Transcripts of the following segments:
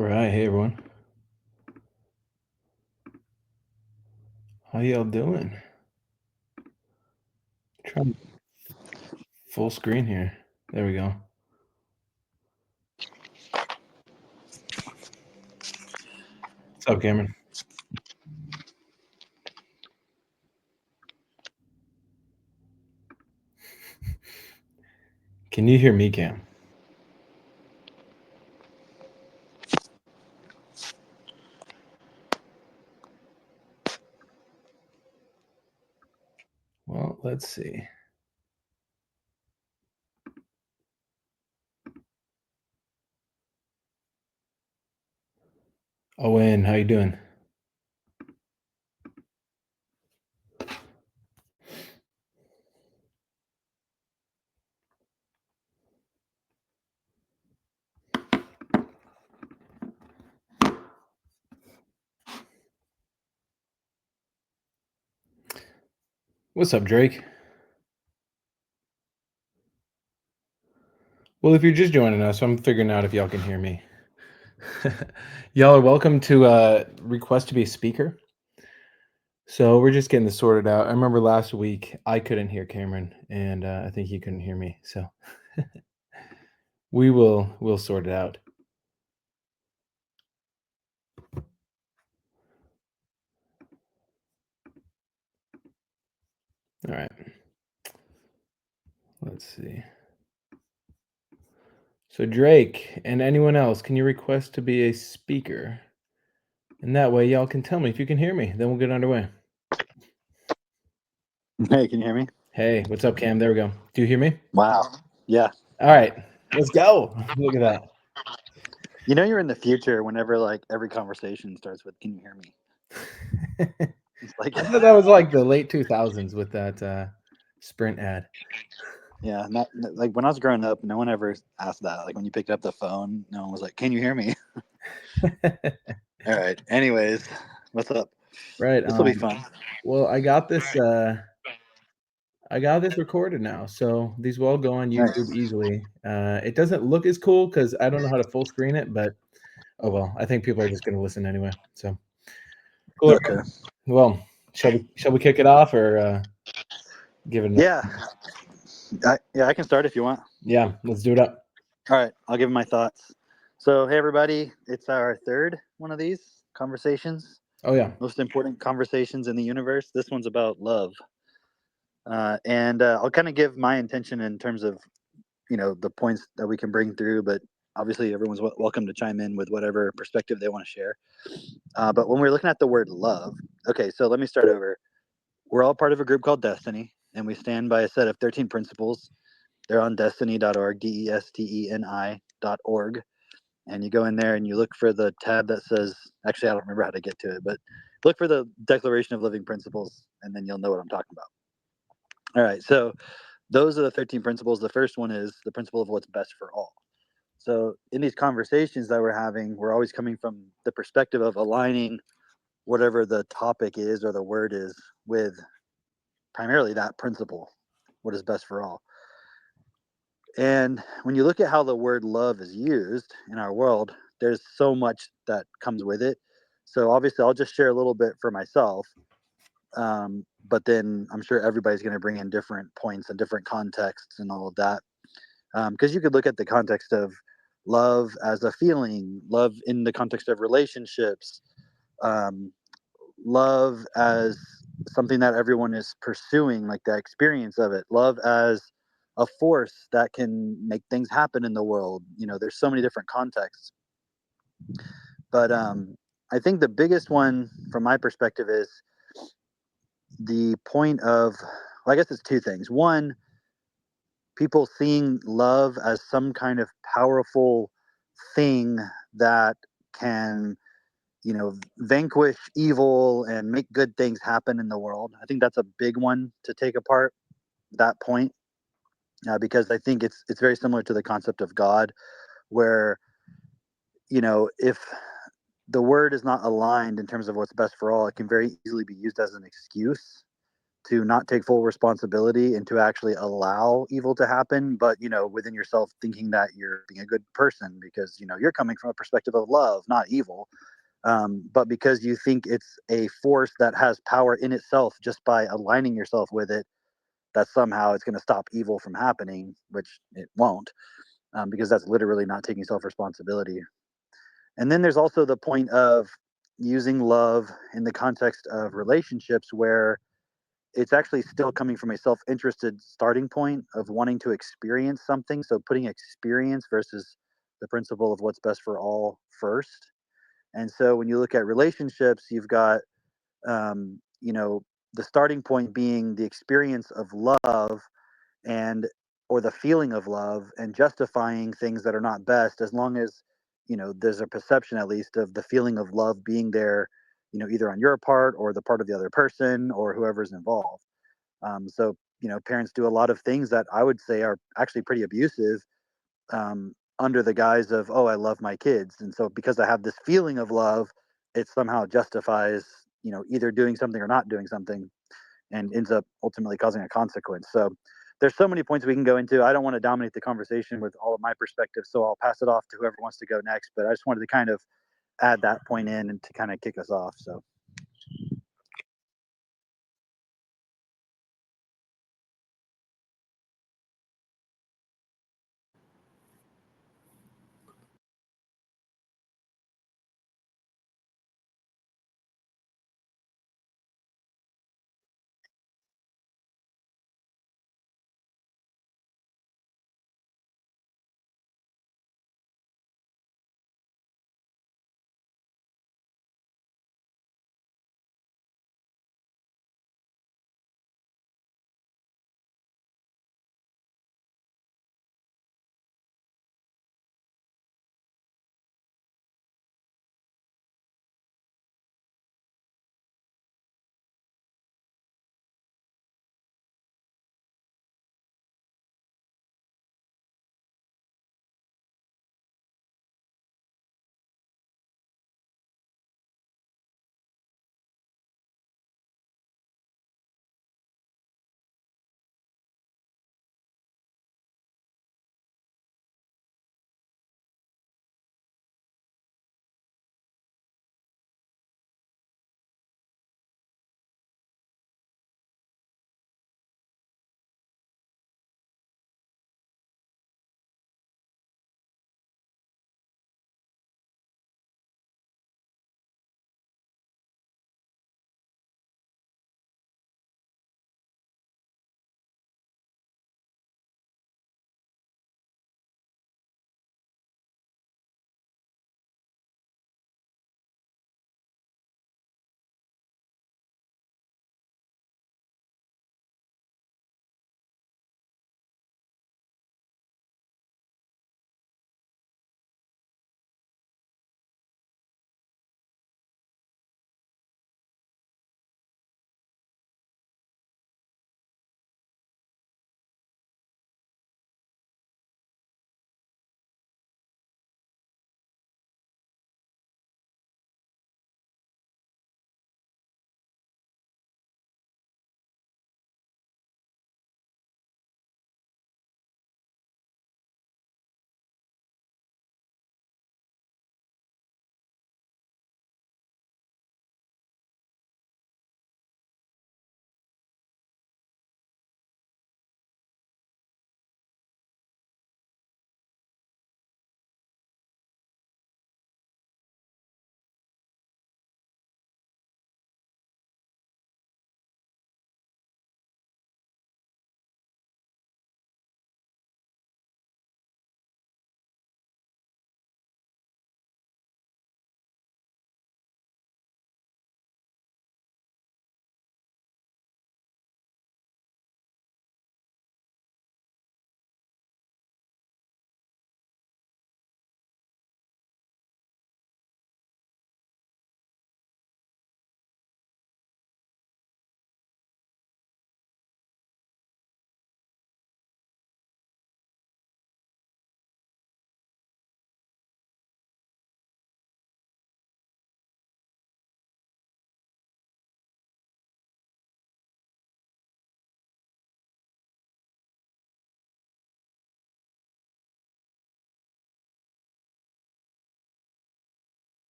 All right, hey everyone. How y'all doing? Trying full screen here. There we go. What's up, Cameron? Can you hear me, Cam? Well, let's see. Owen, how you doing? What's up, Drake? Well, if you're just joining us, I'm figuring out if y'all can hear me. Y'all are welcome to request to be a speaker. So we're just getting this sorted out. I remember last week I couldn't hear Cameron, and I think he couldn't hear me. So we'll sort it out. All right. Let's see. So Drake and anyone else, can you request to be a speaker? And that way y'all can tell me if you can hear me. Then we'll get underway. Hey, can you hear me? Hey, what's up, Cam? There we go. Do you hear me? Wow. Yeah. All right. Let's go. Look at that. You know you're in the future whenever like every conversation starts with "Can you hear me?" It's like I thought that was like the late 2000s with that Sprint ad. yeah, like when I was growing up, no one ever asked that. Like when you picked up the phone, no one was like, "Can you hear me?" All right. Anyways, what's up? Right. This will be fun. Well, I got this recorded now, so these will all go on YouTube Nice. easily. It doesn't look as cool because I don't know how to full screen it, but oh well. I think people are just gonna listen anyway. So cool. Okay. Well, shall we kick it off or give it? Yeah. I can start if you want. Yeah, let's do it up. All right. I'll give my thoughts. So, hey everybody, it's our third one of these conversations. Oh yeah. Most important conversations in the universe. This one's about love. And I'll kind of give my intention in terms of the points that we can bring through, but obviously everyone's welcome to chime in with whatever perspective they want to share. But when we're looking at the word love, okay, so let me start over. We're all part of a group called Desteni, and we stand by a set of 13 principles. They're on desteni.org, desteni.org. And you go in there and you look for the tab that says, actually, I don't remember how to get to it, but look for the Declaration of Living Principles, and then you'll know what I'm talking about. All right, so those are the 13 principles. The first one is the principle of what's best for all. So in these conversations that we're having, we're always coming from the perspective of aligning whatever the topic is or the word is with primarily that principle, what is best for all. And when you look at how the word love is used in our world, there's so much that comes with it. So obviously, I'll just share a little bit for myself. But then I'm sure everybody's going to bring in different points and different contexts and all of that. Because you could look at the context of love as a feeling, love in the context of relationships, um, love as something that everyone is pursuing, like the experience of it, love as a force that can make things happen in the world. There's so many different contexts. But I think the biggest one from my perspective is the point of, well, I guess it's two things. One, people seeing love as some kind of powerful thing that can vanquish evil and make good things happen in the world. I think that's a big one to take apart, that point, because I think it's very similar to the concept of God, where if the word is not aligned in terms of what's best for all, it can very easily be used as an excuse to not take full responsibility and to actually allow evil to happen, but within yourself thinking that you're being a good person because you're coming from a perspective of love, not evil. But because you think it's a force that has power in itself, just by aligning yourself with it, that somehow it's going to stop evil from happening, which it won't, because that's literally not taking self responsibility. And then there's also the point of using love in the context of relationships where it's actually still coming from a self-interested starting point of wanting to experience something. So putting experience versus the principle of what's best for all first. And so when you look at relationships, you've got, um, you know, the starting point being the experience of love and or the feeling of love and justifying things that are not best as long as there's a perception at least of the feeling of love being there, either on your part or the part of the other person or whoever's involved. So parents do a lot of things that I would say are actually pretty abusive, under the guise of, oh, I love my kids, and so because I have this feeling of love, it somehow justifies either doing something or not doing something, and ends up ultimately causing a consequence. So there's so many points we can go into. I don't want to dominate the conversation with all of my perspectives, so I'll pass it off to whoever wants to go next. But I just wanted to kind of add that point in and to kind of kick us off. So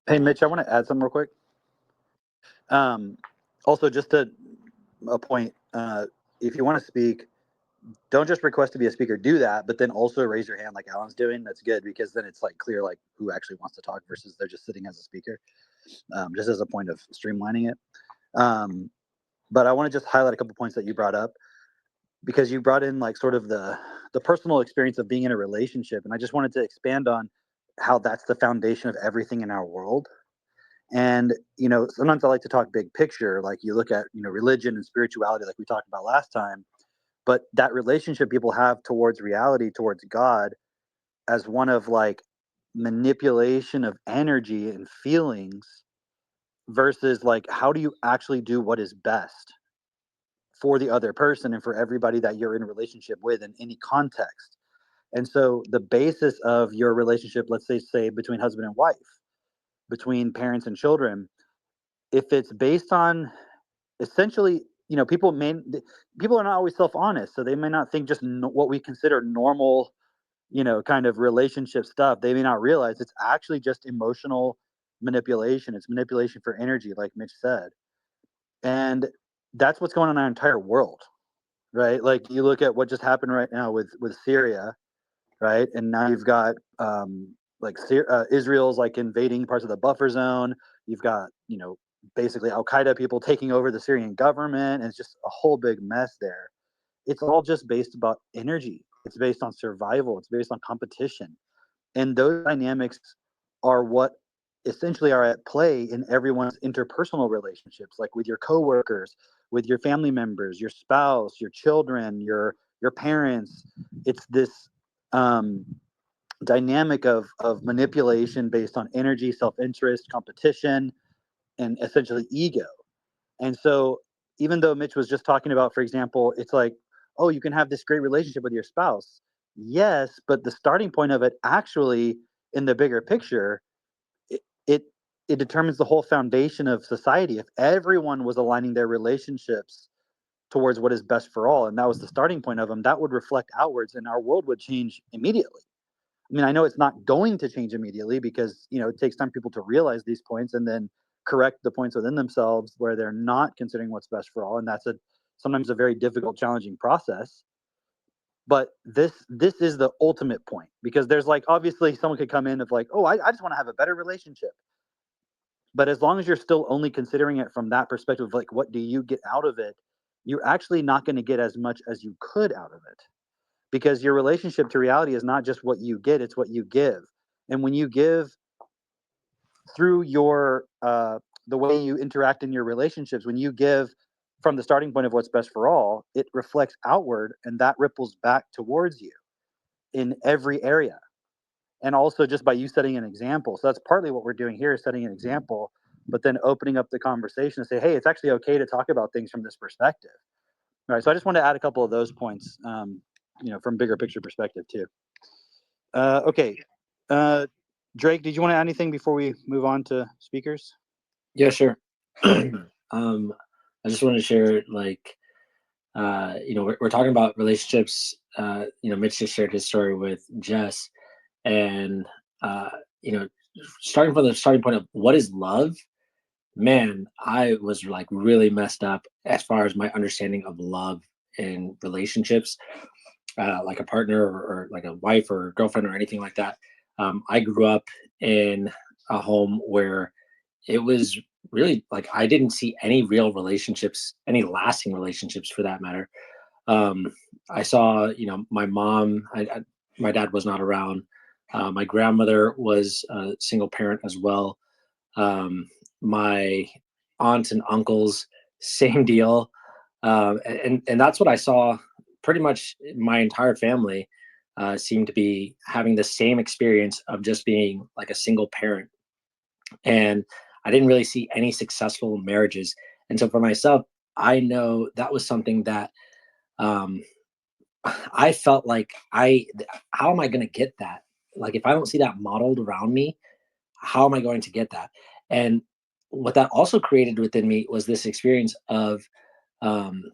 Hey, Mitch, I want to add something real quick. Um, also, just a point. If you want to speak, don't just request to be a speaker. Do that, but then also raise your hand like Alan's doing. That's good because then it's like clear like who actually wants to talk versus they're just sitting as a speaker. Just as a point of streamlining it. But I want to just highlight a couple points that you brought up because you brought in like sort of the personal experience of being in a relationship, and I just wanted to expand on how that's the foundation of everything in our world. And sometimes I like to talk big picture, like you look at religion and spirituality, like we talked about last time. But that relationship people have towards reality, towards God, as one of like manipulation of energy and feelings versus like how do you actually do what is best for the other person and for everybody that you're in a relationship with in any context. And so the basis of your relationship, let's say between husband and wife, between parents and children, if it's based on essentially, people are not always self-honest, so they may not think just what we consider normal, kind of relationship stuff. They may not realize it's actually just emotional manipulation. It's manipulation for energy, like Mitch said. And that's what's going on in our entire world, right? Like you look at what just happened right now with Syria, right? And now you've got Israel's like invading parts of the buffer zone. You've got basically Al Qaeda people taking over the Syrian government, and it's just a whole big mess there. It's all just based about energy. It's based on survival. It's based on competition, and those dynamics are what essentially are at play in everyone's interpersonal relationships, like with your coworkers, with your family members, your spouse, your children, your parents. It's this um, dynamic of manipulation based on energy, self-interest, competition, and essentially ego. And so even though Mitch was just talking about, for example, it's like, oh, you can have this great relationship with your spouse. Yes, but the starting point of it actually, in the bigger picture, it it, it determines the whole foundation of society. If everyone was aligning their relationships towards what is best for all, and that was the starting point of them, that would reflect outwards, and our world would change immediately. I mean, I know it's not going to change immediately because, it takes time for people to realize these points and then correct the points within themselves where they're not considering what's best for all. And that's sometimes a very difficult, challenging process. But this is the ultimate point because there's like obviously someone could come in of like, oh, I just want to have a better relationship. But as long as you're still only considering it from that perspective, like what do you get out of it, you're actually not going to get as much as you could out of it because your relationship to reality is not just what you get, it's what you give. And when you give through your the way you interact in your relationships, when you give from the starting point of what's best for all, it reflects outward and that ripples back towards you in every area. And also just by you setting an example. So that's partly what we're doing here is setting an example, but then opening up the conversation to say, hey, it's actually okay to talk about things from this perspective. All right. So I just want to add a couple of those points, from bigger picture perspective too. Okay. Drake, did you want to add anything before we move on to speakers? Yeah, sure. I just want to share, like, we're talking about relationships. Mitch just shared his story with Jess, and uh, you know, starting from the starting point of what is love. Man, I was like really messed up as far as my understanding of love in relationships, like a partner or like a wife or girlfriend or anything like that. I grew up in a home where it was really like I didn't see any real relationships, any lasting relationships for that matter. Um, I saw, my mom, my dad was not around. My grandmother was a single parent as well. My aunts and uncles, same deal. And that's what I saw. Pretty much my entire family seemed to be having the same experience of just being like a single parent, and I didn't really see any successful marriages. And so for myself, I know that was something that um, I felt like how am I going to get that? Like if I don't see that modeled around me, how am I going to get that? And what that also created within me was this experience of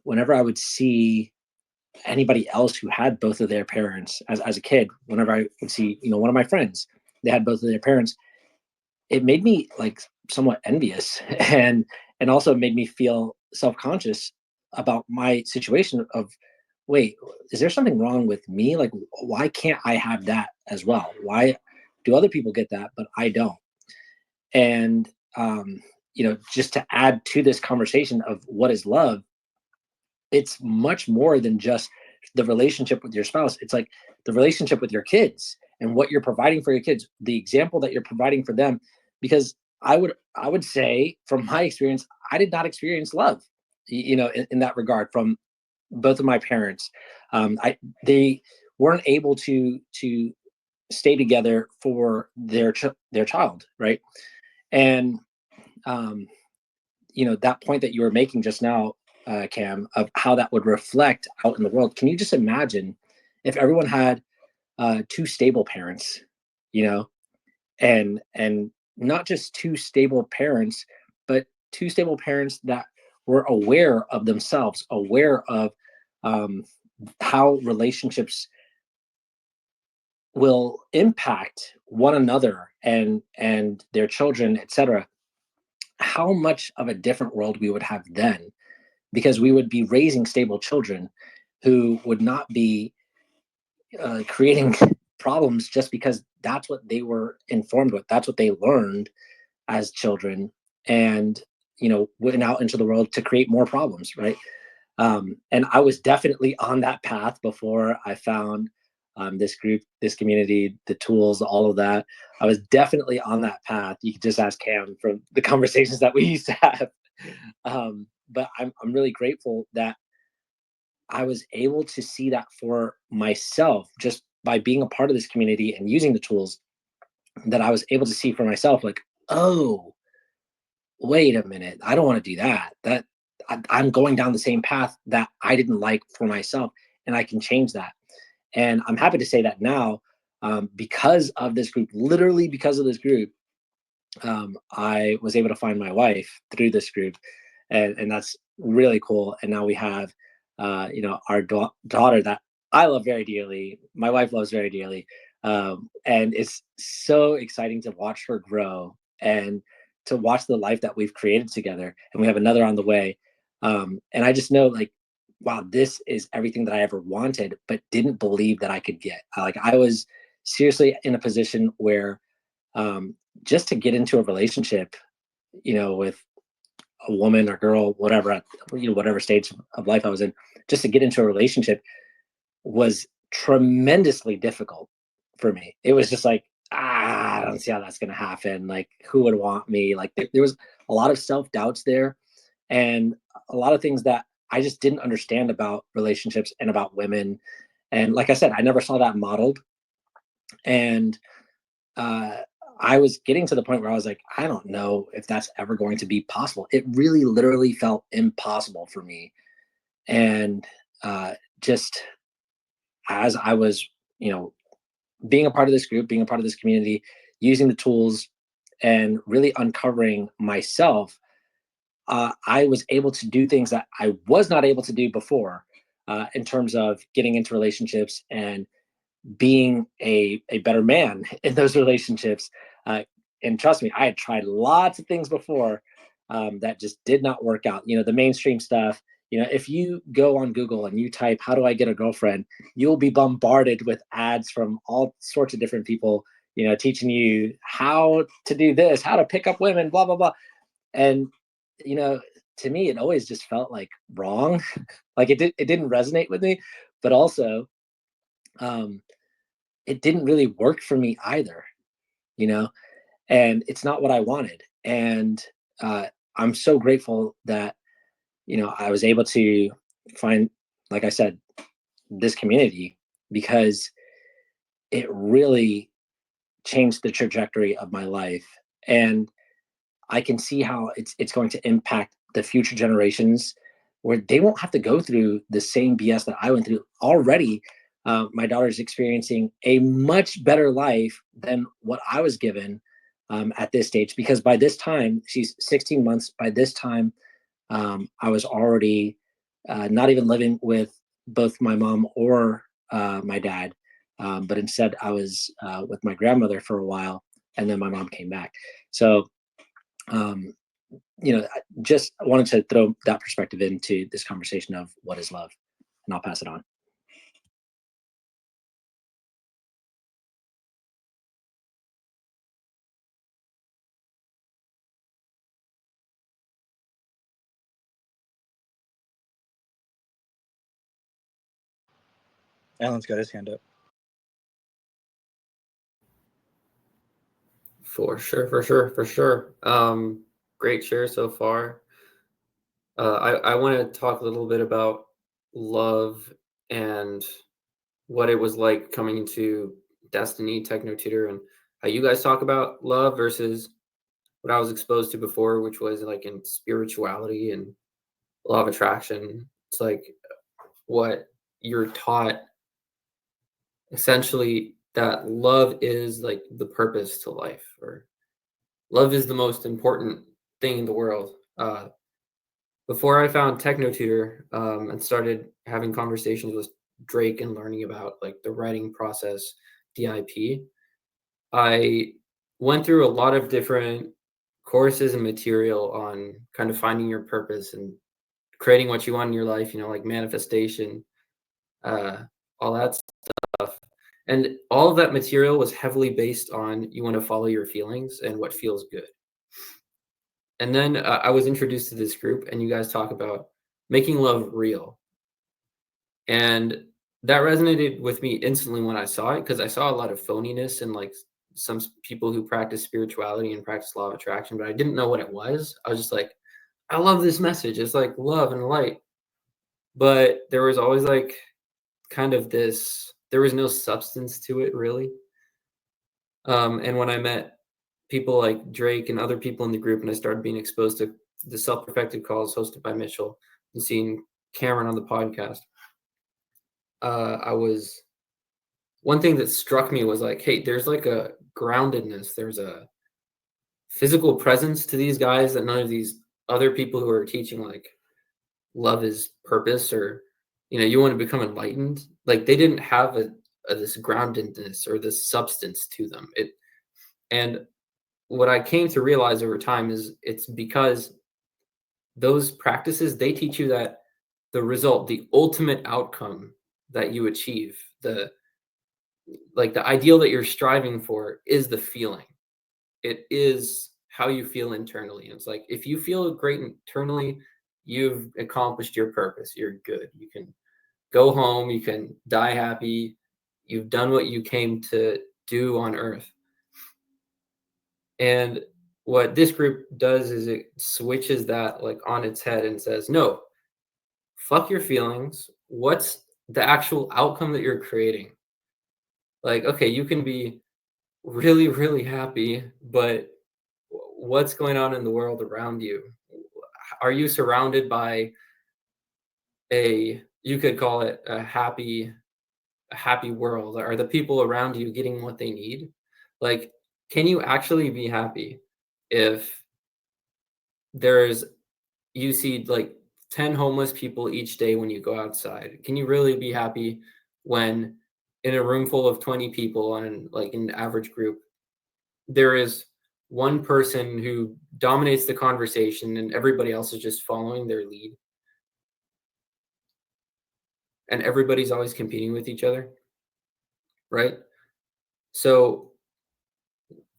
whenever I would see anybody else who had both of their parents as a kid, whenever I would see, one of my friends, they had both of their parents, it made me like somewhat envious and also made me feel self-conscious about my situation of, wait, is there something wrong with me? Like, why can't I have that as well? Why do other people get that, but I don't? And, just to add to this conversation of what is love, it's much more than just the relationship with your spouse. It's like the relationship with your kids and what you're providing for your kids, the example that you're providing for them. Because I would say from my experience, I did not experience love, in that regard from both of my parents. They weren't able to stay together for their child, right? And that point that you were making just now, Cam, of how that would reflect out in the world. Can you just imagine if everyone had two stable parents, you know, and not just two stable parents, but two stable parents that were aware of themselves, aware of um, how relationships will impact one another and their children, etc. How much of a different world we would have then, because we would be raising stable children who would not be creating problems just because that's what they were informed with, that's what they learned as children, and went out into the world to create more problems, right? And I was definitely on that path before I found this group, this community, the tools, all of that. I was definitely on that path. You could just ask Cam from the conversations that we used to have. But I'm really grateful that I was able to see that for myself just by being a part of this community and using the tools, that I was able to see for myself, like, oh, wait a minute, I don't want to do that. I'm going down the same path that I didn't like for myself, and I can change that. And I'm happy to say that now, because of this group, literally because of this group, I was able to find my wife through this group, and that's really cool. And now we have, our daughter that I love very dearly. My wife loves very dearly, and it's so exciting to watch her grow and to watch the life that we've created together. And we have another on the way, and I just know, like, wow, this is everything that I ever wanted, but didn't believe that I could get. Like, I was seriously in a position where, just to get into a relationship, with a woman or girl, whatever, whatever stage of life I was in, just to get into a relationship was tremendously difficult for me. It was just like, I don't see how that's going to happen. Like, who would want me? Like, there was a lot of self doubts there, and a lot of things that I just didn't understand about relationships and about women. And like I said, I never saw that modeled. And uh, I was getting to the point where I was like, I don't know if that's ever going to be possible. It really literally felt impossible for me. And just as I was, being a part of this group, being a part of this community, using the tools and really uncovering myself, I was able to do things that I was not able to do before, in terms of getting into relationships and being a better man in those relationships. And trust me, I had tried lots of things before, that just did not work out. The mainstream stuff. If you go on Google and you type "how do I get a girlfriend," you'll be bombarded with ads from all sorts of different people, teaching you how to do this, how to pick up women, blah blah blah. And you know, to me, it always just felt like wrong. Like, it didn't resonate with me, but also, um, it didn't really work for me either, you know, and it's not what I wanted. And I'm so grateful that, I was able to find, like I said, this community, because it really changed the trajectory of my life. And I can see how it's going to impact the future generations, where they won't have to go through the same BS that I went through already. My daughter's experiencing a much better life than what I was given, at this stage, because by this time, she's 16 months. By this time, I was already not even living with both my mom or my dad, but instead I was with my grandmother for a while, and then my mom came back. So, um, I just wanted to throw that perspective into this conversation of what is love, and I'll pass it on. Alan's got his hand up. For sure. Great share so far. I want to talk a little bit about love and what it was like coming into Desteni Techno Tutor, and how you guys talk about love versus what I was exposed to before, which was like in spirituality and law of attraction. It's like what you're taught essentially, that love is like the purpose to life, or love is the most important thing in the world. Before I found Techno Tutor and started having conversations with Drake and learning about like the writing process, DIP, I went through a lot of different courses and material on kind of finding your purpose and creating what you want in your life, like manifestation, uh, all that stuff. And all of that material was heavily based on you want to follow your feelings and what feels good. And then I was introduced to this group, and you guys talk about making love real. And that resonated with me instantly when I saw it, because I saw a lot of phoniness and like some people who practice spirituality and practice law of attraction, but I didn't know what it was. I was just like, I love this message. It's like love and light. But there was always like kind of this, there was no substance to it really. And when I met people like Drake and other people in the group, and I started being exposed to the self-perfected calls hosted by Mitchell and seeing Cameron on the podcast, one thing that struck me was like, hey, there's like a groundedness, there's a physical presence to these guys that none of these other people who are teaching like love is purpose, or you want to become enlightened, like they didn't have this groundedness or this substance to them. And what I came to realize over time is it's because those practices, they teach you that the result, the ultimate outcome that you achieve, the ideal that you're striving for is the feeling. It is how you feel internally. And it's like, if you feel great internally, you've accomplished your purpose. You're good. You can go home. You can die happy. You've done what you came to do on earth. And what this group does is it switches that like on its head and says, no, fuck your feelings. What's the actual outcome that you're creating? Like, okay, you can be really, really happy, but what's going on in the world around you? Are you surrounded by you could call it a happy world? Are the people around you getting what they need? Like, can you actually be happy if you see like 10 homeless people each day when you go outside? Can you really be happy when in a room full of 20 people on like an average group, there is one person who dominates the conversation and everybody else is just following their lead? And everybody's always competing with each other, right? So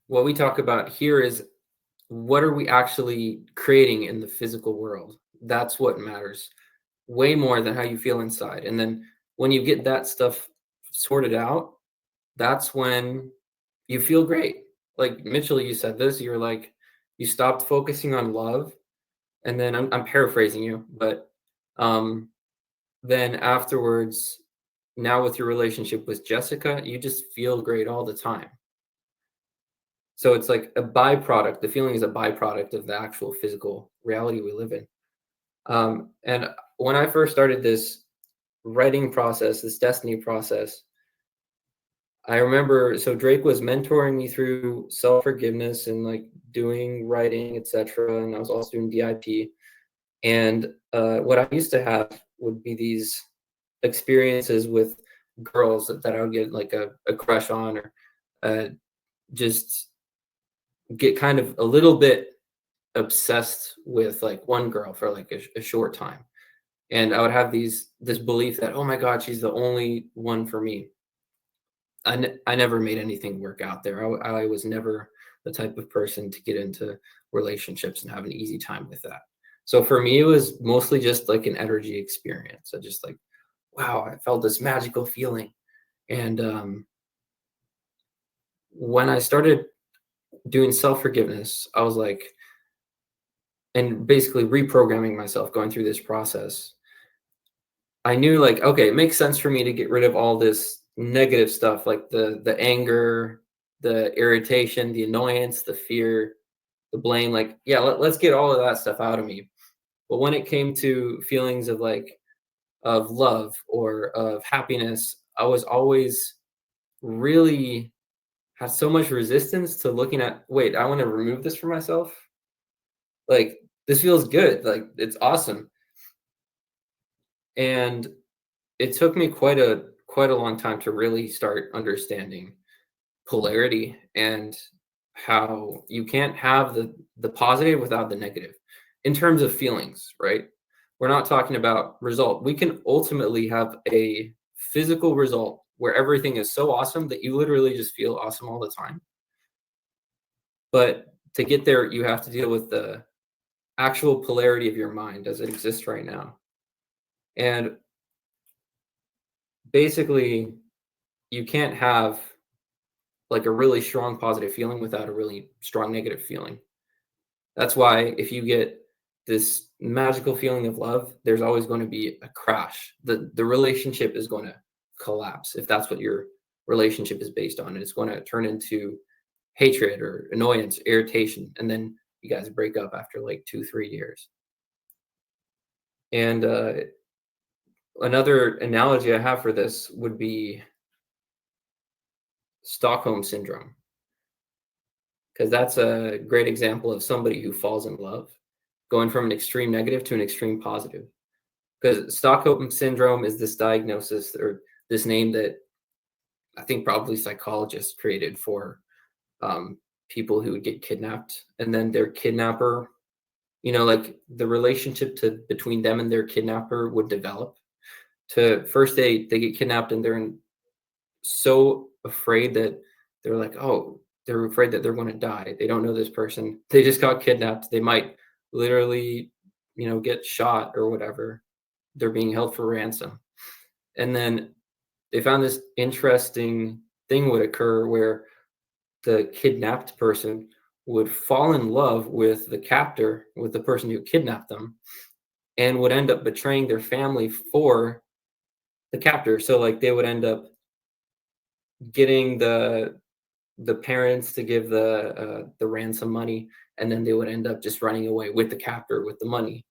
what we talk about here is, what are we actually creating in the physical world? That's what matters way more than how you feel inside. And then when you get that stuff sorted out, that's when you feel great. Like Mitchell, you said this, you're like, you stopped focusing on love. And then I'm paraphrasing you, but then afterwards, now with your relationship with Jessica, you just feel great all the time. So it's like a byproduct. The feeling is a byproduct of the actual physical reality we live in. And when I first started this writing process, this Desteni process, I remember, so Drake was mentoring me through self-forgiveness and like doing writing, etc. And I was also doing DIP. And what I used to have would be these experiences with girls that I would get like a crush on, or just get kind of a little bit obsessed with like one girl for like a short time. And I would have this belief that, oh my God, she's the only one for me. I never made anything work out there. I was never the type of person to get into relationships and have an easy time with that. So for me, it was mostly just like an energy experience. I just like, wow, I felt this magical feeling. And when I started doing self-forgiveness, I was like, and basically reprogramming myself, going through this process, I knew like, okay, it makes sense for me to get rid of all this negative stuff, like the anger, the irritation, the annoyance, the fear, the blame. Like, yeah, let's get all of that stuff out of me. But when it came to feelings of like of love or of happiness, I was always really had so much resistance to looking at, wait, I want to remove this from myself. Like, this feels good. Like, it's awesome. And it took me quite a long time to really start understanding polarity and how you can't have the positive without the negative in terms of feelings, right? We're not talking about result. We can ultimately have a physical result where everything is so awesome that you literally just feel awesome all the time. But to get there, you have to deal with the actual polarity of your mind as it exists right now. And basically, you can't have like a really strong positive feeling without a really strong negative feeling. That's why if you get this magical feeling of love, there's always going to be a crash. The relationship is going to collapse if that's what your relationship is based on. And it's going to turn into hatred or annoyance, irritation, and then you guys break up after like 2-3 years. And another analogy I have for this would be Stockholm syndrome, because that's a great example of somebody who falls in love, going from an extreme negative to an extreme positive. Because Stockholm syndrome is this diagnosis or this name that I think probably psychologists created for people who would get kidnapped, and then their kidnapper, like the relationship between them and their kidnapper would develop. To first they get kidnapped and they're so afraid that they're like, oh, they're afraid that they're going to die. They don't know this person. They just got kidnapped. They might literally, get shot or whatever. They're being held for ransom. And then they found this interesting thing would occur where the kidnapped person would fall in love with the captor, with the person who kidnapped them, and would end up betraying their family for the captor. So like they would end up getting the parents to give the ransom money, and then they would end up just running away with the captor with the money.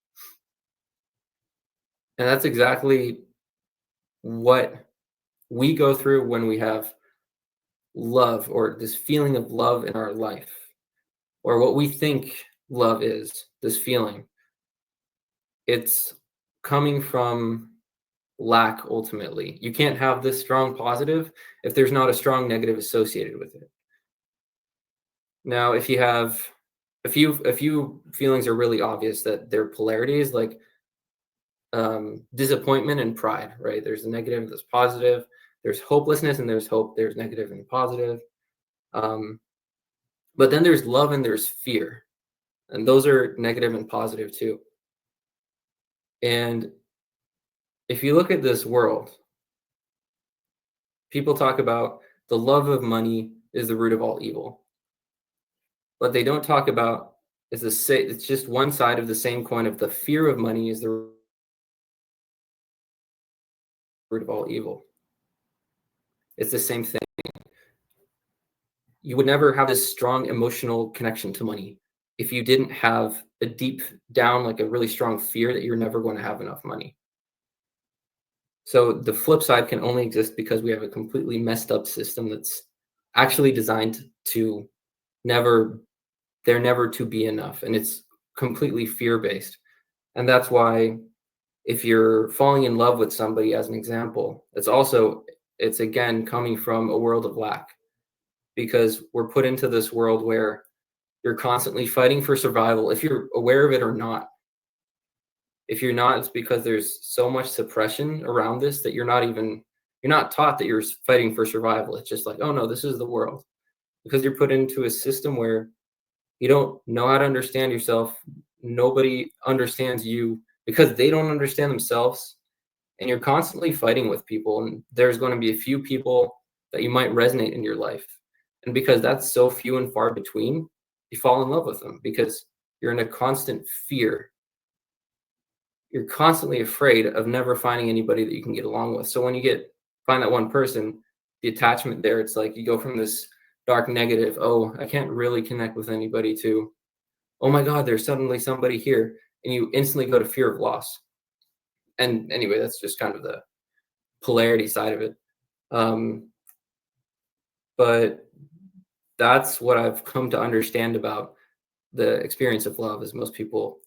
And that's exactly what we go through when we have love, or this feeling of love in our life, or what we think love is, this feeling. It's coming from lack ultimately. You can't have this strong positive if there's not a strong negative associated with it. Now, if you have a few feelings are really obvious that they're polarities, like disappointment and pride, right? There's a negative, there's positive, there's hopelessness and there's hope, there's negative and positive. But then there's love and there's fear, and those are negative and positive too. And if you look at this world, people talk about the love of money is the root of all evil. What they don't talk about is it's just one side of the same coin of the fear of money is the root of all evil. It's the same thing. You would never have this strong emotional connection to money if you didn't have a deep down, like a really strong fear that you're never going to have enough money. So the flip side can only exist because we have a completely messed up system that's actually designed to never, they're never to be enough. And it's completely fear-based. And that's why if you're falling in love with somebody, as an example, it's again coming from a world of lack, because we're put into this world where you're constantly fighting for survival, if you're aware of it or not. If you're not, it's because there's so much suppression around this that you're not taught that you're fighting for survival. It's just like, oh no, this is the world. Because you're put into a system where you don't know how to understand yourself. Nobody understands you because they don't understand themselves. And you're constantly fighting with people. And there's going to be a few people that you might resonate in your life. And because that's so few and far between, you fall in love with them because you're in a constant fear. You're constantly afraid of never finding anybody that you can get along with. So when you find that one person, the attachment there, it's like you go from this dark negative, oh, I can't really connect with anybody, to, oh my God, there's suddenly somebody here. And you instantly go to fear of loss. And anyway, that's just kind of the polarity side of it. But that's what I've come to understand about the experience of love, is most people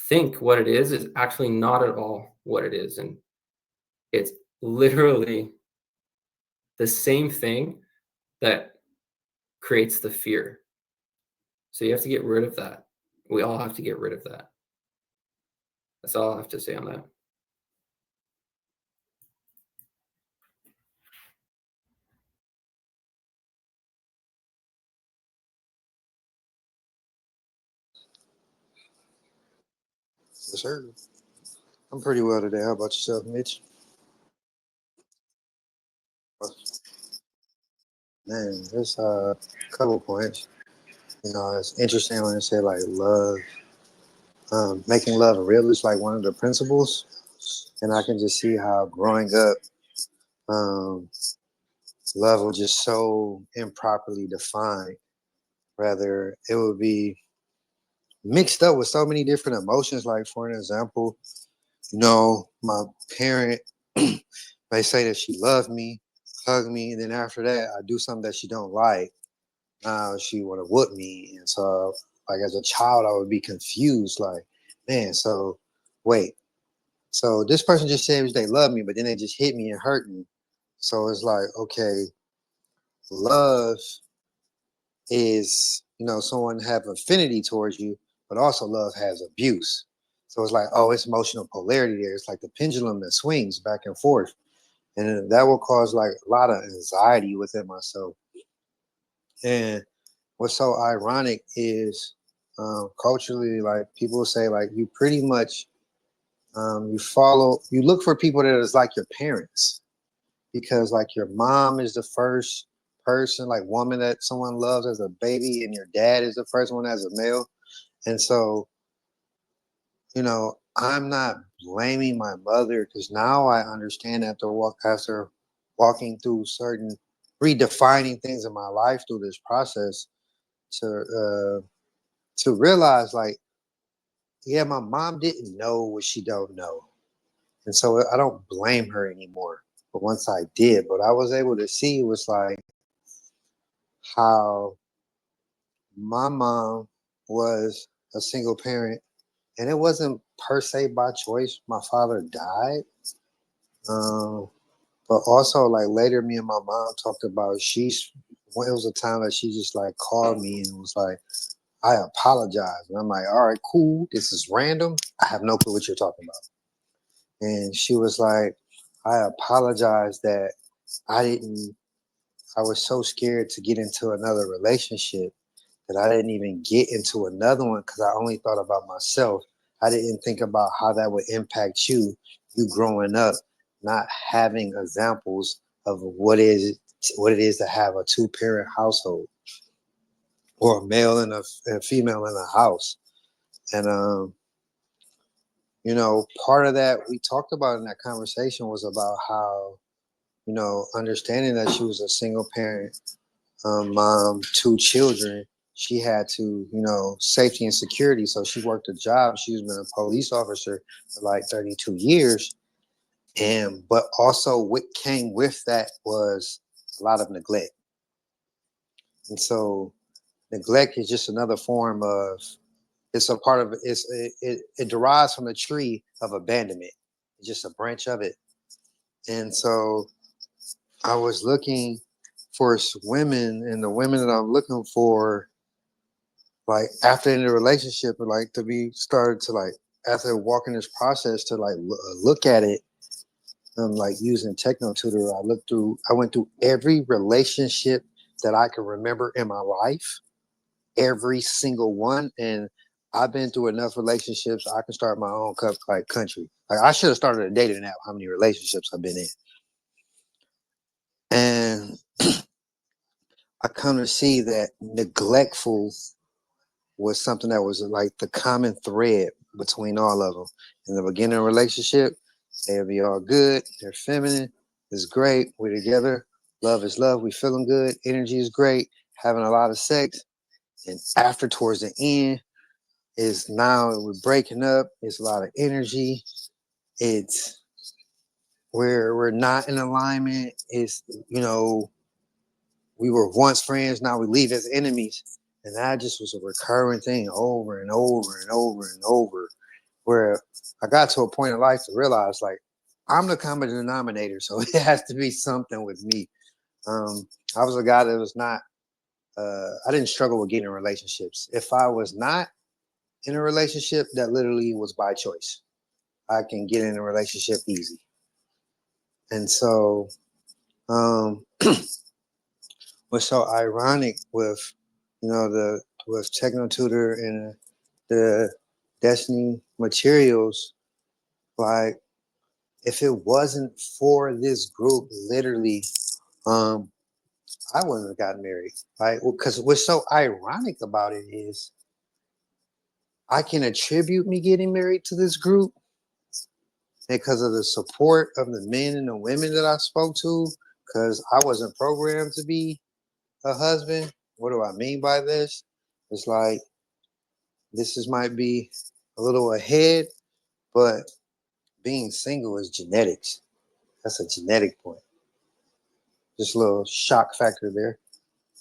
think what it is actually not at all what it is. And it's literally the same thing that creates the fear. So you have to get rid of that. We all have to get rid of that. That's all I have to say on that. Yes, sir. I'm pretty well today. How about yourself, Mitch? Man, there's a couple points. It's interesting when they say like love, making love real is like one of the principles, and I can just see how growing up, um, love was just so improperly defined. Rather, it would be mixed up with so many different emotions. Like for an example, my parent may say that she loved me, hug me, and then after that, I do something that she don't like. Now she want to whoop me, and so like as a child, I would be confused. Like, man, so wait, so this person just said they love me, but then they just hit me and hurt me. So it's like, okay, love is someone have affinity towards you, but also love has abuse. So it's like, oh, it's emotional polarity there. It's like the pendulum that swings back and forth. And that will cause like a lot of anxiety within myself. And what's so ironic is culturally, like people say, like you pretty much you look for people that is like your parents, because like your mom is the first person, like woman that someone loves as a baby, and your dad is the first one as a male. And so, I'm not blaming my mother, because now I understand after walking through certain redefining things in my life through this process to realize like, yeah, my mom didn't know what she don't know. And so I don't blame her anymore. But once I did, what I was able to see was like how my mom was a single parent, and it wasn't per se by choice. My father died. But also like later me and my mom talked about it was a time that she just like called me and was like, I apologize. And I'm like, all right, cool. This is random. I have no clue what you're talking about. And she was like, I apologize that I didn't, I was so scared to get into another relationship that I didn't even get into another one because I only thought about myself. I didn't think about how that would impact you growing up, not having examples of what it is to have a two-parent household, or a male and a female in a house. And part of that we talked about in that conversation was about how, understanding that she was a single parent, mom, two children, she had to, safety and security. So she worked a job. She's been a police officer for like 32 years. And but also what came with that was a lot of neglect. And so neglect is just another form of, it's a part of it derives from the tree of abandonment. It's just a branch of it. And so I was looking for women, and the women that I'm looking for, like after in the relationship, like to be started to like after walking this process to like look at it, like using Techno Tutor, I went through every relationship that I can remember in my life, every single one, and I've been through enough relationships. I can start my own like country. Like I should have started a dating app. How many relationships I've been in, and I come to see that neglectful was something that was like the common thread between all of them. In the beginning of a relationship, they'll be all good. They're feminine. It's great. We're together. Love is love. We feeling good. Energy is great. Having a lot of sex. And after, towards the end, is now we're breaking up. It's a lot of energy. It's we're not in alignment. It's, you know, we were once friends. Now we leave as enemies. And that just was a recurring thing over and over and over and over, where I got to a point in life to realize, like, I'm the common denominator, so it has to be something with me. I was a guy that was not, I didn't struggle with getting in relationships. If I was not in a relationship, that literally was by choice. I can get in a relationship easy. And so, what's so ironic with, with Techno Tutor and the Desteni Materials, like, if it wasn't for this group, literally, I wouldn't have gotten married. Right? Because what's so ironic about it is I can attribute me getting married to this group because of the support of the men and the women that I spoke to, because I wasn't programmed to be a husband. What do I mean by this? It's like, might be a little ahead, but being single is genetics. That's a genetic point. Just a little shock factor there.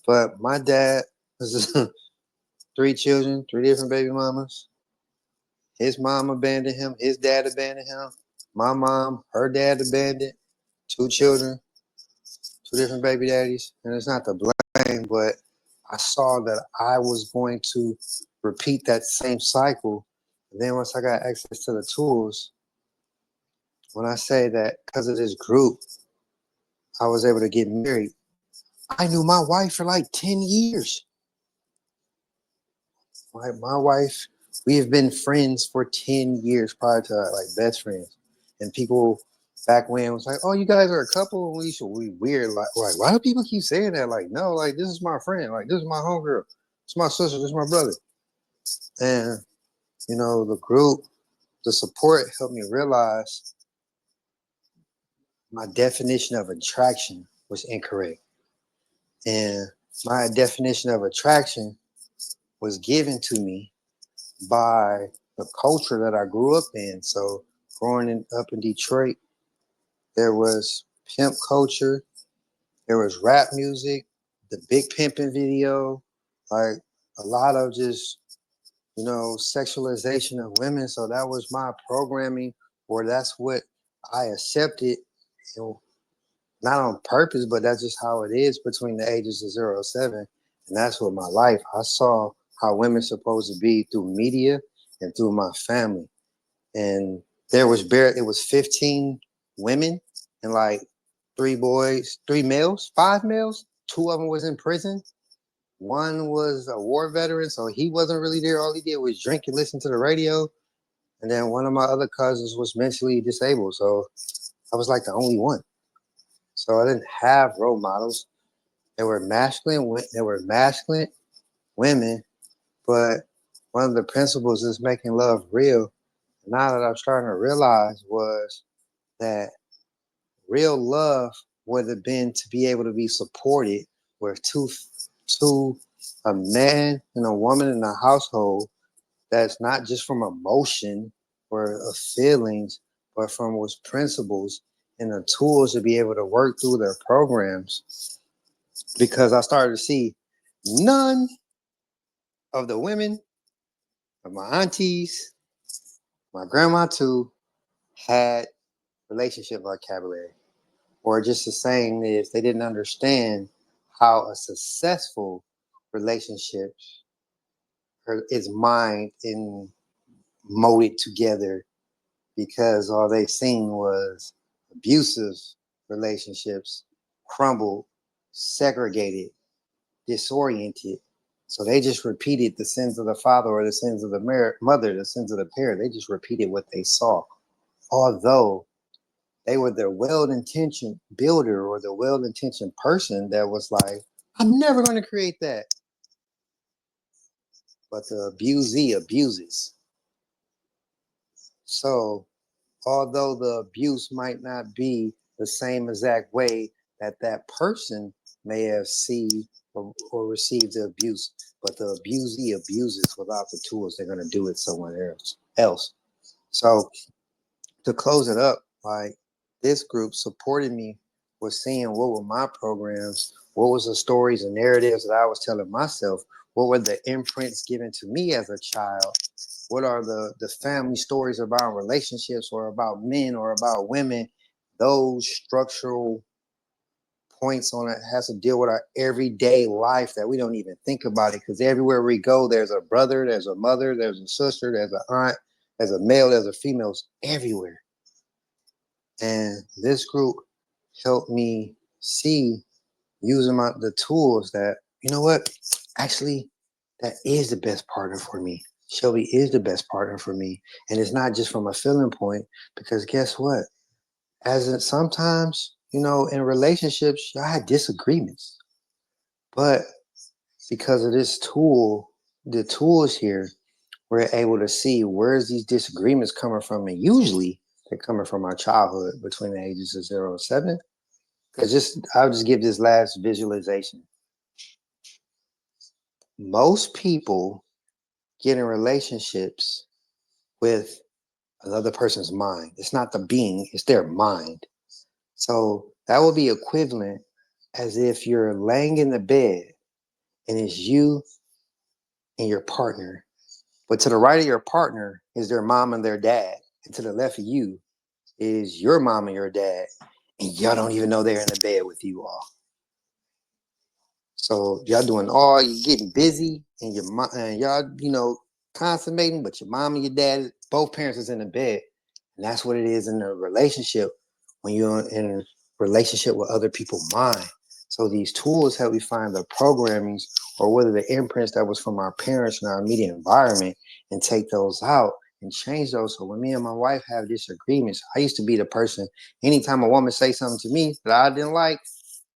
But my dad was 3 children, 3 different baby mamas. His mom abandoned him. His dad abandoned him. My mom, her dad abandoned. 2 children, 2 different baby daddies. And it's not to blame, but I saw that I was going to repeat that same cycle. And then once I got access to the tools, when I say that because of this group, I was able to get married. I knew my wife for like 10 years. My wife, we have been friends for 10 years prior to like best friends. And people back when was like, oh, you guys are a couple? We weird. Like, why do people keep saying that? Like, no, like, this is my friend. Like, this is my homegirl. It's my sister. This is my brother. And, the group, the support helped me realize my definition of attraction was incorrect. And my definition of attraction was given to me by the culture that I grew up in. So up in Detroit, there was pimp culture, there was rap music, the big pimping video, like a lot of just, sexualization of women. So that was my programming, or that's what I accepted, not on purpose, but that's just how it is between the ages of 0 and 7. And that's what my life, I saw how women supposed to be through media and through my family. And it was 15 women and like 3 males, 5 males. 2 of them was in prison. One was a war veteran, so he wasn't really there. All he did was drink and listen to the radio. And then one of my other cousins was mentally disabled. So I was like the only one. So I didn't have role models. They were masculine women, but one of the principles is making love real. Now that I'm starting to realize was that real love would have been to be able to be supported with a man and a woman in a household that's not just from emotion or of feelings, but from was principles and the tools to be able to work through their programs. Because I started to see none of the women, of my aunties, my grandma too, had relationship vocabulary. Or just the saying is they didn't understand how a successful relationship is mind and molded together, because all they seen was abusive relationships, crumbled, segregated, disoriented. So they just repeated the sins of the father or the sins of the mother, the sins of the parent. They just repeated what they saw. Although they were the well-intentioned builder or the well-intentioned person that was like, I'm never going to create that. But the abusee abuses. So although the abuse might not be the same exact way that that person may have seen or received the abuse, but the abusee abuses without the tools, they're going to do it somewhere else. So to close it up, like this group supported me with seeing what were my programs, what was the stories and narratives that I was telling myself, what were the imprints given to me as a child, what are the family stories about relationships or about men or about women. Those structural points on it has to deal with our everyday life that we don't even think about it, because everywhere we go, there's a brother, there's a mother, there's a sister, there's an aunt, there's a male, there's a female, everywhere. And this group helped me see, using the tools, that, you know what, actually, that is the best partner for me. Shelby is the best partner for me. And it's not just from a feeling point, because guess what? Sometimes, in relationships, I had disagreements. But because of this tool, the tools here, we're able to see where's these disagreements coming from. And usually they're coming from our childhood between the ages of 0 and 7. Because I'll just give this last visualization. Most people get in relationships with another person's mind. It's not the being, it's their mind. So that will be equivalent as if you're laying in the bed and it's you and your partner. But to the right of your partner is their mom and their dad. And to the left of you is your mom and your dad. And y'all don't even know they're in the bed with you all. So y'all you're getting busy, and y'all, consummating, but your mom and your dad, both parents is in the bed. And that's what it is in a relationship when you're in a relationship with other people's mind. So these tools help you find the programmings or whether the imprints that was from our parents and our immediate environment, and take those out and change those. So when me and my wife have disagreements, I used to be the person, anytime a woman say something to me that I didn't like,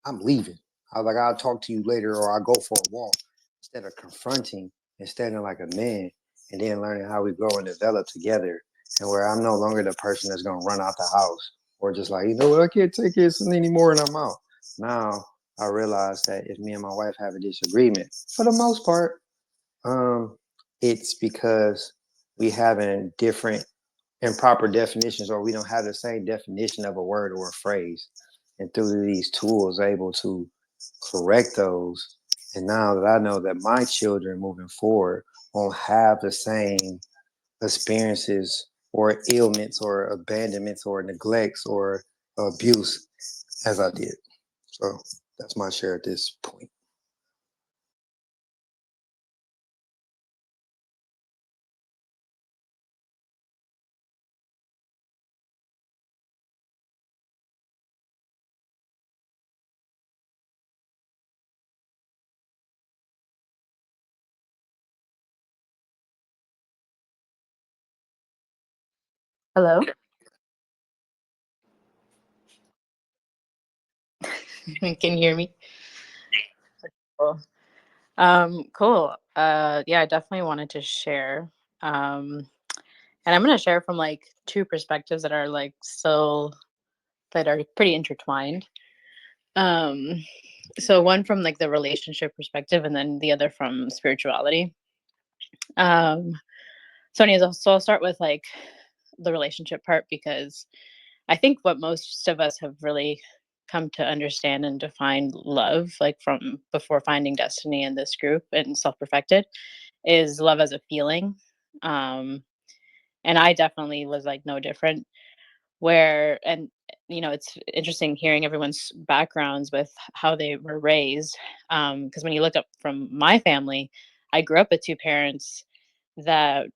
I'm leaving. I was like, I'll talk to you later, or I'll go for a walk, instead of confronting and standing like a man, and then learning how we grow and develop together, and where I'm no longer the person that's going to run out the house or just like, you know what, I can't take this anymore and I'm out. Now I realize that if me and my wife have a disagreement, for the most part, it's because we have different improper definitions, or we don't have the same definition of a word or a phrase. And through these tools, able to correct those. And now that I know that my children moving forward won't have the same experiences or ailments or abandonments or neglects or abuse as I did. So that's my share at this point. Hello? Can you hear me? Cool. Cool. Yeah, I definitely wanted to share. And I'm gonna share from like two perspectives that are that are pretty intertwined. Um, so one from like the relationship perspective, and then the other from spirituality. So anyways, so I'll start with like the relationship part, because I think what most of us have really come to understand and define love, like from before finding destiny in this group and self perfected, is love as a feeling. Um, and I definitely was like no different. Where, and it's interesting hearing everyone's backgrounds with how they were raised. Because when you look up from my family, I grew up with two parents that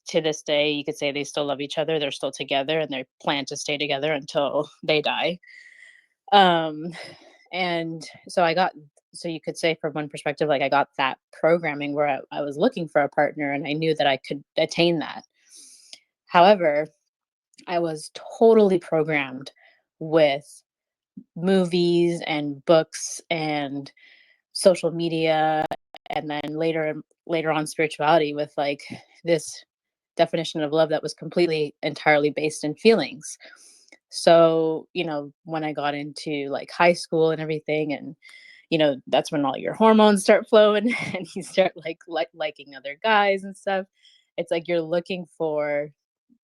to this day you could say they still love each other. They're still together and they plan to stay together until they die. Um, and so so you could say from one perspective, like I got that programming where I was looking for a partner and I knew that I could attain that. However, I was totally programmed with movies and books and social media, and then later on spirituality, with like this definition of love that was completely entirely based in feelings. So when I got into like high school and everything, and that's when all your hormones start flowing and you start liking other guys and stuff. It's like you're looking for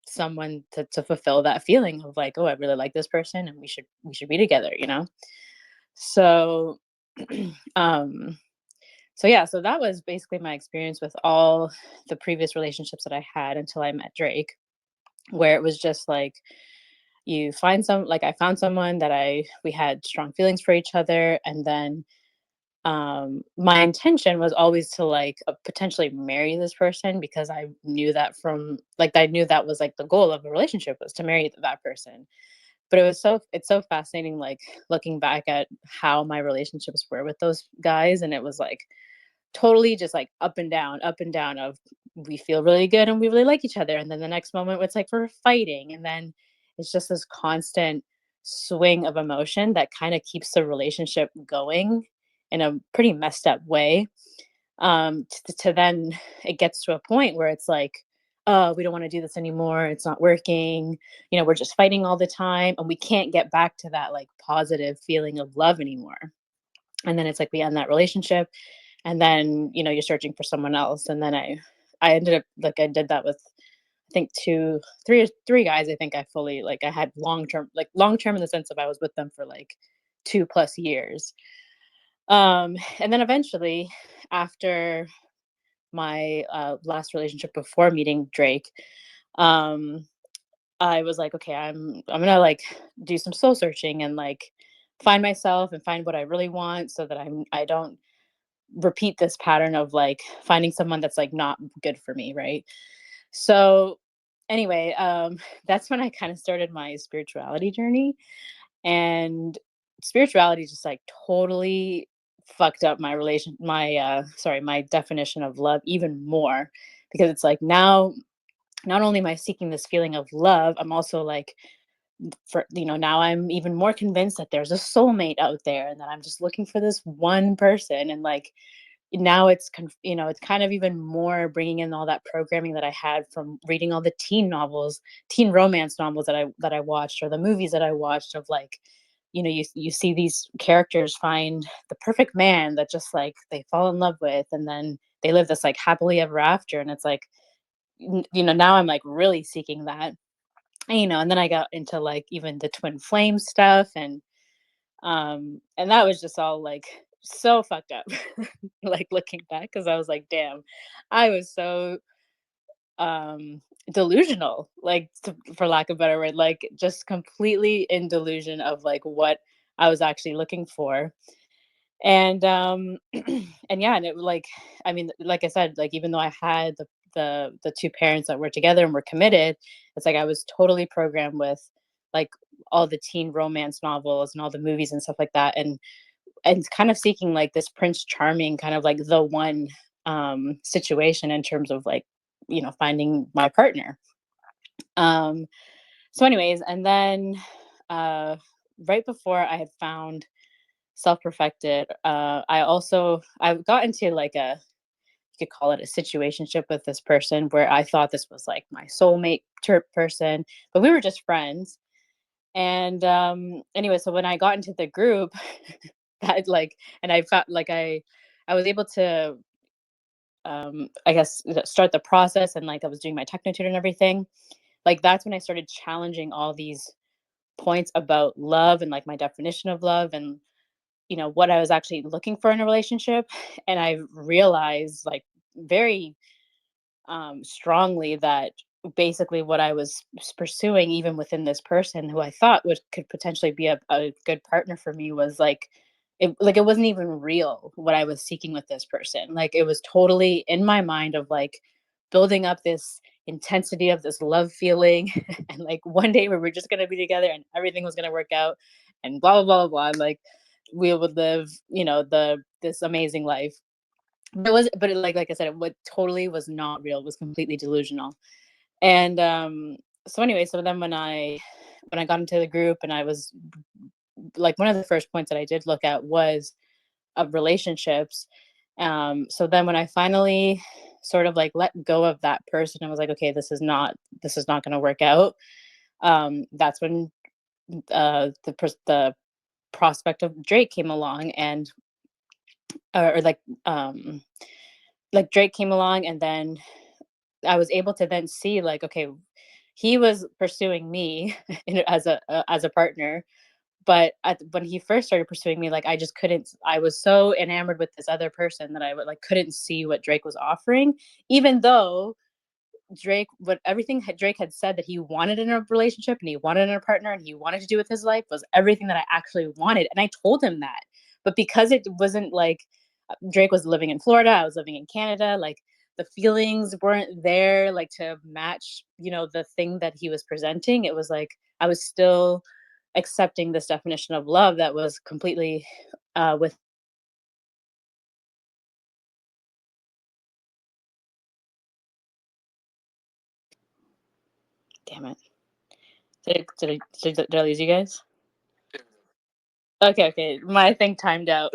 someone to fulfill that feeling of like, oh, I really like this person and we should be together. So um so that was basically my experience with all the previous relationships that I had until I met Drake, where it was just like you find some like I found someone that we had strong feelings for each other, and then my intention was always to like potentially marry this person, because I knew that I knew that was like the goal of a relationship, was to marry that person. But it's so fascinating, like looking back at how my relationships were with those guys, and it was like totally just like up and down of we feel really good and we really like each other, and then the next moment it's like we're fighting, and then it's just this constant swing of emotion that kind of keeps the relationship going in a pretty messed up way. To then it gets to a point where it's like, we don't want to do this anymore, it's not working, we're just fighting all the time, and we can't get back to that like positive feeling of love anymore. And then it's like we end that relationship, and then you're searching for someone else. And then I ended up, like, I did that with, I think, three guys. I think I fully, like, I had long term in the sense of I was with them for like 2+ years. And then eventually, after my last relationship before meeting Drake, um I was like, okay, I'm gonna like do some soul searching and like find myself and find what I really want, so that I don't repeat this pattern of like finding someone that's like not good for me, right? So anyway, that's when I kind of started my spirituality journey. And spirituality just like totally fucked up my definition of love even more, because it's like now not only am I seeking this feeling of love, I'm also like, now I'm even more convinced that there's a soulmate out there, and that I'm just looking for this one person. And like now it's kind of even more bringing in all that programming that I had from reading all the teen romance novels that I watched, or the movies that I watched, of like, you see these characters find the perfect man that just like they fall in love with, and then they live this like happily ever after. And it's like, now I'm like really seeking that. And then I got into like even the twin flame stuff, and that was just all like so fucked up. Like looking back, because I was like, damn, I was so delusional, like, for lack of a better word, like just completely in delusion of like what I was actually looking for. And and yeah, and it like, I mean, like I said, like even though I had the two parents that were together and were committed, it's like I was totally programmed with like all the teen romance novels and all the movies and stuff like that, and kind of seeking like this Prince Charming kind of like the one situation in terms of like, finding my partner. Um so anyways, and then uh right before I had found self perfected, I got into like you could call it a situationship with this person, where I thought this was like my soulmate person, but we were just friends. And anyway, so when I got into the group, that like, and I felt like I was able to I guess start the process, and like I was doing my techno tutor and everything. like that's when I started challenging all these points about love and like my definition of love and what I was actually looking for in a relationship. And I realized like very strongly that basically what I was pursuing, even within this person who I thought could potentially be a good partner for me, was it wasn't even real what I was seeking with this person. Like it was totally in my mind of like building up this intensity of this love feeling and like one day we were just gonna be together and everything was gonna work out and blah blah blah blah. And, like we would live, this amazing life. Like I said, it what totally was not real. It was completely delusional. And so anyway, so then when I got into the group and I was like one of the first points that I did look at was of relationships. So then when I finally sort of like let go of that person, I was like, okay, this is not going to work out. That's when the prospect of Drake came along, and or like Drake came along, and then I was able to then see like, okay, he was pursuing me as a partner, but when he first started pursuing me, like I just couldn't. I was so enamored with this other person that I would like couldn't see what Drake was offering, even though Drake had said that he wanted in a relationship and he wanted in a partner and he wanted to do with his life was everything that I actually wanted, and I told him that. But because it wasn't like Drake was living in Florida, I was living in Canada, like the feelings weren't there like to match, the thing that he was presenting. It was like I was still accepting this definition of love that was completely with damn it. Did I lose you guys? Okay, my thing timed out.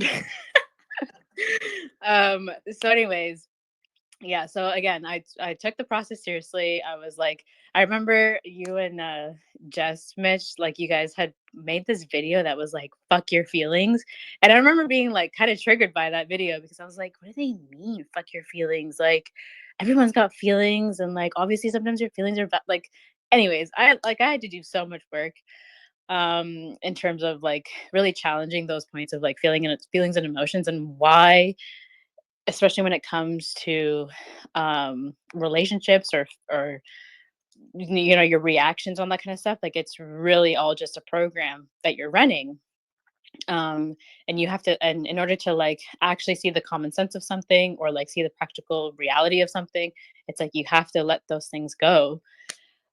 So anyways, yeah, so again, I took the process seriously. I was like, I remember you and Jess, Mitch, like you guys had made this video that was like fuck your feelings, and I remember being like kind of triggered by that video because I was like, what do they mean fuck your feelings? Like everyone's got feelings, and like obviously sometimes your feelings are like anyways, I had to do so much work in terms of like really challenging those points of like feelings and emotions, and why, especially when it comes to relationships or your reactions on that kind of stuff. Like it's really all just a program that you're running. And you have to, and in order to like actually see the common sense of something or like see the practical reality of something, it's like you have to let those things go.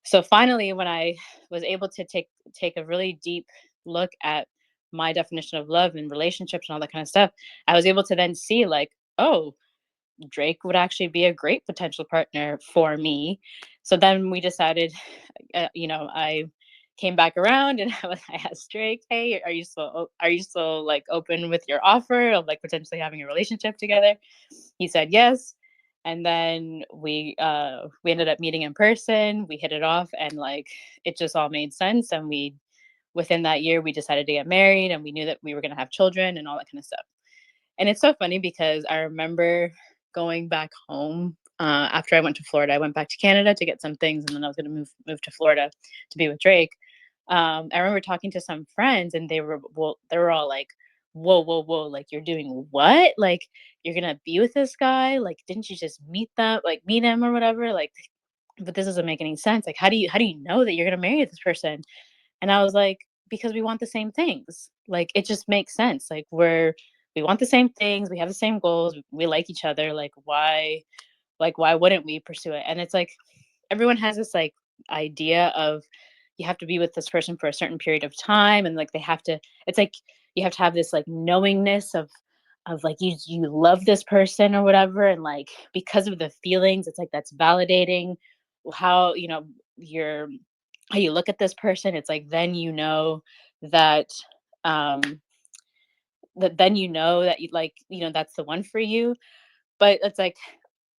So finally, when I was able to take a really deep look at my definition of love and relationships and all that kind of stuff, I was able to then see like, oh, Drake would actually be a great potential partner for me. So then we decided, I came back around and I asked Drake, "Hey, are you still like open with your offer of like potentially having a relationship together?" He said yes, and then we ended up meeting in person. We hit it off, and like it just all made sense. And we within that year we decided to get married, and we knew that we were going to have children and all that kind of stuff. And it's so funny because I remember going back home after I went to Florida. I went back to Canada to get some things, and then I was going to move to Florida to be with Drake. I remember talking to some friends, and they were all like, "Whoa, whoa, whoa! Like you're doing what? Like you're gonna be with this guy? Like didn't you just meet him or whatever? Like, but this doesn't make any sense. Like how do you know that you're gonna marry this person?" And I was like, because we want the same things. Like it just makes sense. Like we want the same things, we have the same goals, we like each other. Like why wouldn't we pursue it? And it's like everyone has this like idea of you have to be with this person for a certain period of time, and like it's like you have to have this like knowingness of like you love this person or whatever, and like because of the feelings, it's like that's validating how your how you look at this person. It's like then that um that you like that's the one for you. But it's like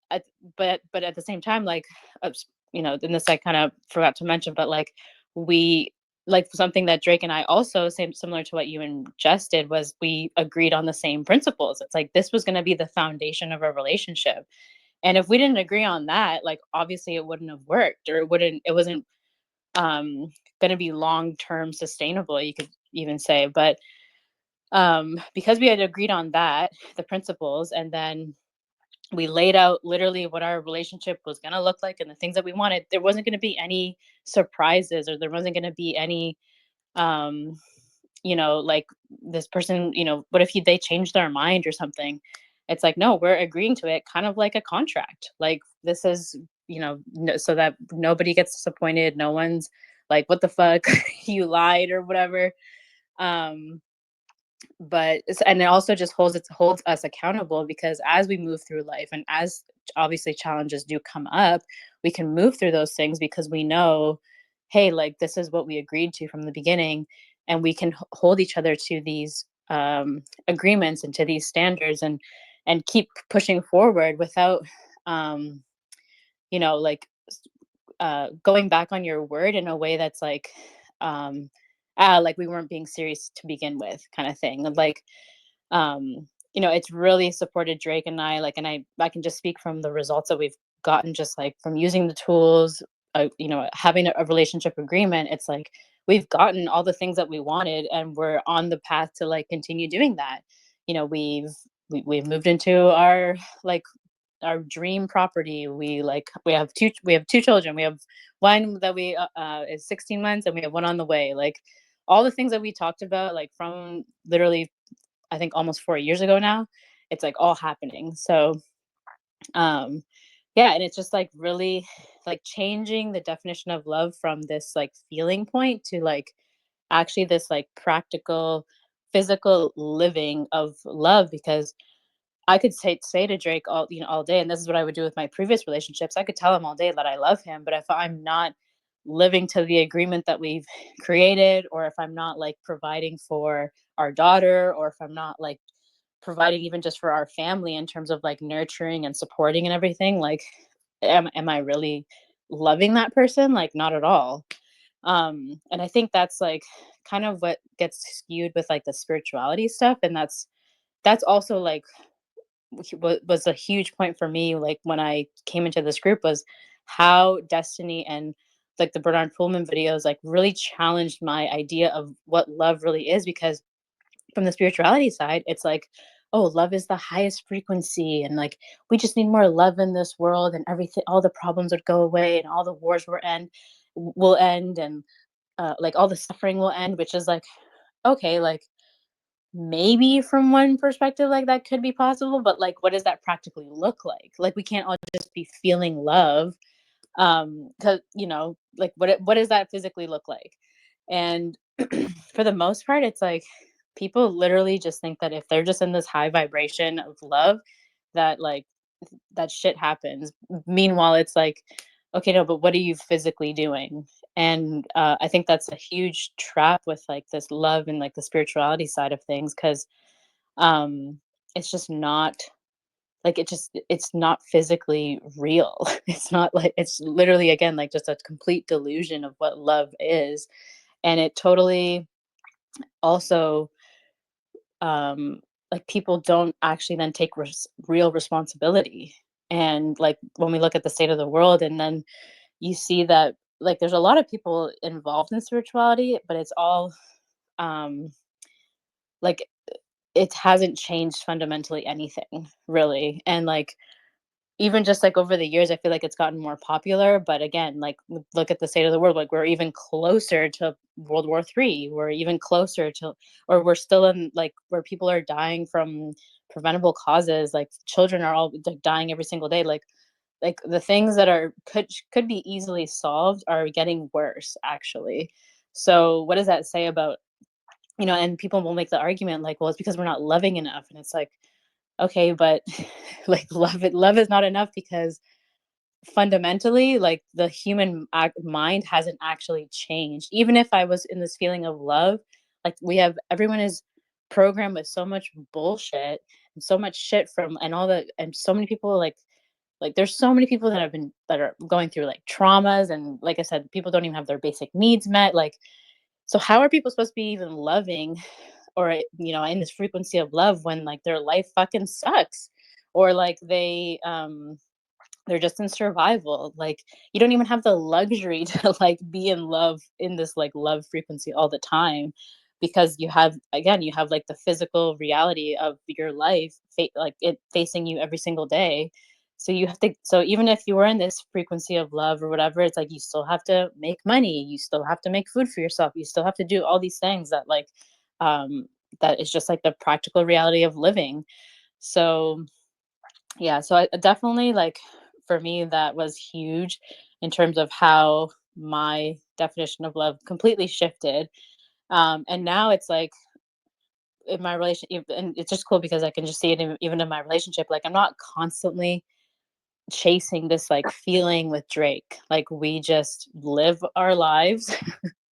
at, but at the same time, like then this I kind of forgot to mention, but like we like something that Drake and I also same similar to what you and Jess did was we agreed on the same principles. It's like this was going to be the foundation of our relationship, and if we didn't agree on that, like obviously it wouldn't have worked, or it wasn't going to be long-term sustainable, you could even say. But because we had agreed on that, the principles, and then we laid out literally what our relationship was going to look like and the things that we wanted, there wasn't going to be any surprises, or there wasn't going to be any um like this person, what if they changed their mind or something. It's like, no, we're agreeing to it, kind of like a contract. Like, this is, so that nobody gets disappointed, no one's like, what the fuck, you lied or whatever. um and it also just holds us accountable, because as we move through life, and as obviously challenges do come up, we can move through those things because we know, hey, like, this is what we agreed to from the beginning, and we can hold each other to these agreements and to these standards, and keep pushing forward without um like going back on your word in a way that's like, um like we weren't being serious to begin with, kind of thing. Like, it's really supported Drake and I, like, and I can just speak from the results that we've gotten, just like from using the tools, having a relationship agreement. It's like we've gotten all the things that we wanted, and we're on the path to like continue doing that. We've moved into our dream property. We have two children. We have one that we is 16 months, and we have one on the way. Like, all the things that we talked about, like from literally, I think, almost 4 years ago now, it's like all happening. So um yeah, and it's just like really like changing the definition of love from this like feeling point to like actually this like practical physical living of love. Because I could say to Drake all day, and this is what I would do with my previous relationships. I could tell him all day that I love him, but if I'm not living to the agreement that we've created, or if I'm not like providing for our daughter, or if I'm not like providing even just for our family in terms of like nurturing and supporting and everything, like, am I really loving that person? Like, not at all. And I think that's like kind of what gets skewed with like the spirituality stuff, and that's also like was a huge point for me, like when I came into this group, was how Destiny and like the Bernard Pullman videos like really challenged my idea of what love really is. Because from the spirituality side, it's like, oh, love is the highest frequency, and like we just need more love in this world, and everything, all the problems would go away, and all the wars will end, and like all the suffering will end. Which is like, okay, like maybe from one perspective, like that could be possible, but like what does that practically look like? Like, we can't all just be feeling love. Because like what does that physically look like? And for the most part, it's like people literally just think that if they're just in this high vibration of love, that like that shit happens. Meanwhile, it's like, okay, no, but what are you physically doing? And I think that's a huge trap with like this love and like the spirituality side of things. Because um it's just not like, it's not physically real. It's not like, it's literally, again, like just a complete delusion of what love is. And it totally also, like, people don't actually then take real responsibility. And like when we look at the state of the world, and then you see that like there's a lot of people involved in spirituality, but it's all um like it hasn't changed fundamentally anything really. And like even just like over the years, I feel like it's gotten more popular. But again, like look at the state of the world. Like, we're even closer to World War III. We're even closer to, or we're still in like where people are dying from preventable causes. Like, children are all like dying every single day. Like the things that are could be easily solved are getting worse, actually. So what does that say about, and people will make the argument like, well, it's because we're not loving enough. And it's like, okay, but like love is not enough, because fundamentally, like, the human mind hasn't actually changed. Even if I was in this feeling of love, like, everyone is programmed with so much bullshit and so much shit from, and so many people, like there's so many people that are going through like traumas, and like I said, people don't even have their basic needs met. Like, so how are people supposed to be even loving, or in this frequency of love, when like their life fucking sucks, or like they're just in survival. Like, you don't even have the luxury to like be in love in this like love frequency all the time, because you have, again, you have like the physical reality of your life like it facing you every single day. So you have to, so even if you were in this frequency of love or whatever, it's like you still have to make money, you still have to make food for yourself, you still have to do all these things that like that is just like the practical reality of living. So yeah, so I definitely like, for me that was huge in terms of how my definition of love completely shifted. And now it's like in my relationship, and it's just cool because I can just see it even in my relationship. Like, I'm not constantly chasing this like feeling with Drake. Like, we just live our lives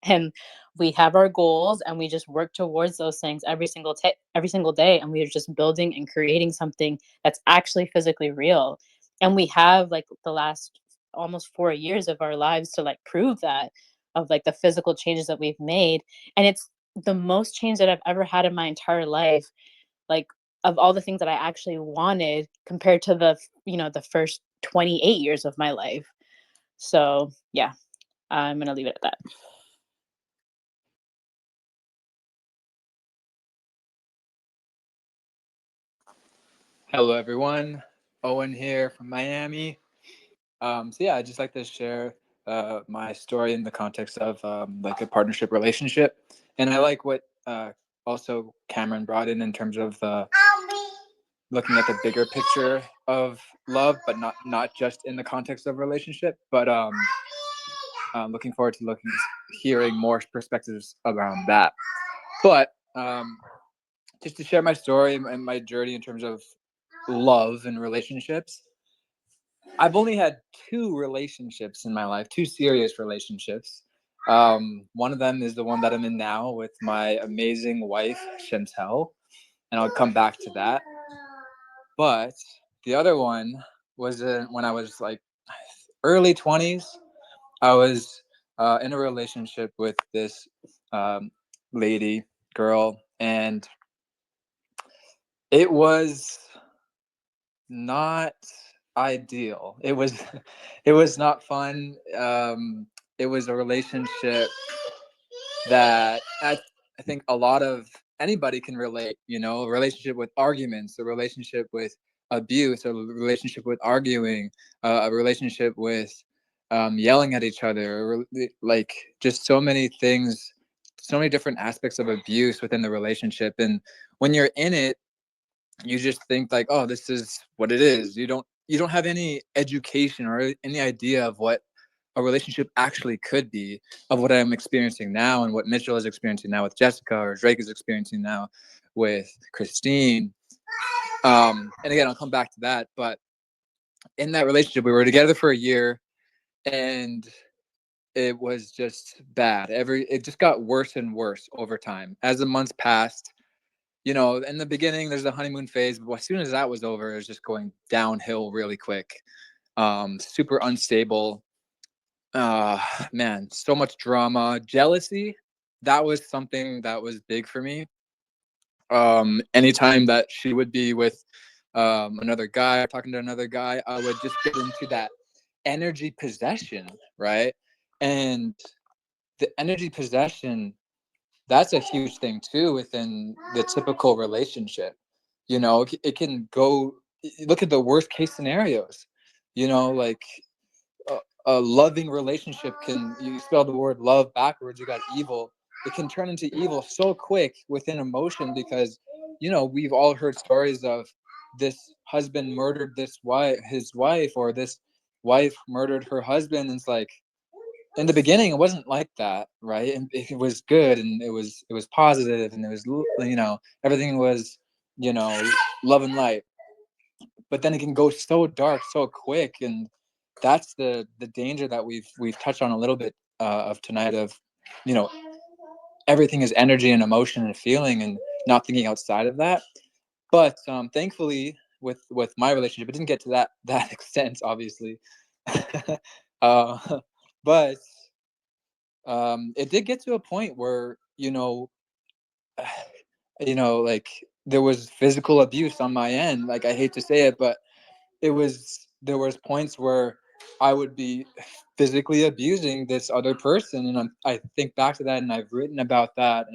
and we have our goals and we just work towards those things every single day, and we're just building and creating something that's actually physically real. And we have like the last almost 4 years of our lives to like prove that, of like the physical changes that we've made. And it's the most change that I've ever had in my entire life, like, of all the things that I actually wanted, compared to the first 28 years of my life. So yeah, I'm gonna leave it at that. Hello, everyone. Owen here from Miami. So yeah, I'd just like to share my story in the context of like a partnership relationship, and I like what also Cameron brought in terms of looking at the bigger picture of love, but not just in the context of relationship. But looking forward to hearing more perspectives around that. But just to share my story and my journey in terms of love and relationships. I've only had 2 relationships in my life, 2 serious relationships. One of them is the one that I'm in now with my amazing wife, Chantel, and I'll come back to that. But the other one was when I was like early 20s. I was in a relationship with this um, girl, and it was not ideal. it was not fun. It was a relationship that I think a lot of anybody can relate, a relationship with arguments, a relationship with abuse, a relationship with arguing, a relationship with yelling at each other, like just so many things, so many different aspects of abuse within the relationship. And when you're in it, you just think like, oh, this is what it is. You don't have any education or any idea of what a relationship actually could be, of what I'm experiencing now and what Mitchell is experiencing now with Jessica, or Drake is experiencing now with Christine. And again, I'll come back to that. But in that relationship, we were together for a year, and it was just bad. It just got worse and worse over time as the months passed. In the beginning, there's the honeymoon phase, but as soon as that was over, it was just going downhill really quick. Super unstable. Man, so much drama, jealousy. That was something that was big for me. Anytime that she would be with another guy or talking to another guy, I would just get into that energy possession, right? And the energy possession, that's a huge thing too within the typical relationship. It can go, look at the worst case scenarios, like a loving relationship can, you spell the word love backwards, you got evil. It can turn into evil so quick within emotion, because we've all heard stories of this husband murdered his wife, or this wife murdered her husband. And it's like, in the beginning it wasn't like that, right? And it was good, and it was positive, and it was, everything was, love and light. But then it can go so dark so quick, and that's the danger that we've touched on a little bit of tonight, of you know everything is energy and emotion and feeling, and not thinking outside of that. But thankfully, with my relationship, it didn't get to that extent, obviously. uh, but it did get to a point where like there was physical abuse on my end. Like, I hate to say it, but it was there was points where I would be physically abusing this other person, and I think back to that, and I've written about that,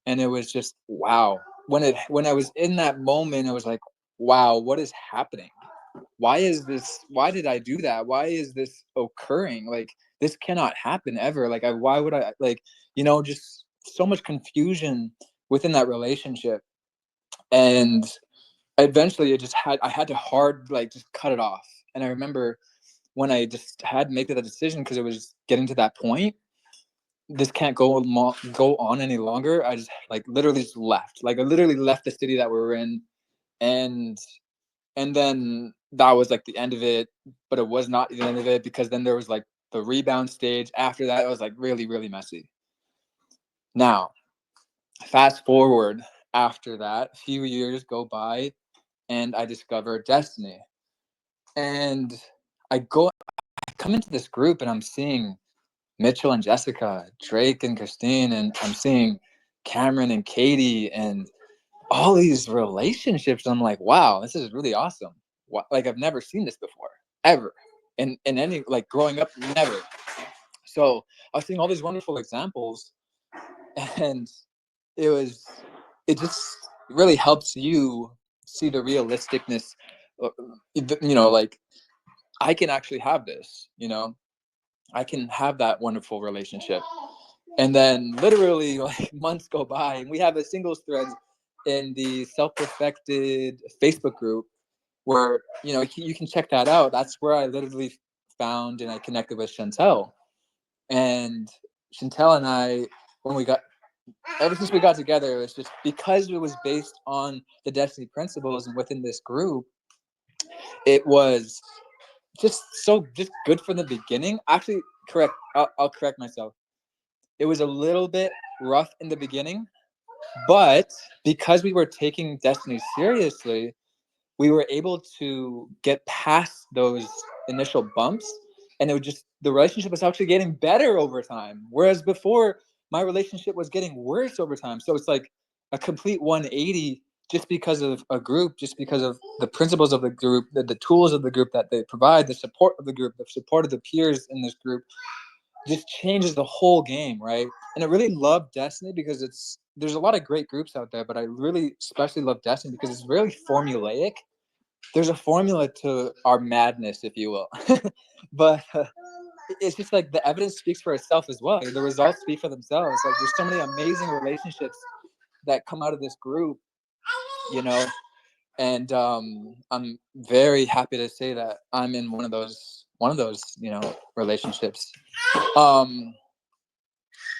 and it was just wow. When I was in that moment, I was like, wow, what is happening? Why did I do that? Why is this occurring? Like, this cannot happen ever. Like, why would I, like, just so much confusion within that relationship. And eventually I had to just cut it off. And I remember when I just had to make that decision, because it was getting to that point, this can't go on any longer. I just literally just left. I literally left the city that we were in, and then that was the end of it. But it was not the end of it, because then there was the rebound stage. After that, it was really, really messy. Now, fast forward, after that, a few years go by, and I discover Desteni. And I come into this group, and I'm seeing Mitchell and Jessica, Drake and Christine, and I'm seeing Cameron and Katie, and all these relationships. I'm like, wow, this is really awesome. I've never seen this before, ever. In any, growing up, never. So I was seeing all these wonderful examples, and it just really helps you see the realisticness. I can actually have this, I can have that wonderful relationship. And then literally months go by, and we have a singles thread in the self-perfected Facebook group, where you can check that out. That's where I literally found and I connected with Chantel. And Chantel and I, ever since we got together, it was just because it was based on the Desteni Principles, and within this group, it was just good from the beginning. Actually, I'll correct myself. It was a little bit rough in the beginning, but because we were taking Desteni seriously, we were able to get past those initial bumps, and the relationship was actually getting better over time. Whereas before, my relationship was getting worse over time. So it's like a complete 180, just because of a group, just because of the principles of the group, the tools of the group that they provide, the support of the group, the support of the peers in this group, just changes the whole game, right? And I really love Desteni because there's a lot of great groups out there, but I really especially love Desteni because it's really formulaic. There's a formula to our madness, if you will. But it's just the evidence speaks for itself as well. The results speak for themselves. There's so many amazing relationships that come out of this group, and I'm very happy to say that I'm in one of those relationships.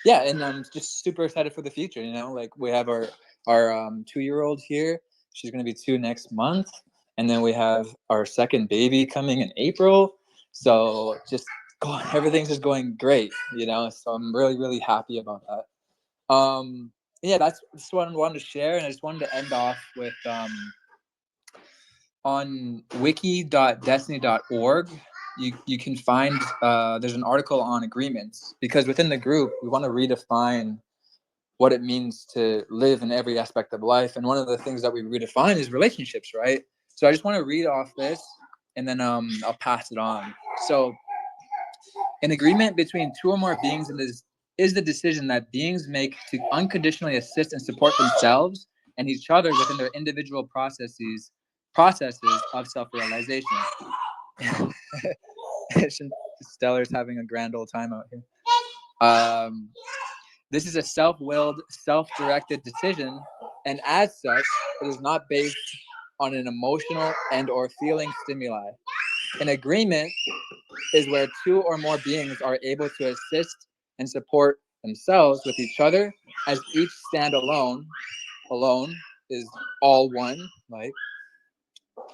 Yeah, and I'm just super excited for the future. We have our 2-year-old here. She's going to be 2 next month, and then we have our second baby coming in April. So everything's just going great, So I'm really, really happy about that. Yeah, that's what I wanted to share, and I just wanted to end off with on wiki.desteni.org. You can find there's an article on agreements, because within the group we want to redefine what it means to live in every aspect of life, and one of the things that we redefine is relationships, right? So I just want to read off this, and then I'll pass it on. So an agreement between 2 or more beings is the decision that beings make to unconditionally assist and support themselves and each other within their individual processes of self-realization. Stellar's having a grand old time out here. This is a self-willed, self-directed decision, and as such, it is not based on an emotional and or feeling stimuli. An agreement is where 2 or more beings are able to assist and support themselves with each other, as each stand alone. Alone is all one, right?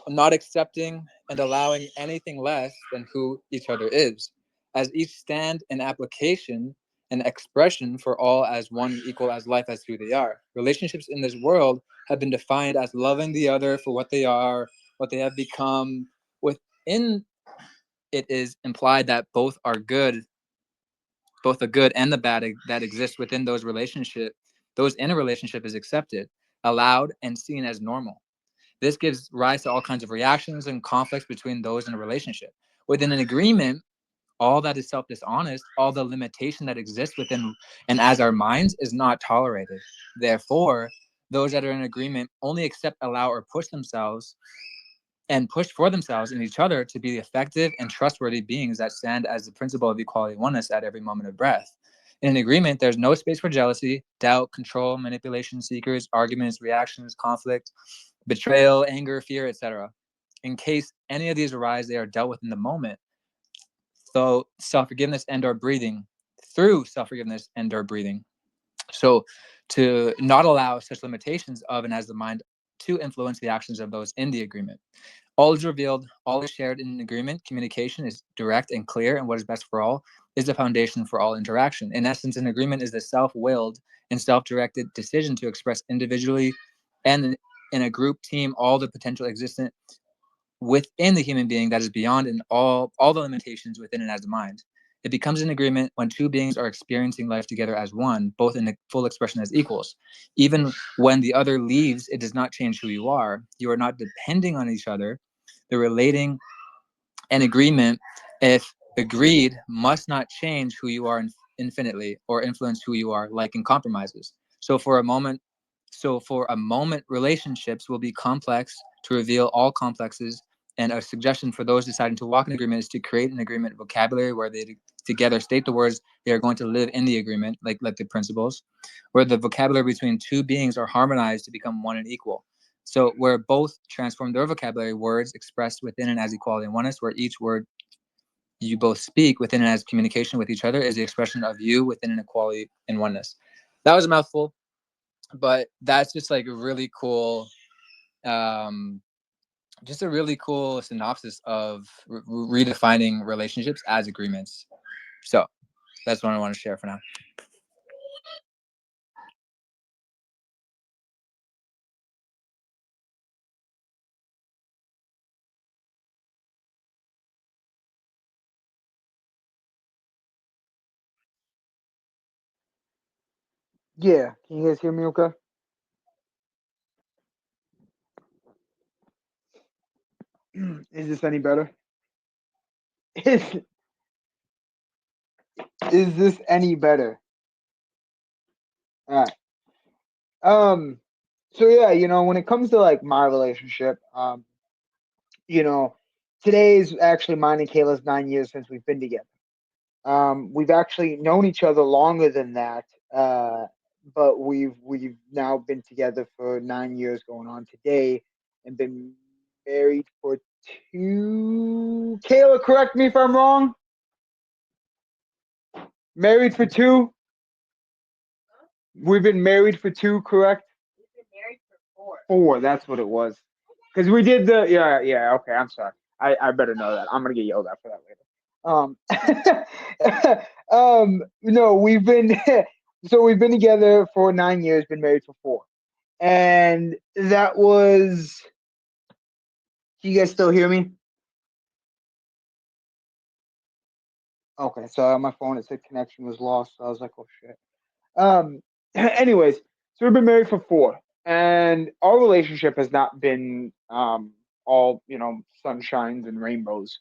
Not accepting and allowing anything less than who each other is, as each stand an application and expression for all as one, equal as life as who they are. Relationships in this world have been defined as loving the other for what they are, what they have become. Within it is implied that both are good, both the good and the bad that exist within those in a relationship is accepted, allowed, and seen as normal. This gives rise to all kinds of reactions and conflicts between those in a relationship. Within an agreement, all that is self-dishonest, all the limitation that exists within and as our minds is not tolerated. Therefore, those that are in agreement only accept, allow, or push themselves and push for themselves and each other to be effective and trustworthy beings that stand as the principle of equality and oneness at every moment of breath. In an agreement, there's no space for jealousy, doubt, control, manipulation, seekers, arguments, reactions, conflict, betrayal, anger, fear, etc. In case any of these arise, they are dealt with in the moment. So self-forgiveness and or breathing, through self-forgiveness and or breathing. So to not allow such limitations of and as the mind to influence the actions of those in the agreement. All is revealed, all is shared in an agreement. Communication is direct and clear, and what is best for all is the foundation for all interaction. In essence, an agreement is the self-willed and self-directed decision to express individually and in a group team all the potential existent within the human being that is beyond and all the limitations within and as the mind. It becomes an agreement when two beings are experiencing life together as one, both in the full expression as equals. Even when the other leaves, it does not change who you are. You are not depending on each other. The relating and agreement, if agreed, must not change who you are infinitely or influence who you are, like in compromises. So for a moment, relationships will be complex to reveal all complexes. And a suggestion for those deciding to walk in agreement is to create an agreement vocabulary where they together state the words they are going to live in the agreement, like the principles, where the vocabulary between two beings are harmonized to become one and equal. So where both transform their vocabulary, words expressed within and as equality and oneness, where each word you both speak within and as communication with each other is the expression of you within an equality and oneness. That was a mouthful, but that's just like a really cool, just a really cool synopsis of redefining relationships as agreements. So that's what I want to share for now. Yeah, can you guys hear me okay? Is this any better? Is is this any better? All right. So yeah, when it comes to like my relationship, you know, today is actually mine and Kayla's 9 years since we've been together. We've actually known each other longer than that, but we've now been together for 9 years going on today, and been married for two. Kayla, correct me if I'm wrong. Married for two. We've been married for two, correct? We've been married for four. Four, that's what it was. Because we did the yeah. Okay, I'm sorry. I better know that. I'm gonna get yelled at for that later. No, we've been so we've been together for 9 years, been married for four, and that was. Can you guys still hear me? Okay, so my phone, it said connection was lost, so I was like, oh shit. Anyways, so we've been married for four, and our relationship has not been all sunshines and rainbows.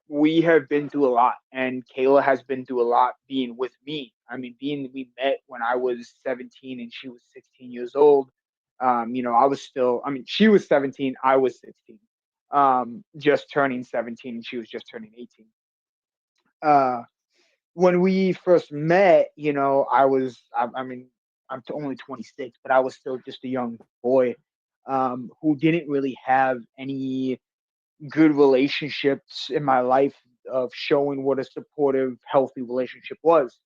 We have been through a lot, and Kayla has been through a lot being with me. I mean, we met when I was 17 and she was 16 years old. I was still. I mean, she was 17, I was 16. Just turning 17, and she was just turning 18. When we first met, I mean, I'm only 26, but I was still just a young boy who didn't really have any good relationships in my life of showing what a supportive, healthy relationship was.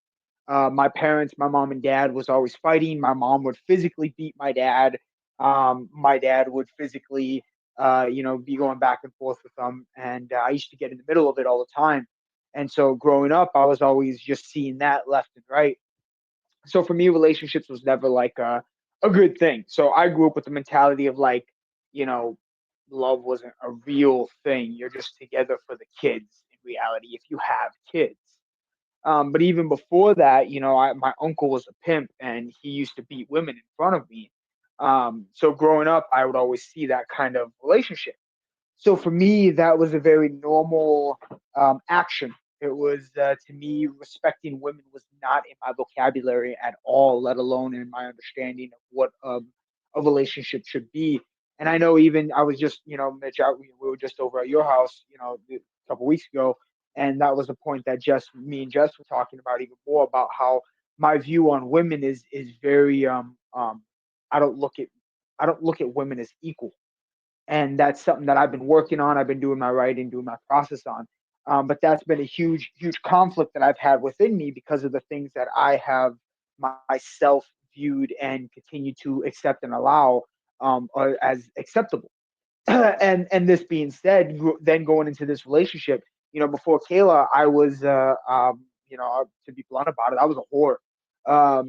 My parents, my mom and dad, was always fighting. My mom would physically beat my dad. My dad would physically, be going back and forth with them, and I used to get in the middle of it all the time. And so, growing up, I was always just seeing that left and right. So for me, relationships was never like a good thing. So I grew up with the mentality of like, you know, love wasn't a real thing. You're just together for the kids in reality, if you have kids. But even before that, my uncle was a pimp and he used to beat women in front of me. So growing up, I would always see that kind of relationship. So for me, that was a very normal action. It was to me, respecting women was not in my vocabulary at all, let alone in my understanding of what a relationship should be. And I know even I was just, Mitch, we were just over at your house, a couple weeks ago, and that was a point that me and Jess were talking about even more about how my view on women is very I don't look at women as equal, and that's something that I've been working on. I've been doing my writing, doing my process on. But that's been a huge conflict that I've had within me because of the things that I have myself viewed and continue to accept and allow as acceptable. And this being said, then going into this relationship, before Kayla, I was, to be blunt about it, I was a whore. I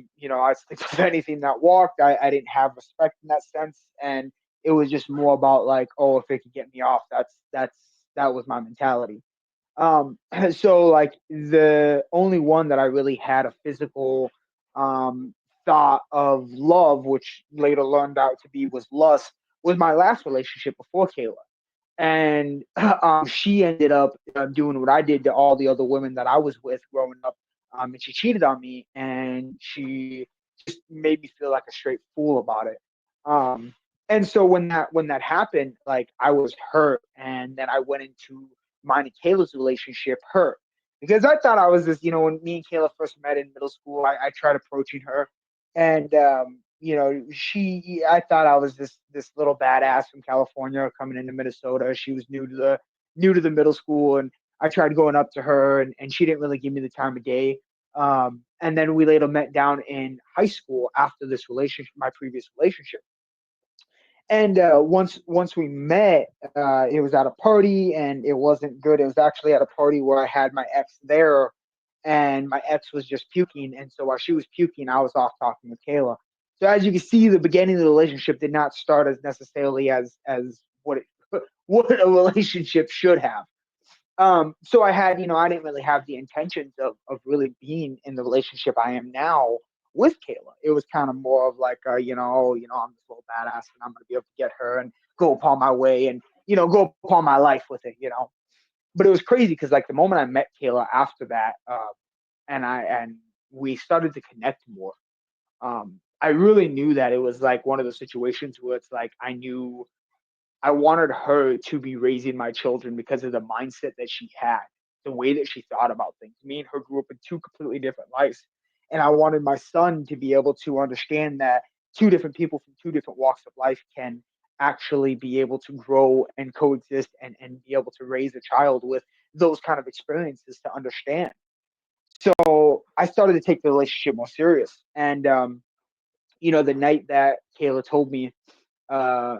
slept with anything that walked. I didn't have respect in that sense, and it was just more about like, oh, if it could get me off, that was my mentality. So like the only one that I really had a physical um thought of love, which later learned out to be was lust, was my last relationship before Kayla. And she ended up doing what I did to all the other women that I was with growing up. And she cheated on me, and she just made me feel like a straight fool about it. Um, and so when that happened, like I was hurt, and then I went into mine and Kayla's relationship hurt because I thought I was this. When me and Kayla first met in middle school, I tried approaching her, and I thought I was this little badass from California coming into Minnesota. She was new to the middle school, and I tried going up to her, and she didn't really give me the time of day. And then we later met down in high school after this relationship, my previous relationship. And once we met, it was at a party, and it wasn't good. It was actually at a party where I had my ex there, and my ex was just puking. And so while she was puking, I was off talking with Kayla. So as you can see, the beginning of the relationship did not start as necessarily as what it what a relationship should have. So I didn't really have the intentions of really being in the relationship I am now with Kayla. It was kind of more of like, I'm this little badass and I'm going to be able to get her and go upon my way and, go upon my life with it. But it was crazy because like the moment I met Kayla after that, and we started to connect more, I really knew that it was like one of the situations where it's like, I wanted her to be raising my children because of the mindset that she had, the way that she thought about things. Me and her grew up in two completely different lives. And I wanted my son to be able to understand that two different people from two different walks of life can actually be able to grow and coexist and be able to raise a child with those kind of experiences to understand. So I started to take the relationship more serious. And, the night that Kayla told me uh,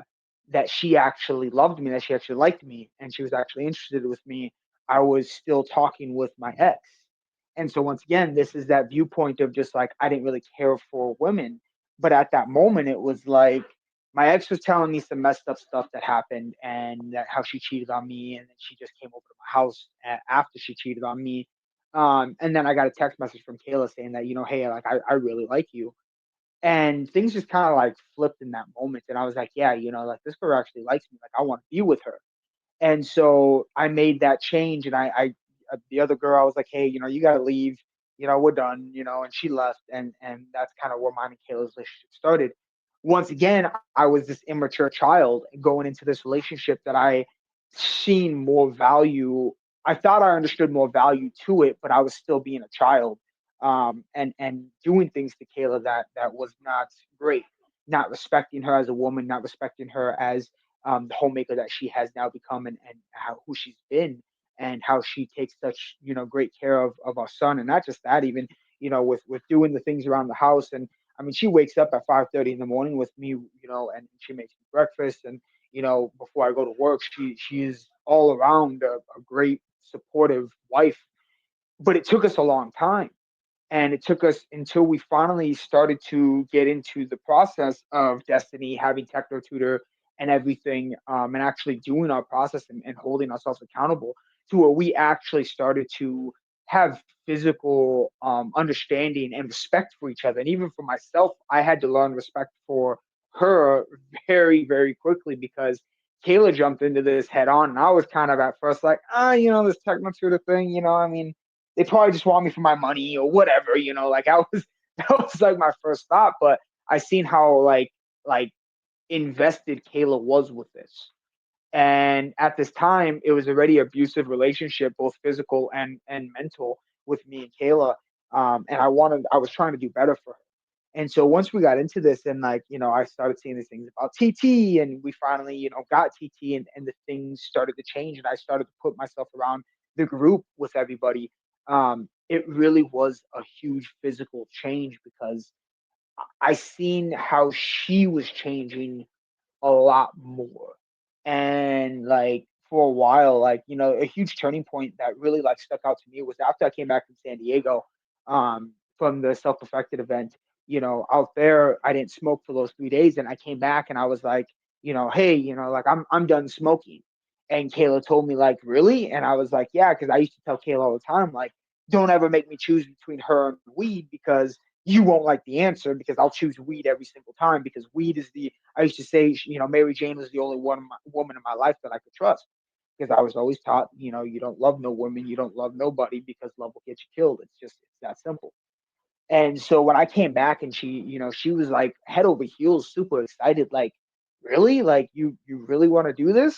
that she actually loved me, that she actually liked me, and she was actually interested with me, I was still talking with my ex. And so once again, this is that viewpoint of just like I didn't really care for women, but at that moment it was like my ex was telling me some messed up stuff that happened and that how she cheated on me, and then she just came over to my house after she cheated on me. And then I got a text message from Kayla saying that, hey, like I really like you, and things just kind of like flipped in that moment. And I was like, yeah, like this girl actually likes me. Like I want to be with her. And so I made that change. And the other girl, I was like, hey, you got to leave. We're done. And she left. And that's kind of where mine and Kayla's relationship started. Once again, I was this immature child going into this relationship that I seen more value. I thought I understood more value to it, but I was still being a child, and doing things to Kayla that was not great, not respecting her as a woman, not respecting her as the homemaker that she has now become, and who she's been, and how she takes such great care of our son, and not just that, even with doing the things around the house. And I mean, she wakes up at 5:30 in the morning with me, and she makes me breakfast, and before I go to work, she is all around a great supportive wife. But it took us a long time, and it took us until we finally started to get into the process of Destiny, having techno tutor and everything, and actually doing our process and holding ourselves accountable to where we actually started to have physical understanding and respect for each other. And even for myself, I had to learn respect for her very, very quickly because Kayla jumped into this head on, and I was kind of at first like, this techno tutor thing, I mean, they probably just want me for my money or whatever, like I was that was like my first thought, but I seen how like invested Kayla was with this. And at this time, it was already abusive relationship, both physical and mental, with me and Kayla. And I was trying to do better for her. And so once we got into this, and I started seeing these things about TT, and we finally, got TT, and the things started to change, and I started to put myself around the group with everybody. It really was a huge physical change because I seen how she was changing a lot more. And for a while, a huge turning point that really stuck out to me was after I came back from San Diego, from the self perfected event. Out there, I didn't smoke for those 3 days, and I came back and I was like, hey, I'm done smoking. And Kayla told me really, and I was like, yeah, because I used to tell Kayla all the time don't ever make me choose between her and weed because you won't like the answer because I'll choose weed every single time because weed is I used to say, Mary Jane was the only woman in my life that I could trust because I was always taught, you don't love no woman, you don't love nobody because love will get you killed. It's that simple. And so when I came back and she was like head over heels, super excited, like, really? Like you really want to do this?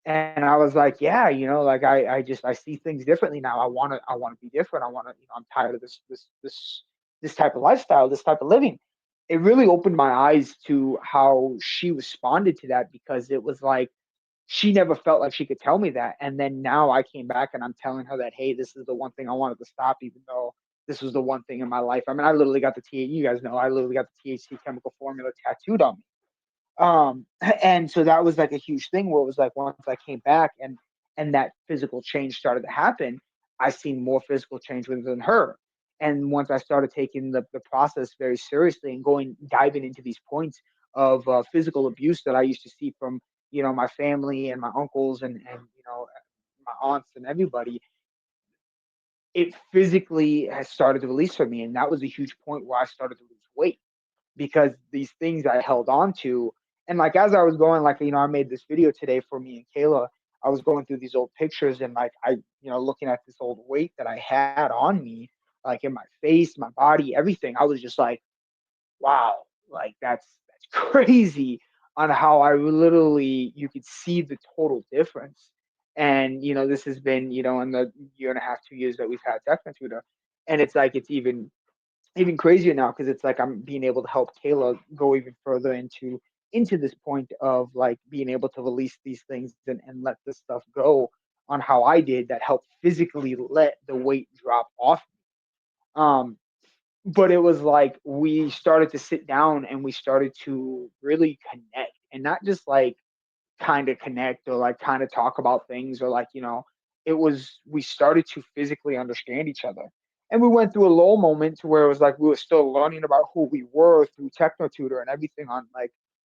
And I was like, yeah, I see things differently now. I want to be different. I'm tired of this type of lifestyle, this type of living. It really opened my eyes to how she responded to that because it was like she never felt like she could tell me that. And then now I came back and I'm telling her that, hey, this is the one thing I wanted to stop, even though this was the one thing in my life. I mean, I literally got you guys know, I literally got the THC chemical formula tattooed on me. And so that was like a huge thing where it was like once I came back and that physical change started to happen, I seen more physical change within her. And once I started taking the process very seriously and diving into these points of physical abuse that I used to see from my family and my uncles and my aunts and everybody, it physically has started to release from me, and that was a huge point where I started to lose weight because these things I held on to. And as I was going, I made this video today for me and Kayla. I was going through these old pictures and looking at this old weight that I had on me, in my face, my body, everything. I was just like, wow, that's crazy on how I literally you could see the total difference. And this has been, in the year and a half, 2 years that we've had Techno Tutor. And it's it's even crazier now because it's like I'm being able to help Kayla go even further into this point of being able to release these things and let this stuff go on how I did that helped physically let the weight drop off. Um, but it was like we started to sit down and we started to really connect and not just kind of connect or kind of talk about things or it was we started to physically understand each other. And we went through a low moment to where it was like we were still learning about who we were through Techno Tutor and everything on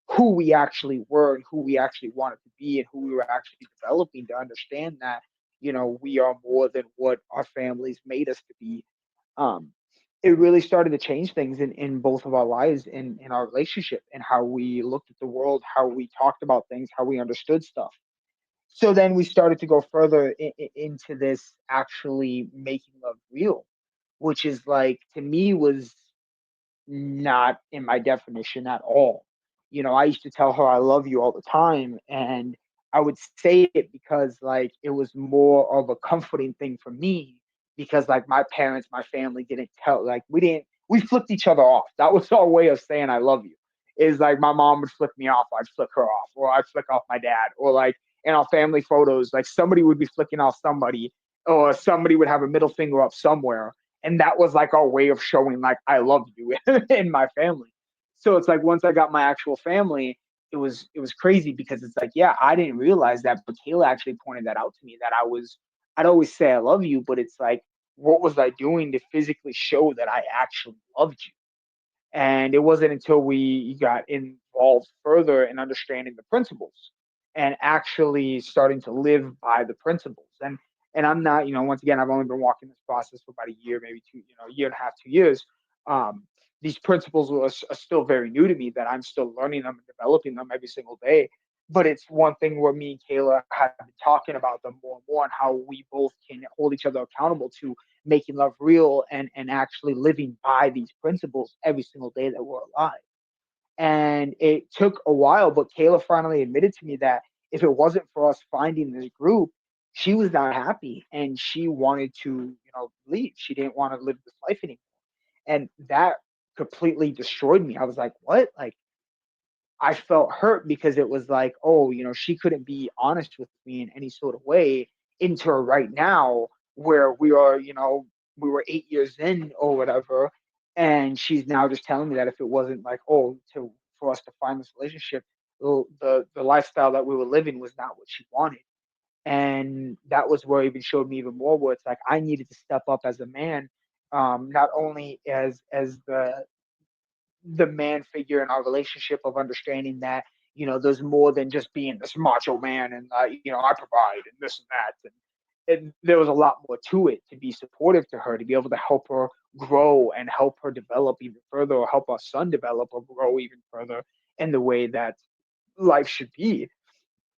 who we actually were and who we actually wanted to be and who we were actually developing to understand that we are more than what our families made us to be. um it really started to change things in both of our lives in our relationship and how we looked at the world, how we talked about things, how we understood stuff. So then we started to go further into this actually making love real, which is to me was not in my definition at all. I used to tell her I love you all the time, and I would say it because it was more of a comforting thing for me because my parents, my family didn't tell we flipped each other off. That was our way of saying I love you. Is my mom would flip me off, I'd flick her off, or I'd flick off my dad, or in our family photos, somebody would be flicking off somebody, or somebody would have a middle finger up somewhere, and that was our way of showing I love you in my family. So it's once I got my actual family, it was crazy because it's yeah, I didn't realize that, but Kayla actually pointed that out to me that I'd always say I love you, but it's what was I doing to physically show that I actually loved you? And it wasn't until we got involved further in understanding the principles and actually starting to live by the principles. And I'm not, once again, I've only been walking this process for about a year, maybe two, a year and a half, 2 years. these principles are still very new to me, that I'm still learning them and developing them every single day. But it's one thing where me and Kayla have been talking about them more and more, and how we both can hold each other accountable to making love real, and actually living by these principles every single day that we're alive. And it took a while, but Kayla finally admitted to me that if it wasn't for us finding this group, she was not happy and she wanted to, leave. She didn't want to live this life anymore. And that completely destroyed me. I was like, what? Like, I felt hurt because it was like, oh, she couldn't be honest with me in any sort of way into her right now, where we are, we were 8 years in or whatever. And she's now just telling me that if it wasn't like, oh, for us to find this relationship, the lifestyle that we were living was not what she wanted. And that was where it even showed me even more, where it's like I needed to step up as a man, not only as the man figure in our relationship, of understanding that there's more than just being this macho man, and I provide and this and that, and there was a lot more to it, to be supportive to her, to be able to help her grow and help her develop even further, or help our son develop or grow even further in the way that life should be,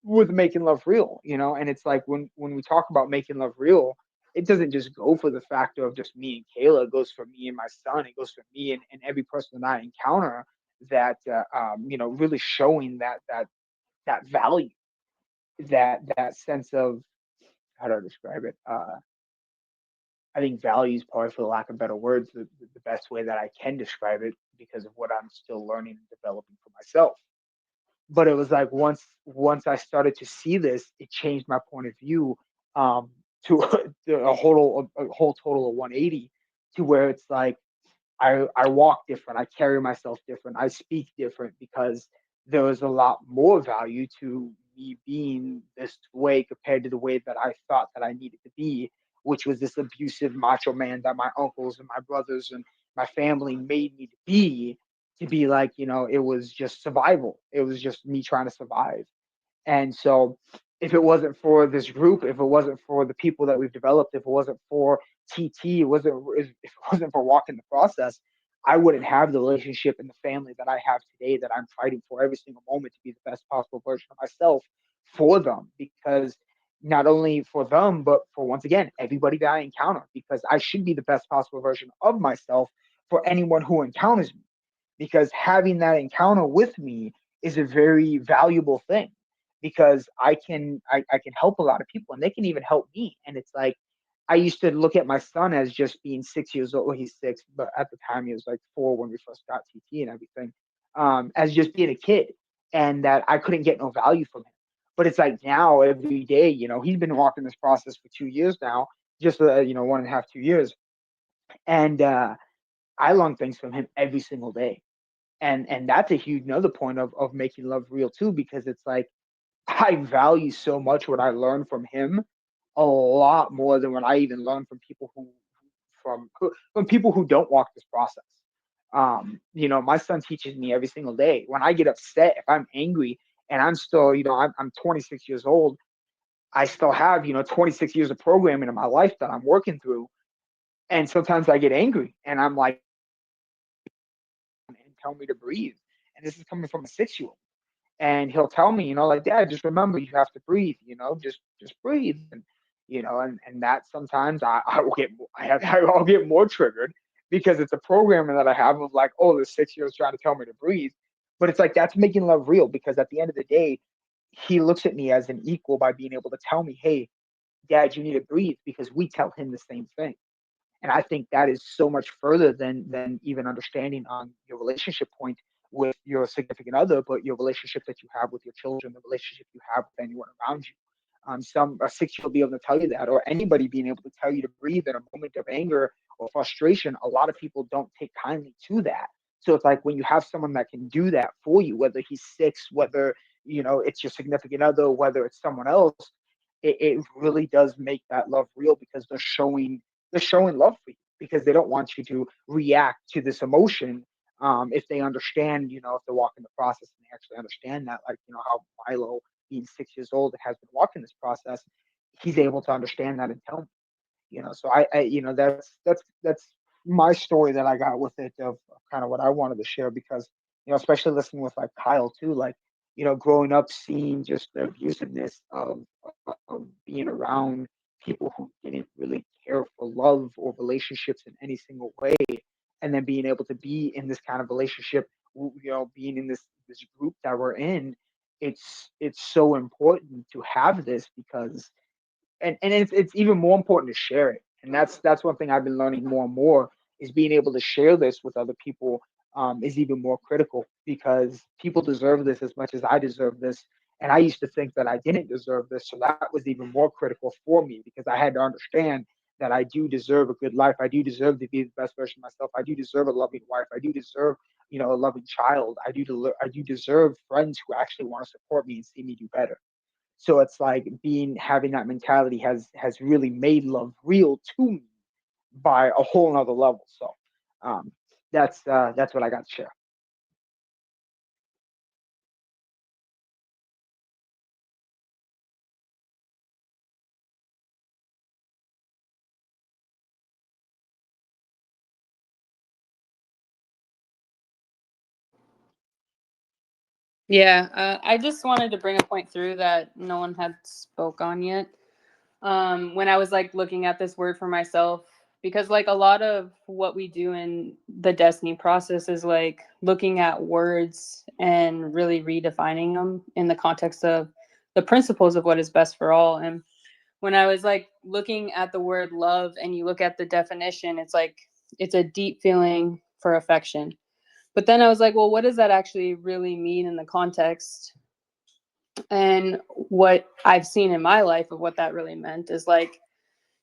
with making love real. And it's like, when we talk about making love real, it doesn't just go for the factor of just me and Kayla. It goes for me and my son. It goes for me and every person that I encounter, that really showing that value, that sense of, how do I describe it? I think value is probably, for the lack of better words, the best way that I can describe it, because of what I'm still learning and developing for myself. But it was like, once I started to see this, it changed my point of view, um, to a whole total of 180, to where it's like I walk different, I carry myself different, I speak different, because there was a lot more value to me being this way compared to the way that I thought that I needed to be, which was this abusive macho man that my uncles and my brothers and my family made me to be like, it was just survival. It was just me trying to survive. And so, if it wasn't for this group, if it wasn't for the people that we've developed, if it wasn't for TT, if it wasn't for walking the process, I wouldn't have the relationship and the family that I have today, that I'm fighting for every single moment to be the best possible version of myself for them. Because not only for them, but for, once again, everybody that I encounter, because I should be the best possible version of myself for anyone who encounters me, because having that encounter with me is a very valuable thing, because I can help a lot of people, and they can even help me. And it's like, I used to look at my son as just being 6 years old. Well, he's six, but at the time he was like 4 when we first got TT and everything, as just being a kid, and that I couldn't get no value from him. But it's like, now every day, he's been walking this process for 2 years now, just 1.5, 2 years, and I learn things from him every single day. And that's a huge another point of making love real too, because it's like, I value so much what I learned from him, a lot more than what I even learned from people from people who don't walk this process. My son teaches me every single day. When I get upset, if I'm angry, and I'm still, I'm 26 years old, I still have 26 years of programming in my life that I'm working through, and sometimes I get angry, and I'm like, and tell me to breathe. And this is coming from a 6-year-old. And he'll tell me, like, Dad, just remember, you have to breathe, just breathe. And that sometimes I will get I'll get more triggered, because it's a programming that I have of like, oh, this 6 years trying to tell me to breathe. But it's like, that's making love real, because at the end of the day, he looks at me as an equal by being able to tell me, hey, Dad, you need to breathe, because we tell him the same thing. And I think that is so much further than even understanding on your relationship point with your significant other, but your relationship that you have with your children, the relationship you have with anyone around you. A 6-year-old will be able to tell you that, or anybody being able to tell you to breathe in a moment of anger or frustration. A lot of people don't take kindly to that. So it's like, when you have someone that can do that for you, whether he's six, whether it's your significant other, whether it's someone else, it really does make that love real, because they're showing love for you, because they don't want you to react to this emotion. If they understand, if they're walking the process and they actually understand that, like, how Milo, being 6 years old, has been walking this process, he's able to understand that and tell me. So I that's my story that I got with it of kind of what I wanted to share because especially listening with like Kyle too, like growing up seeing just the abusiveness of being around people who didn't really care for love or relationships in any single way, and then being able to be in this kind of relationship, being in this group that we're in, it's so important to have this because and it's even more important to share it, and that's one thing I've been learning more and more is being able to share this with other people is even more critical because people deserve this as much as I deserve this, and I used to think that I didn't deserve this, so that was even more critical for me because I had to understand that I do deserve a good life. I do deserve to be the best version of myself. I do deserve a loving wife. I do deserve a loving child. I do deserve friends who actually want to support me and see me do better. So it's like having that mentality has really made love real to me by a whole nother level. So um, that's what I got to share. Yeah, I just wanted to bring a point through that no one had spoke on yet. When I was like looking at this word for myself, because like a lot of what we do in the Destiny process is like looking at words and really redefining them in the context of the principles of what is best for all. And when I was like looking at the word love and you look at the definition, it's like it's a deep feeling for affection. But then I was like, well, what does that actually really mean in the context? And what I've seen in my life of what that really meant is like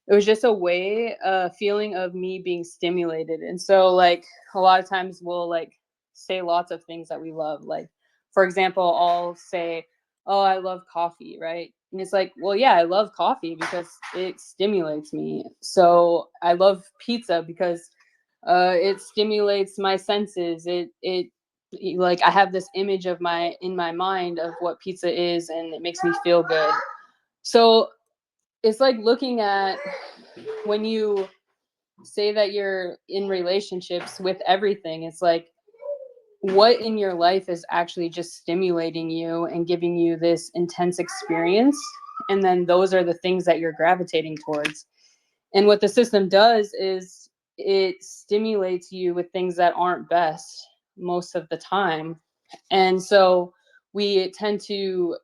it was just a feeling of me being stimulated. And so like a lot of times we'll like say lots of things that we love. Like for example, I'll say, oh, I love coffee, right? And it's like, well, yeah, I love coffee because it stimulates me. So I love pizza because it stimulates my senses. It like I have this image of my in my mind of what pizza is and it makes me feel good. So it's like looking at when you say that you're in relationships with everything, it's like what in your life is actually just stimulating you and giving you this intense experience, and then those are the things that you're gravitating towards. And what the system does is it stimulates you with things that aren't best most of the time. And so we tend to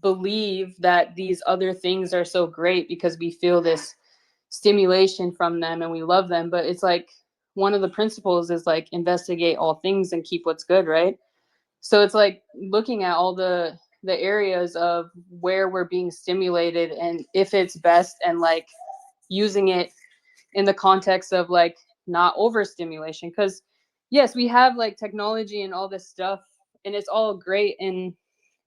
believe that these other things are so great because we feel this stimulation from them and we love them. But it's like one of the principles is like investigate all things and keep what's good, right? So it's like looking at all the areas of where we're being stimulated and if it's best, and like using it in the context of like not overstimulation. Because yes, we have like technology and all this stuff and it's all great and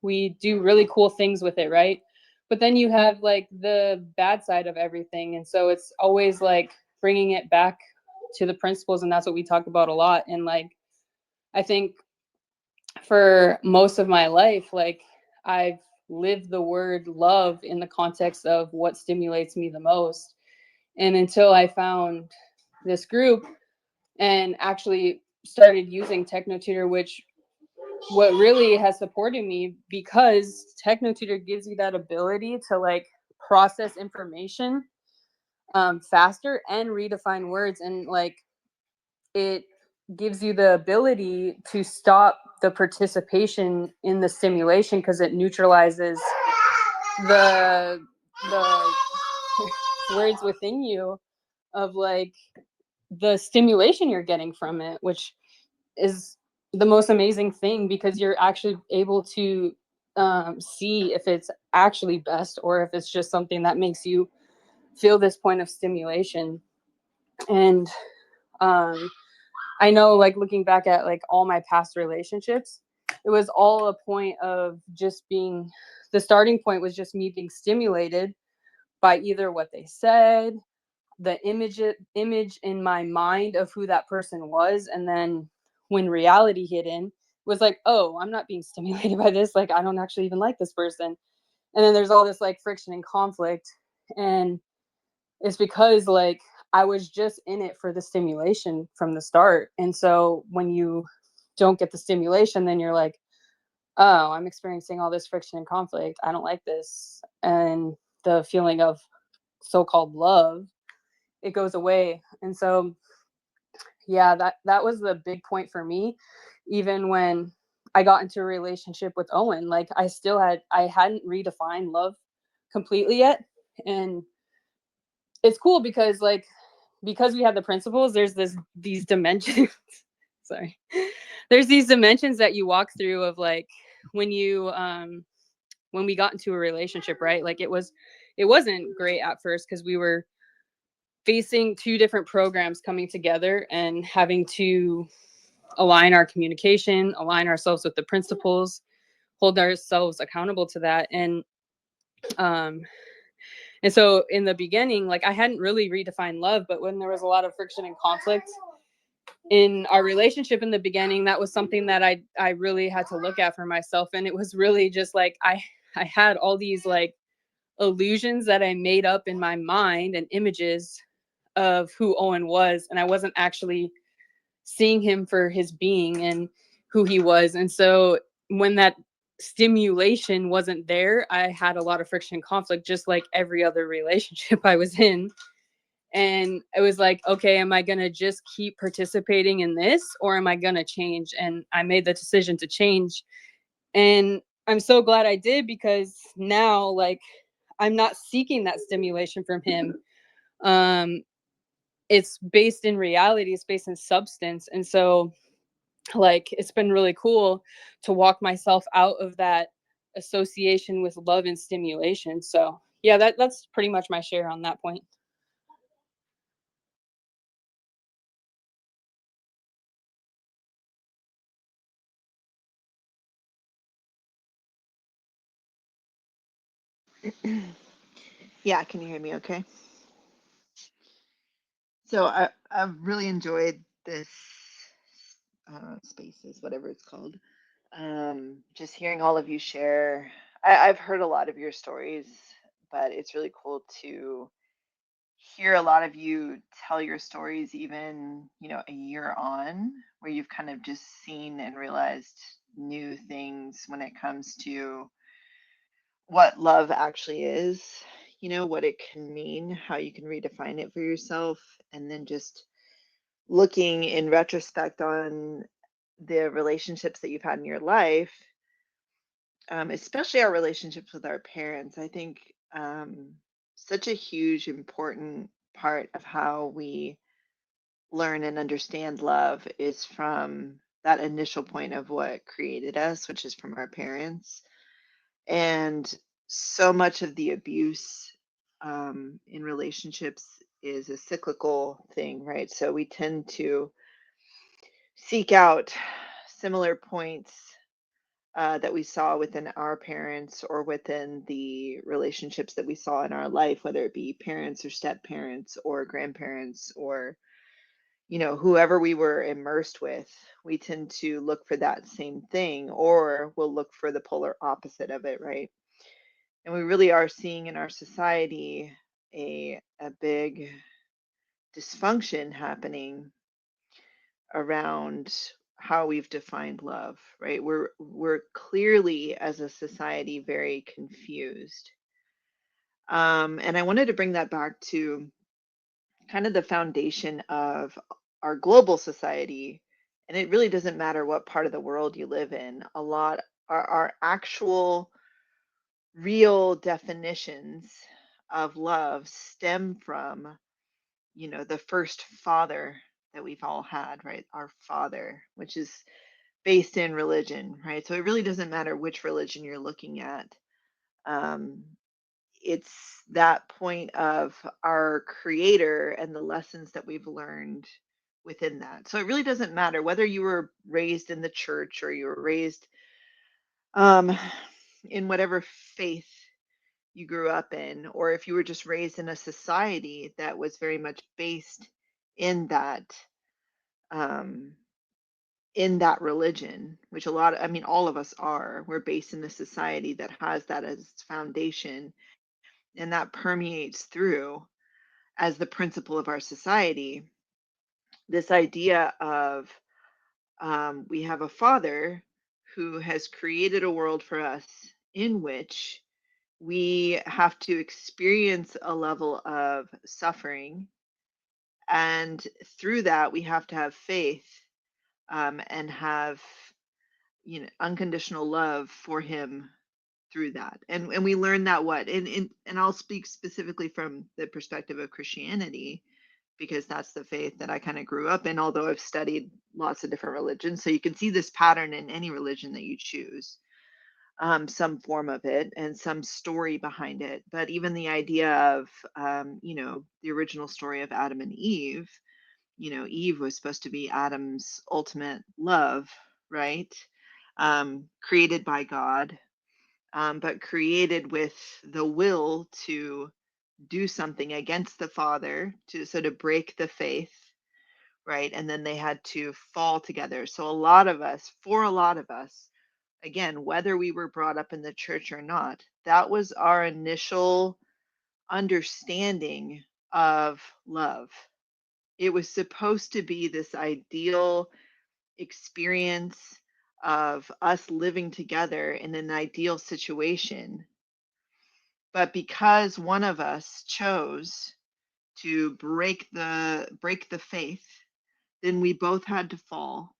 we do really cool things with it, right? But then you have like the bad side of everything, and so it's always like bringing it back to the principles, and that's what we talk about a lot. And like I think for most of my life, like I've lived the word love in the context of what stimulates me the most. And until I found this group and actually started using TechnoTutor, which what really has supported me, because TechnoTutor gives you that ability to like process information faster and redefine words, and like it gives you the ability to stop the participation in the stimulation because it neutralizes the words within you of like the stimulation you're getting from it, which is the most amazing thing because you're actually able to see if it's actually best or if it's just something that makes you feel this point of stimulation. And I know, like looking back at like all my past relationships, it was all a point of just being, the starting point was just me being stimulated by either what they said, the image in my mind of who that person was, and then when reality hit in, it was like, oh, I'm not being stimulated by this, like I don't actually even like this person. And then there's all this like friction and conflict, and it's because like I was just in it for the stimulation from the start. And so when you don't get the stimulation, then you're like, oh, I'm experiencing all this friction and conflict. I don't like this. And the feeling of so-called love, it goes away. And so, yeah, that was the big point for me. Even when I got into a relationship with Owen, like I hadn't redefined love completely yet. And it's cool because we have the principles, there's these dimensions. Sorry. There's these dimensions that you walk through of like when we got into a relationship, right? Like it wasn't great at first because we were facing two different programs coming together and having to align our communication, align ourselves with the principles, hold ourselves accountable to that. And so in the beginning, like I hadn't really redefined love, but when there was a lot of friction and conflict in our relationship in the beginning, that was something that I really had to look at for myself. And it was really just like I had all these like illusions that I made up in my mind and images of who Owen was, and I wasn't actually seeing him for his being and who he was. And so when that stimulation wasn't there, I had a lot of friction and conflict, just like every other relationship I was in. And it was like, okay, am I going to just keep participating in this, or am I going to change? And I made the decision to change. And I'm so glad I did, because now, like, I'm not seeking that stimulation from him. It's based in reality, it's based in substance. And so, like, it's been really cool to walk myself out of that association with love and stimulation. So yeah, that's pretty much my share on that point. Yeah, can you hear me okay? So I've really enjoyed this spaces, whatever it's called. Just hearing all of you share. I've heard a lot of your stories, but it's really cool to hear a lot of you tell your stories, even, a year on, where you've kind of just seen and realized new things when it comes to what love actually is, what it can mean, how you can redefine it for yourself, and then just looking in retrospect on the relationships that you've had in your life, especially our relationships with our parents. I think such a huge, important part of how we learn and understand love is from that initial point of what created us, which is from our parents. And so much of the abuse in relationships is a cyclical thing, right? So we tend to seek out similar points that we saw within our parents or within the relationships that we saw in our life, whether it be parents or step parents or grandparents or, whoever we were immersed with. We tend to look for that same thing, or we'll look for the polar opposite of it, right? And we really are seeing in our society a big dysfunction happening around how we've defined love, right? We're clearly as a society very confused. And I wanted to bring that back to kind of the foundation of our global society. And it really doesn't matter what part of the world you live in. A lot our actual real definitions of love stem from, the first father that we've all had, right? Our father, which is based in religion, right? So it really doesn't matter which religion you're looking at. Um, it's that point of our creator and the lessons that we've learned within that. So it really doesn't matter whether you were raised in the church or you were raised um, in whatever faith you grew up in, or if you were just raised in a society that was very much based in that um, religion, which all of us are. We're based in a society that has that as its foundation, and that permeates through. as the principle of our society, this idea of we have a father who has created a world for us in which we have to experience a level of suffering. And through that, we have to have faith and have, unconditional love for him through that. And we learn that what? And I'll speak specifically from the perspective of Christianity, because that's the faith that I kind of grew up in, although I've studied lots of different religions. So you can see this pattern in any religion that you choose, some form of it and some story behind it. But even the idea of, the original story of Adam and Eve, Eve was supposed to be Adam's ultimate love, right? Created by God, but created with the will to do something against the father to break the faith, right? And then they had to fall together. So for a lot of us, again, whether we were brought up in the church or not, that was our initial understanding of love. It was supposed to be this ideal experience of us living together in an ideal situation. But because one of us chose to break the faith, then we both had to fall,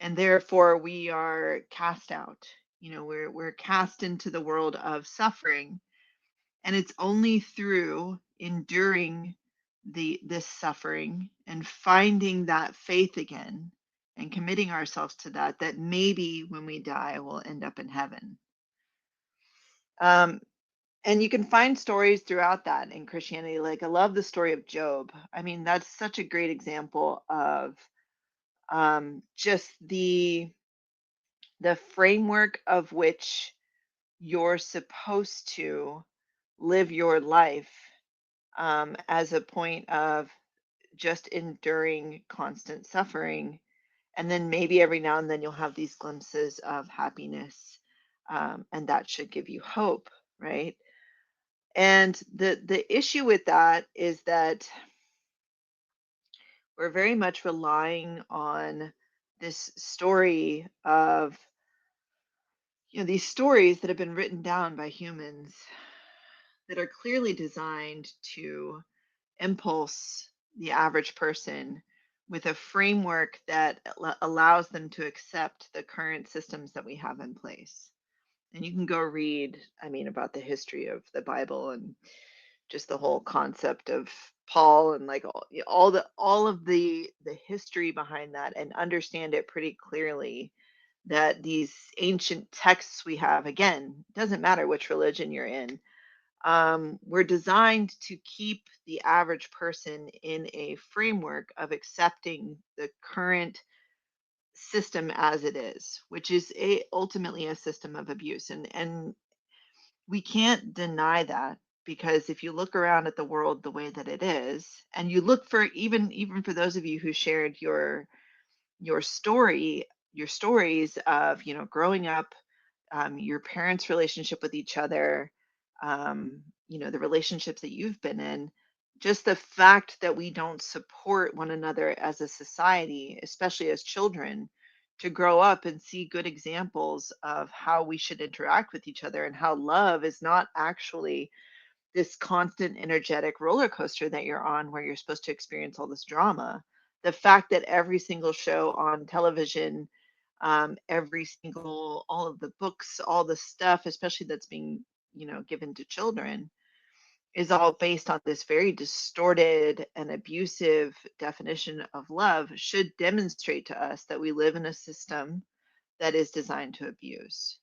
and therefore we are cast out. We're cast into the world of suffering, and it's only through enduring this suffering and finding that faith again and committing ourselves to that maybe when we die we'll end up in heaven. And you can find stories throughout that in Christianity. Like, I love the story of Job. I mean, that's such a great example of just the framework of which you're supposed to live your life, as a point of just enduring constant suffering. And then maybe every now and then you'll have these glimpses of happiness, and that should give you hope, right? And the issue with that is that we're very much relying on this story of, these stories that have been written down by humans that are clearly designed to impulse the average person with a framework that allows them to accept the current systems that we have in place. And you can go read, about the history of the Bible and just the whole concept of Paul and like all of the history behind that, and understand it pretty clearly, that these ancient texts we have, again, doesn't matter which religion you're in, we're designed to keep the average person in a framework of accepting the current system as it is, which is ultimately a system of abuse. And we can't deny that, because if you look around at the world the way that it is, and you look for, even for those of you who shared your story, your stories of, growing up, your parents' relationship with each other, the relationships that you've been in, just the fact that we don't support one another as a society, especially as children, to grow up and see good examples of how we should interact with each other, and how love is not actually this constant energetic roller coaster that you're on, where you're supposed to experience all this drama. The fact that every single show on television, all of the books, all the stuff, especially that's being, given to children, is all based on this very distorted and abusive definition of love, should demonstrate to us that we live in a system that is designed to abuse.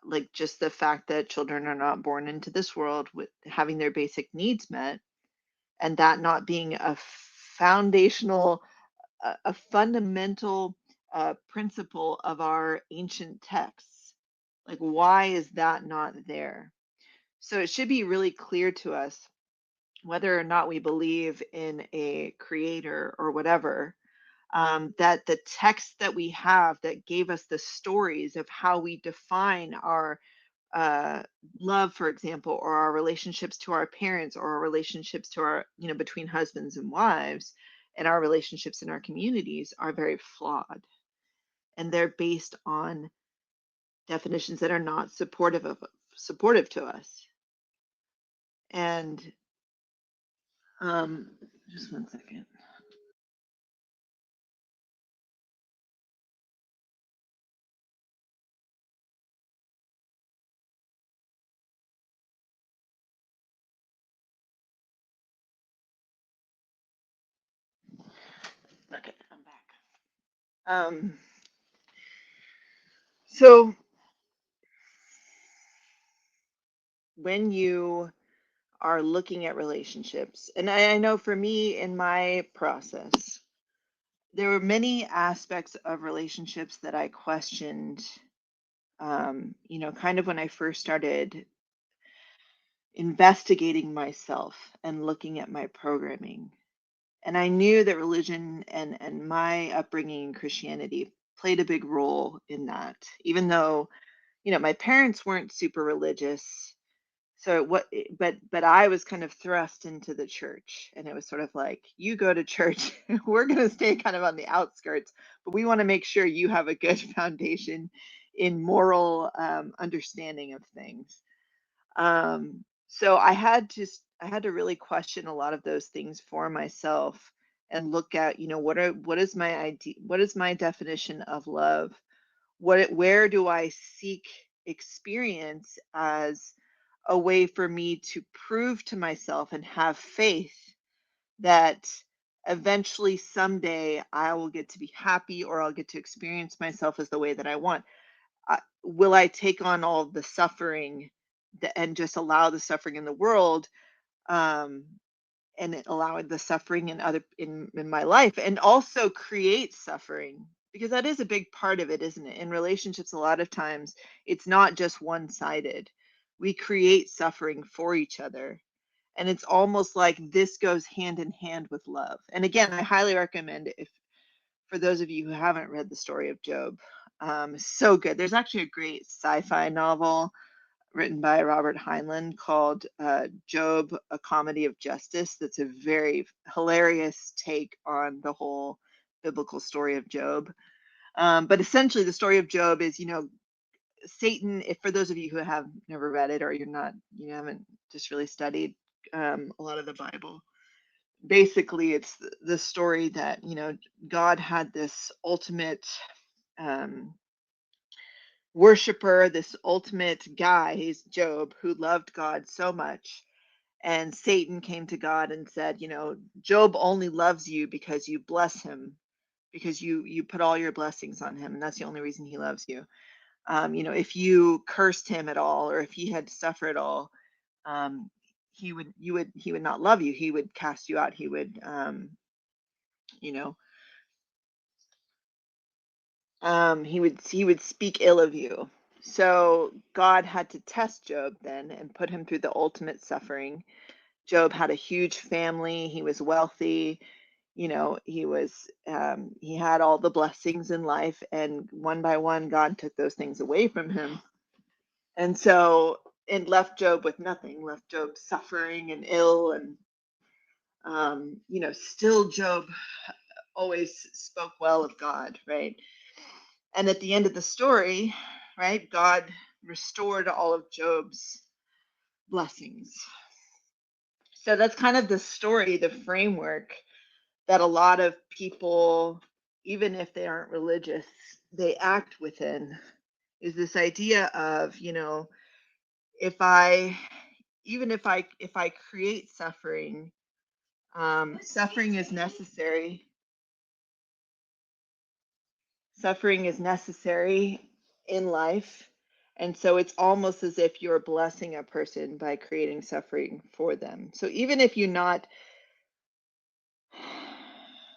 Like just the fact that children are not born into this world with having their basic needs met, and that not being a foundational, a fundamental principle of our ancient texts. Like, why is that not there? So it should be really clear to us, whether or not we believe in a creator or whatever, that the text that we have that gave us the stories of how we define our love, for example, or our relationships to our parents, or our relationships to our, between husbands and wives, and our relationships in our communities are very flawed. And they're based on definitions that are not supportive to us. And just one second. Okay, I'm back. So when you are looking at relationships, and I know for me in my process, there were many aspects of relationships that I questioned, kind of when I first started investigating myself and looking at my programming. And I knew that religion and my upbringing in Christianity played a big role in that, even though, my parents weren't super religious. So but I was kind of thrust into the church, and it was sort of like, you go to church, we're going to stay kind of on the outskirts, but we want to make sure you have a good foundation in moral understanding of things. So I had to really question a lot of those things for myself and look at, what is my idea, what is my definition of love? Where do I seek experience as a way for me to prove to myself and have faith that eventually someday I will get to be happy, or I'll get to experience myself as the way that I want? Will I take on all of the suffering and just allow the suffering in the world, um, and allowing the suffering in my life, and also create suffering, because that is a big part of it, isn't it? In relationships, a lot of times it's not just one-sided. We create suffering for each other, and it's almost like this goes hand in hand with love. And again, I highly recommend it, if for those of you who haven't read the story of Job. So good. There's actually a great sci-fi novel written by Robert Heinlein called Job, A Comedy of Justice. That's a very hilarious take on the whole biblical story of Job. But essentially, the story of Job is, Satan, if for those of you who have never read it, or you haven't just really studied a lot of the Bible, basically it's the story that, God had this ultimate um, worshiper, this ultimate guy, he's Job, who loved God so much. And Satan came to God and said, Job only loves you because you bless him, because you put all your blessings on him, and that's the only reason he loves you. If you cursed him at all, or if he had to suffer at all, um, he would not love you. He would cast you out. He would, you know, he would speak ill of you. So God had to test Job then and put him through the ultimate suffering. Job had a huge family. He was wealthy. He had all the blessings in life, and one by one, God took those things away from him. And so it left Job with nothing, left Job suffering and ill. And, still Job always spoke well of God, right? And at the end of the story, right, God restored all of Job's blessings. So that's kind of the story, the framework that a lot of people, even if they aren't religious, they act within, is this idea of, if I, even if I create suffering, suffering is necessary. Suffering is necessary in life. And so it's almost as if you're blessing a person by creating suffering for them. So even if you're not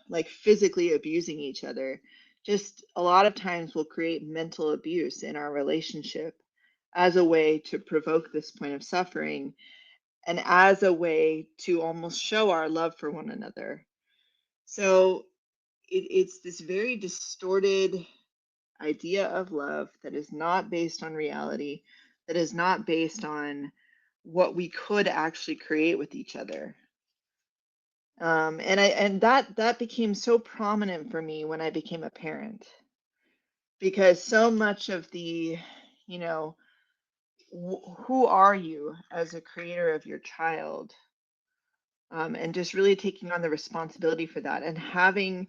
like physically abusing each other, just a lot of times we'll create mental abuse in our relationship as a way to provoke this point of suffering, and as a way to almost show our love for one another. So it's this very distorted idea of love that is not based on reality, that is not based on what we could actually create with each other. And that became so prominent for me when I became a parent, because so much of the, you know, who are you as a creator of your child, and just really taking on the responsibility for that, and having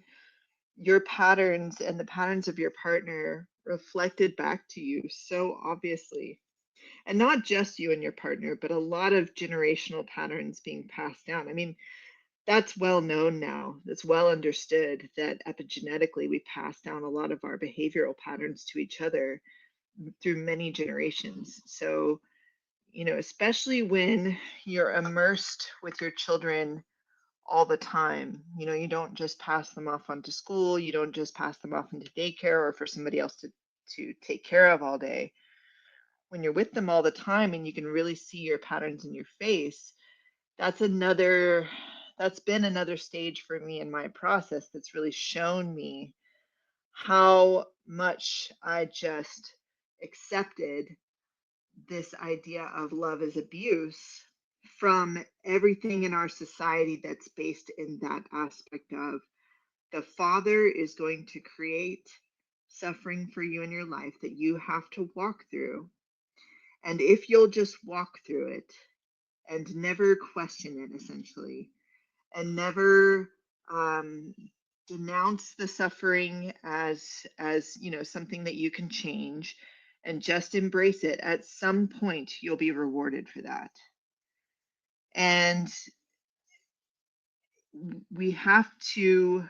your patterns and the patterns of your partner reflected back to you so obviously, and not just you and your partner, but a lot of generational patterns being passed down. I mean, that's well known now. It's well understood that epigenetically we pass down a lot of our behavioral patterns to each other through many generations. So, you know, especially when you're immersed with your children all the time, you know, you don't just pass them off onto school, you don't just pass them off into daycare or for somebody else to take care of all day. When you're with them all the time and you can really see your patterns in your face, that's been another stage for me in my process that's really shown me how much I just accepted this idea of love as abuse from everything in our society that's based in that aspect of the father is going to create suffering for you in your life that you have to walk through. And if you'll just walk through it and never question it, essentially, and never um, denounce the suffering as you know, something that you can change, and just embrace it, at some point you'll be rewarded for that. And we have to,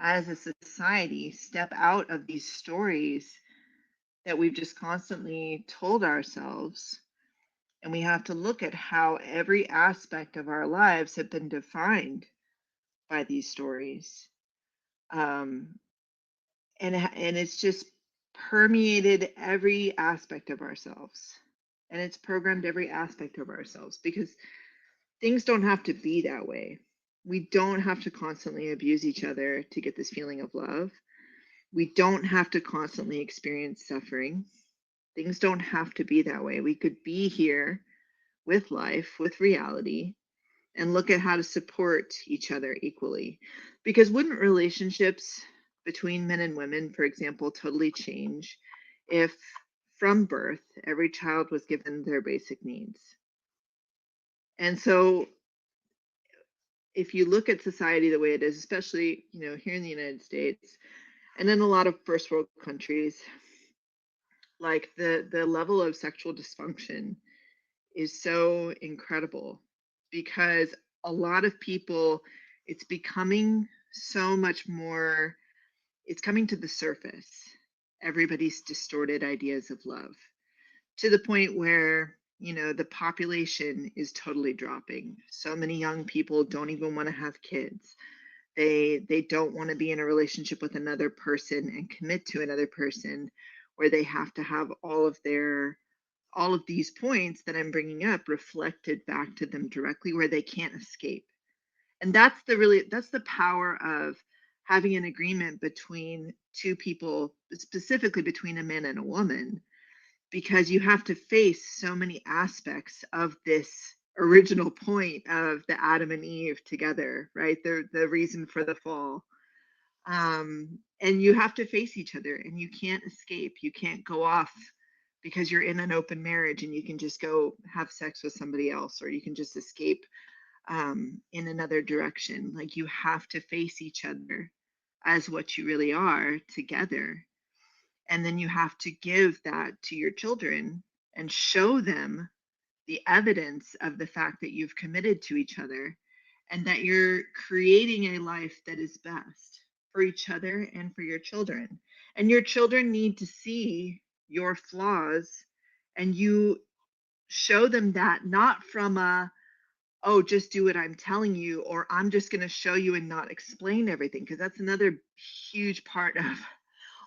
as a society, step out of these stories that we've just constantly told ourselves, and we have to look at how every aspect of our lives have been defined by these stories. um, and it's just permeated every aspect of ourselves, and it's programmed every aspect of ourselves, because things don't have to be that way. We don't have to constantly abuse each other to get this feeling of love. We don't have to constantly experience suffering. Things don't have to be that way. We could be here with life, with reality, and look at how to support each other equally. Because wouldn't relationships between men and women, for example, totally change if from birth every child was given their basic needs? And so if you look at society the way it is, especially, you know, here in the United States and in a lot of first world countries, like the level of sexual dysfunction is so incredible, because a lot of people, it's becoming so much more, it's coming to the surface, everybody's distorted ideas of love, to the point where, you know, the population is totally dropping. So many young people don't even want to have kids. They don't want to be in a relationship with another person and commit to another person, where they have to have all of these points that I'm bringing up reflected back to them directly, where they can't escape. And that's the power of having an agreement between two people, specifically between a man and a woman, because you have to face so many aspects of this original point of the Adam and Eve together, right? The reason for the fall. And you have to face each other, and you can't escape. You can't go off because you're in an open marriage and you can just go have sex with somebody else, or you can just escape in another direction. Like, you have to face each other as what you really are together. And then you have to give that to your children and show them the evidence of the fact that you've committed to each other, and that you're creating a life that is best for each other and for your children. And your children need to see your flaws, and you show them that, not from a, oh, just do what I'm telling you, or I'm just going to show you and not explain everything. Because that's another huge part of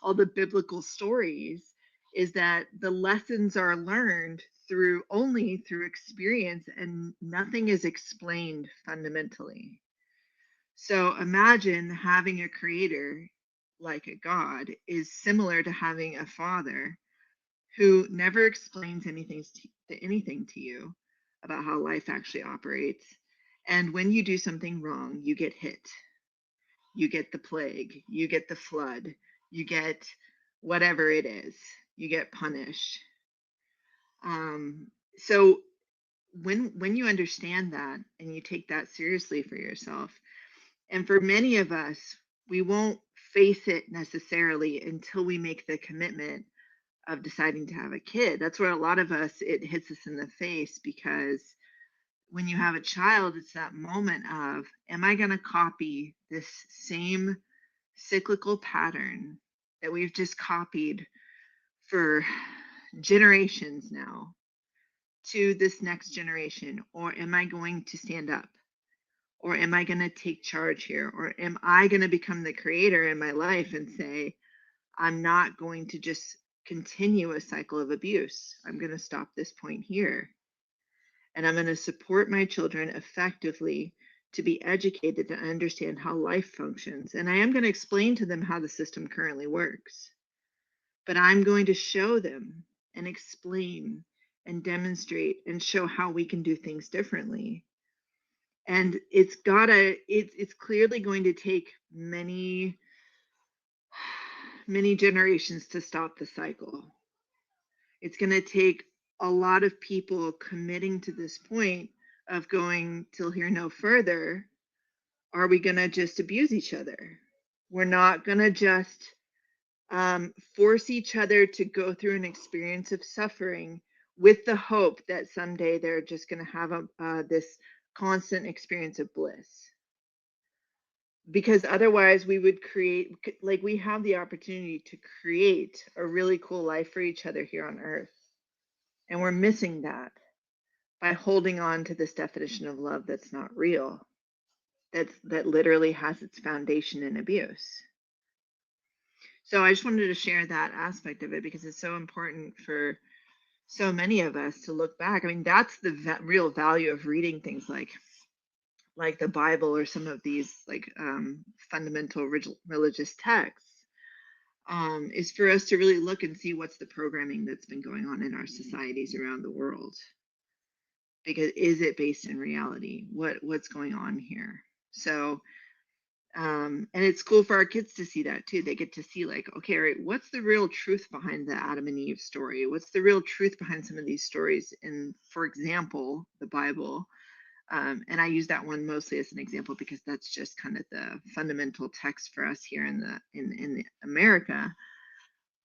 all the biblical stories, is that the lessons are learned only through experience, and nothing is explained fundamentally. So imagine having a creator like a God is similar to having a father who never explains anything to you about how life actually operates. And when you do something wrong, you get hit. You get the plague, you get the flood, you get whatever it is, you get punished. So when you understand that and you take that seriously for yourself, and for many of us, we won't face it necessarily until we make the commitment of deciding to have a kid. That's where a lot of us, it hits us in the face, because when you have a child, it's that moment of, am I going to copy this same cyclical pattern that we've just copied for generations now to this next generation? Or am I going to stand up? Or am I going to take charge here? Or am I going to become the creator in my life and say, I'm not going to just continue a cycle of abuse. I'm going to stop this point here. And I'm going to support my children effectively to be educated to understand how life functions. And I am going to explain to them how the system currently works. But I'm going to show them and explain and demonstrate and show how we can do things differently. And it's clearly going to take many generations to stop the cycle. It's going to take a lot of people committing to this point of going till here no further. Are we going to just abuse each other? We're not going to just force each other to go through an experience of suffering with the hope that someday they're just going to have this constant experience of bliss. Because otherwise we would create, like, we have the opportunity to create a really cool life for each other here on earth. And we're missing that by holding on to this definition of love that's not real, that literally has its foundation in abuse. So I just wanted to share that aspect of it, because it's so important for so many of us to look back. I mean, that's the real value of reading things like the Bible or some of these like fundamental religious texts, is for us to really look and see what's the programming that's been going on in our societies around the world. Because is it based in reality? What's going on here? So, and it's cool for our kids to see that too. They get to see, like, okay, right, what's the real truth behind the Adam and Eve story? What's the real truth behind some of these stories in, for example, the Bible? And I use that one mostly as an example because that's just kind of the fundamental text for us here in the America.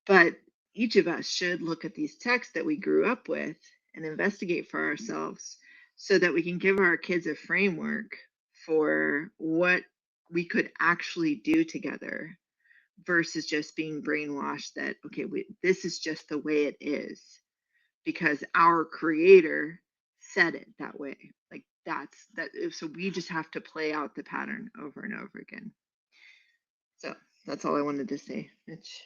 But each of us should look at these texts that we grew up with and investigate for ourselves, so that we can give our kids a framework for what we could actually do together, versus just being brainwashed that, okay, this is just the way it is because our creator said it that way. Like, that's that. So we just have to play out the pattern over and over again. So that's all I wanted to say, Mitch.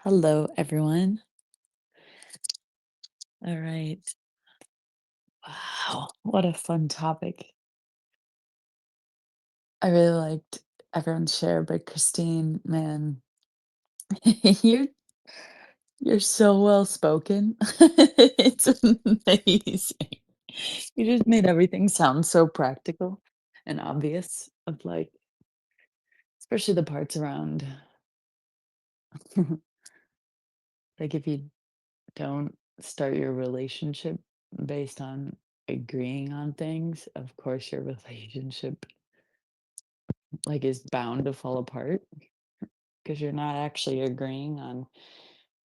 Hello, everyone. All right. Wow, what a fun topic. I really liked everyone's share, but Christine, man, you're you're so well spoken. It's amazing. You just made everything sound so practical and obvious of like, especially the parts around like if you don't start your relationship based on agreeing on things, of course your relationship like is bound to fall apart because you're not actually agreeing on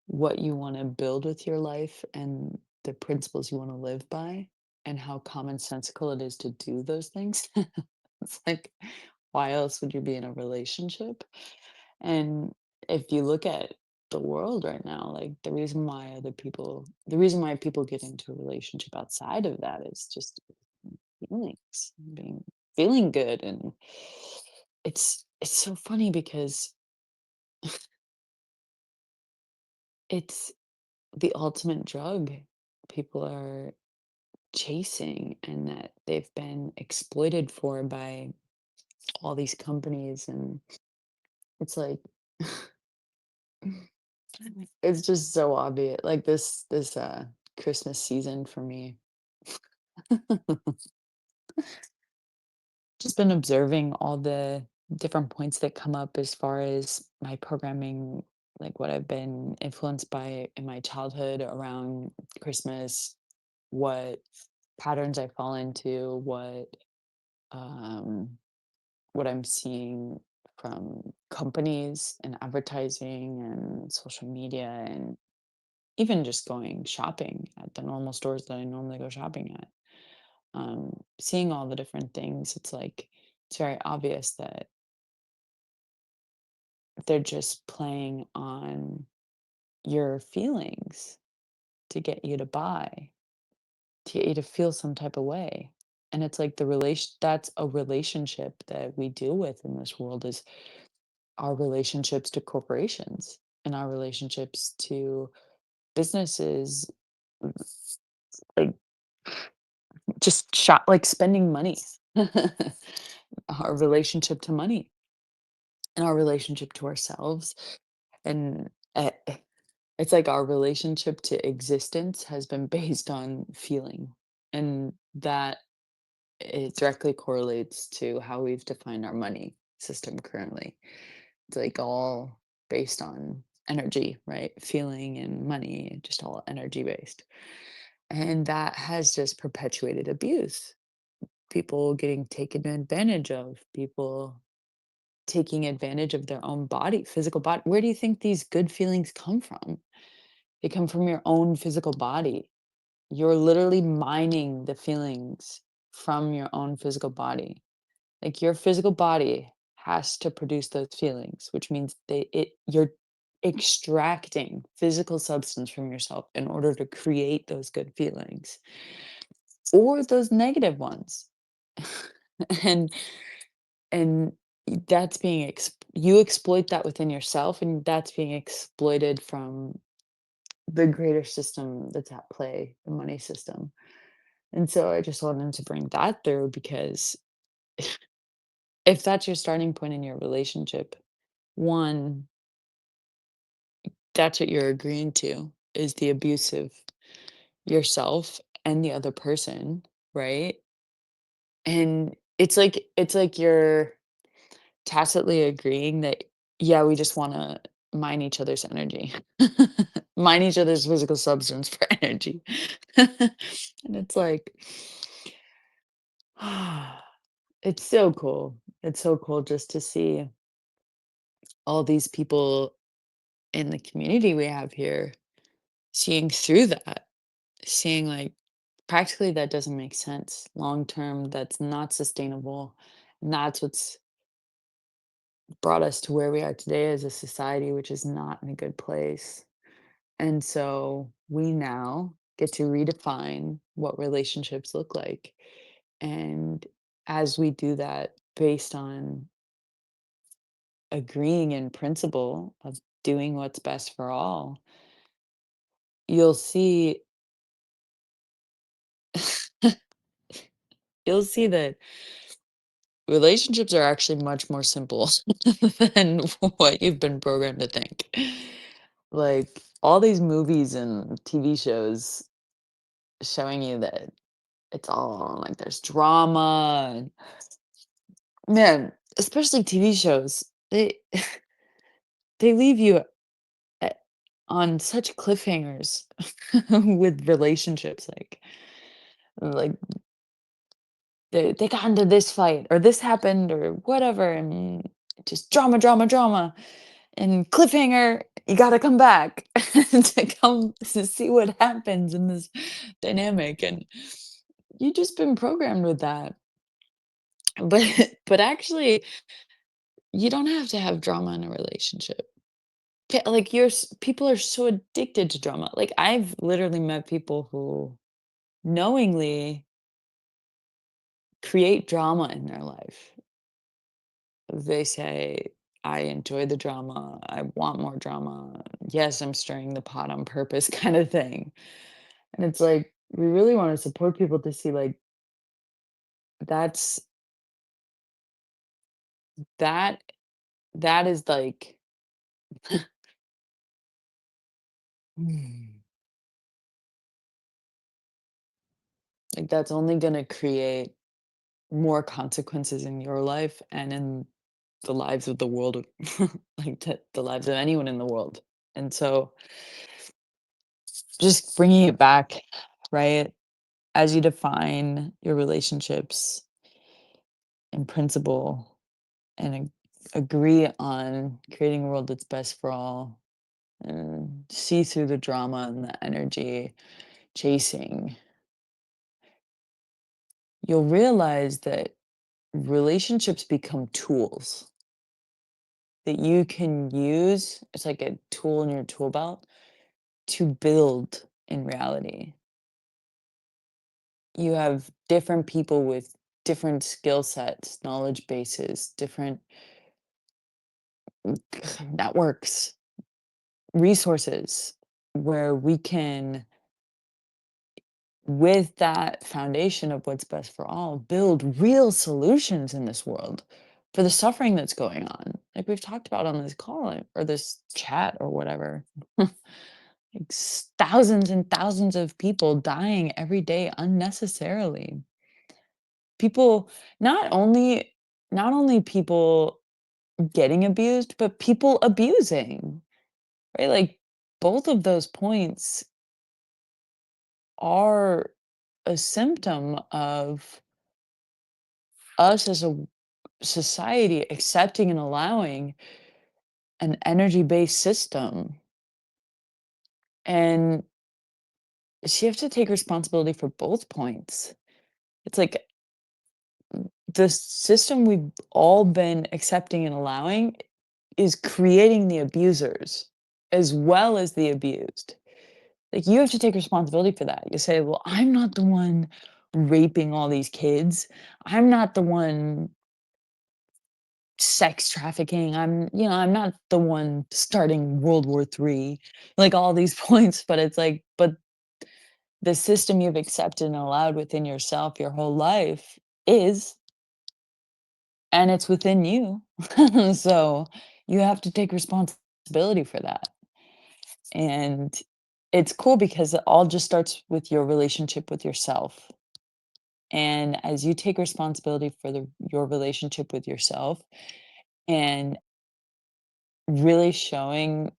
what you want to build with your life and the principles you want to live by and how commonsensical it is to do those things. It's like, why else would you be in a relationship? And if you look at the world right now, like the reason why people get into a relationship outside of that is just feelings, feeling good. And it's so funny because it's the ultimate drug. people are chasing and that they've been exploited for by all these companies. And it's like it's just so obvious, like this Christmas season for me. Just been observing all the different points that come up as far as my programming, like what I've been influenced by in my childhood around Christmas, what patterns I fall into, um, what I'm seeing from companies and advertising and social media, and even just going shopping at the normal stores that I normally go shopping at. Seeing all the different things, it's like it's very obvious that they're just playing on your feelings to get you to buy, to get you to feel some type of way. And it's like the relation that's a relationship that we deal with in this world, is our relationships to corporations and our relationships to businesses, like just shop, like spending money. Our relationship to money and our relationship to ourselves. And it's like our relationship to existence has been based on feeling. And that it directly correlates to how we've defined our money system currently. It's like all based on energy, right? Feeling and money, just all energy based. And that has just perpetuated abuse. People getting taken advantage of, people taking advantage of their own body, physical body. Where do you think these good feelings come from? They come from your own physical body. You're literally mining the feelings from your own physical body. Like your physical body has to produce those feelings, which means you're extracting physical substance from yourself in order to create those good feelings or those negative ones. and and that's being you exploit that within yourself, and that's being exploited from the greater system that's at play, the money system. And so I just wanted to bring that through because if that's your starting point in your relationship, one, that's what you're agreeing to is the abuse of yourself and the other person, right? And it's like you're tacitly agreeing that, yeah, we just want to mine each other's energy, mine each other's physical substance for energy. And it's like, it's so cool. It's so cool just to see all these people in the community we have here seeing through that, seeing like practically that doesn't make sense long term, that's not sustainable. And that's what's brought us to where we are today as a society, which is not in a good place. And so we now get to redefine what relationships look like. And as we do that based on agreeing in principle of doing what's best for all, you'll see you'll see that relationships are actually much more simple than what you've been programmed to think. Like all these movies and TV shows showing you that it's all like there's drama and man, especially TV shows, they leave you a- on such cliffhangers with relationships, like they got into this fight or this happened or whatever, and just drama, drama, drama, and cliffhanger. You got to come back to come to see what happens in this dynamic, and you just been programmed with that. But but actually, you don't have to have drama in a relationship. Like people are so addicted to drama. Like I've literally met people who knowingly create drama in their life. They say, I enjoy the drama. I want more drama. Yes, I'm stirring the pot on purpose, kind of thing. And it's like we really want to support people to see like that's that that is like mm, like that's only going to create more consequences in your life and in the lives of the world, like the lives of anyone in the world. And so just bringing it back, right? As you define your relationships in principle and agree on creating a world that's best for all and see through the drama and the energy chasing, you'll realize that relationships become tools that you can use. It's like a tool in your tool belt to build in reality. You have different people with different skill sets, knowledge bases, different networks, resources where we can, with that foundation of what's best for all, build real solutions in this world for the suffering that's going on. Like we've talked about on this call or this chat or whatever. Like thousands and thousands of people dying every day unnecessarily. People not only people getting abused, but people abusing, right? Like both of those points are a symptom of us as a society accepting and allowing an energy-based system. And so you have to take responsibility for both points. It's like the system we've all been accepting and allowing is creating the abusers as well as the abused. Like you have to take responsibility for that. You say, well, I'm not the one raping all these kids. I'm not the one sex trafficking. I'm not the one starting World War III, like all these points. But it's like, but the system you've accepted and allowed within yourself your whole life is, and it's within you. So you have to take responsibility for that. And it's cool because it all just starts with your relationship with yourself. And as you take responsibility for your relationship with yourself and really showing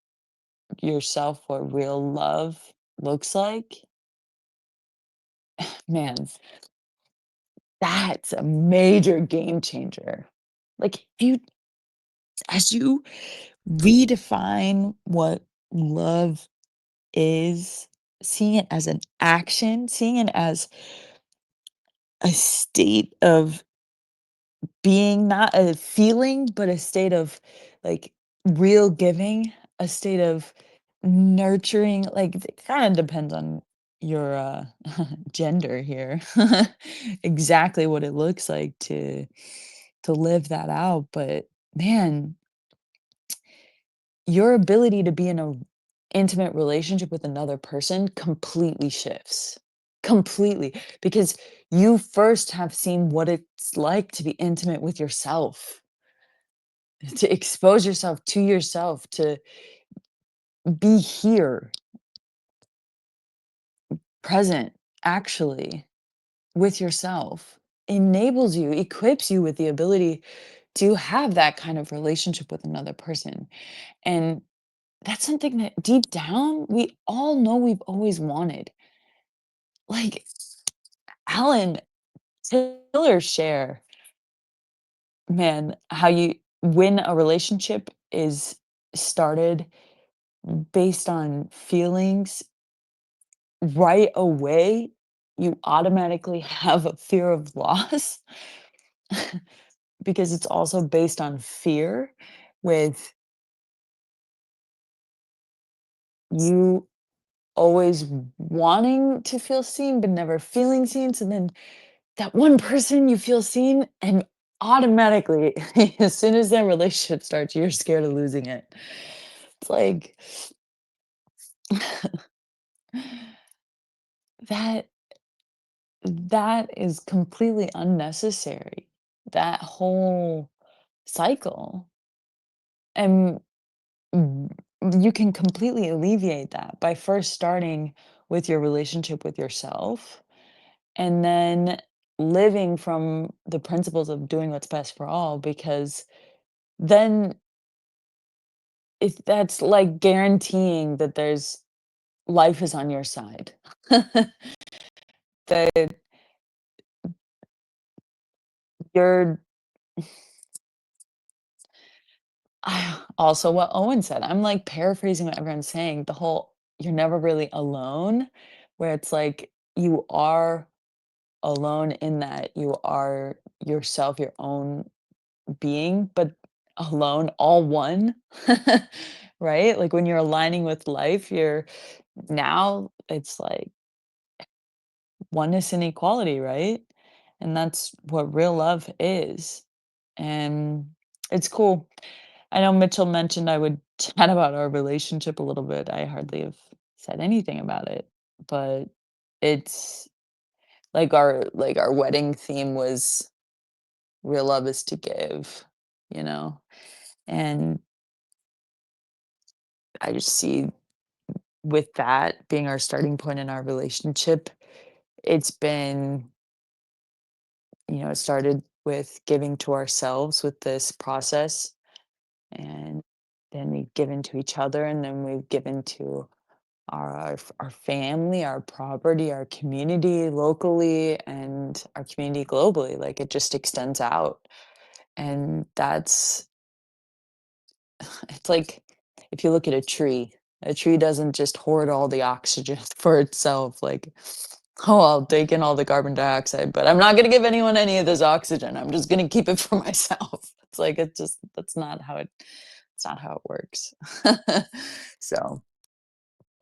yourself what real love looks like, man, that's a major game changer. Like as you redefine what love is, seeing it as an action, seeing it as a state of being, not a feeling, but a state of like real giving, a state of nurturing. Like it kind of depends on your gender here, exactly what it looks like to live that out. But man, your ability to be in a intimate relationship with another person completely shifts. Completely. Because you first have seen what it's like to be intimate with yourself, to expose yourself, to be here, present, actually, with yourself, enables you, equips you with the ability to have that kind of relationship with another person. And that's something that deep down, we all know we've always wanted. Like Alan Taylor share, man, how you when a relationship is started based on feelings, right away, you automatically have a fear of loss because it's also based on fear with you always wanting to feel seen but never feeling seen. So then that one person you feel seen and automatically as soon as that relationship starts, you're scared of losing it. It's like that that is completely unnecessary. That whole cycle. And mm, you can completely alleviate that by first starting with your relationship with yourself and then living from the principles of doing what's best for all, because then if that's like guaranteeing that there's life is on your side. That you're also what Owen said. I'm like paraphrasing what everyone's saying. The whole you're never really alone, where it's like you are alone in that you are yourself, your own being, but alone, all one. Right? Like when you're aligning with life, you're now it's like oneness and equality, right? And that's what real love is. And it's cool. I know Mitchell mentioned I would chat about our relationship a little bit. I hardly have said anything about it, but it's like our wedding theme was real love is to give, you know? And I just see with that being our starting point in our relationship, it's been, it started with giving to ourselves with this process, and then we've given to each other, and then we've given to our family, our property, our community locally, and our community globally. Like it just extends out. And that's it's like if you look at a tree doesn't just hoard all the oxygen for itself. Like, oh, I'll take in all the carbon dioxide, but I'm not going to give anyone any of this oxygen. I'm just going to keep it for myself. It's like, it's not how it works. So,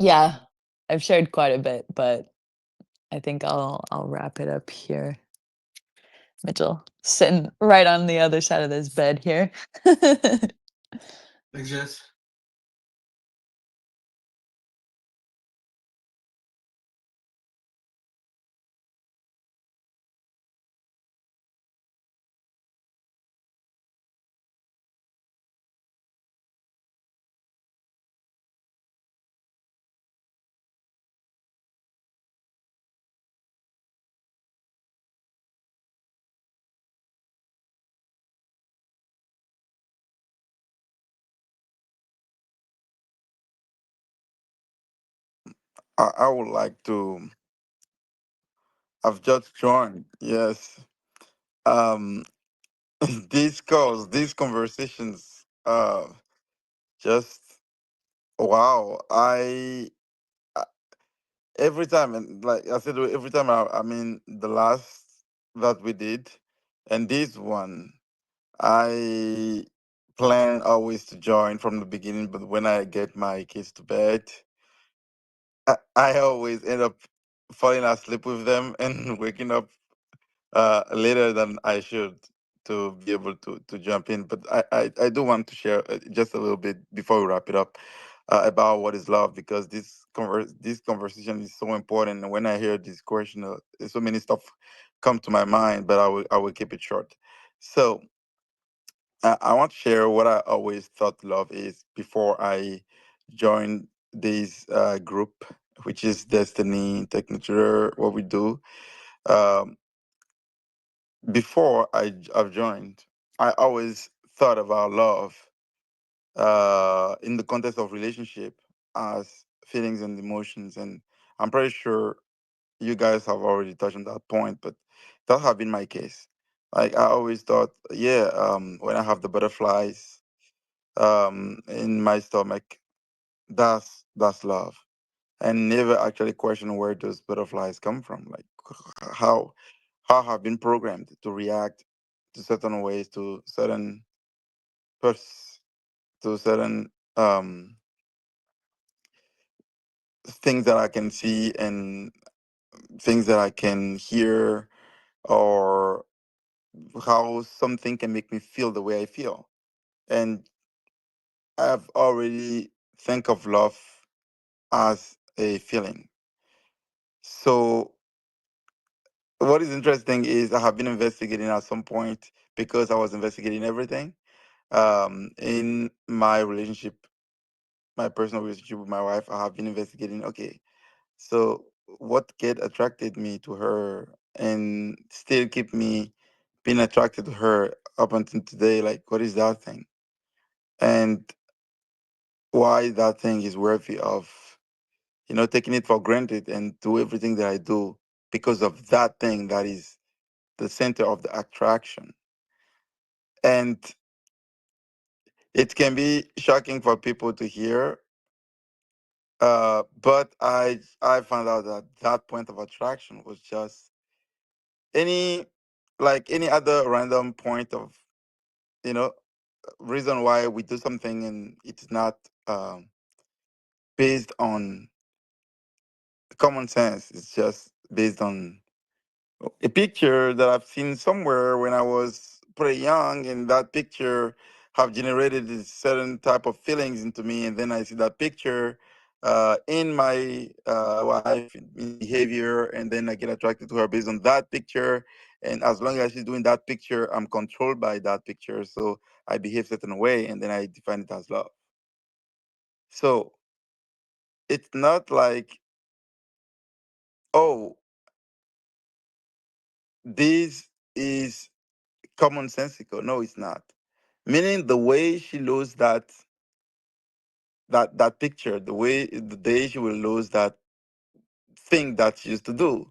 yeah, I've shared quite a bit, but I think I'll wrap it up here. Mitchell, sitting right on the other side of this bed here. Thanks, Jess. I would like to. I've just joined. Yes. Um, these calls, these conversations. Just wow. I every time, and like I said, every time. I mean, the last that we did, and this one, I plan always to join from the beginning, but when I get my kids to bed, I always end up falling asleep with them and waking up later than I should to be able to jump in. But I do want to share just a little bit before we wrap it up about what is love, because this conversation is so important. And when I hear this question, so many stuff come to my mind, but I will keep it short. So I want to share what I always thought love is before I joined this group, which is Destiny Techniture. What we do. Um, Before I've joined, I always thought about love in the context of relationship as feelings and emotions, and I'm pretty sure you guys have already touched on that point, but that have been my case. Like I always thought, yeah, when I have the butterflies in my stomach, that's love, and never actually question where those butterflies come from, like how how have been programmed to react to certain ways, to certain pers- to certain things that I can see and things that I can hear, or how something can make me feel the way I feel. And I've already think of love as a feeling. So what is interesting is I have been investigating at some point because I was investigating everything in my relationship, my personal relationship with my wife. I have been investigating. Okay, so what get attracted me to her and still keep me being attracted to her up until today? Like, what is that thing? And why that thing is worthy of, taking it for granted and do everything that I do because of that thing that is the center of the attraction. And it can be shocking for people to hear, but I found out that that point of attraction was just any like any other random point of you know reason why we do something, and it's not um, based on common sense. It's just based on a picture that I've seen somewhere when I was pretty young, and that picture have generated this certain type of feelings into me, and then I see that picture in my wife in behavior, and then I get attracted to her based on that picture. And as long as she's doing that picture, I'm controlled by that picture, so I behave certain way, and then I define it as love. So it's not like, oh, this is commonsensical. No, it's not. Meaning the way she lose that picture, the day she will lose that thing that she used to do,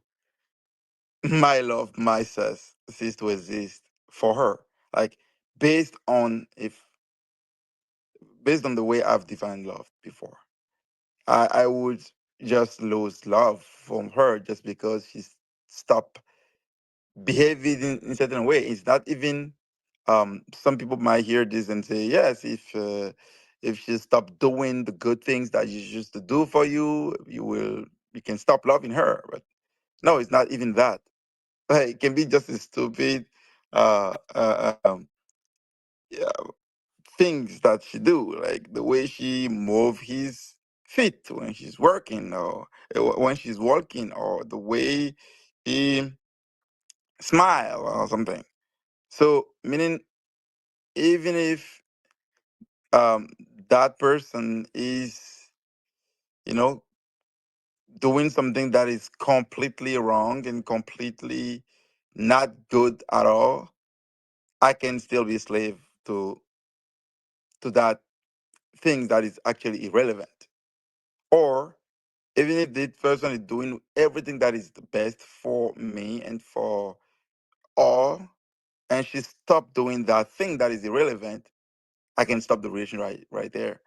my love, my sense cease to exist for her. Like based on if based on the way I've defined love before. I would just lose love from her just because she's stopped behaving in certain way. It's not even some people might hear this and say, yes, if you stop doing the good things that you used to do for you, you can stop loving her. But no, it's not even that. Like, it can be just a stupid uh, uh, um, yeah, things that she do, like the way she move his feet when she's working, or when she's walking, or the way he smile or something. So meaning even if um, that person is, you know, doing something that is completely wrong and completely not good at all, I can still be a slave to that thing that is actually irrelevant. Or even if this person is doing everything that is the best for me and for all, and she stopped doing that thing that is irrelevant, I can stop the relation right there.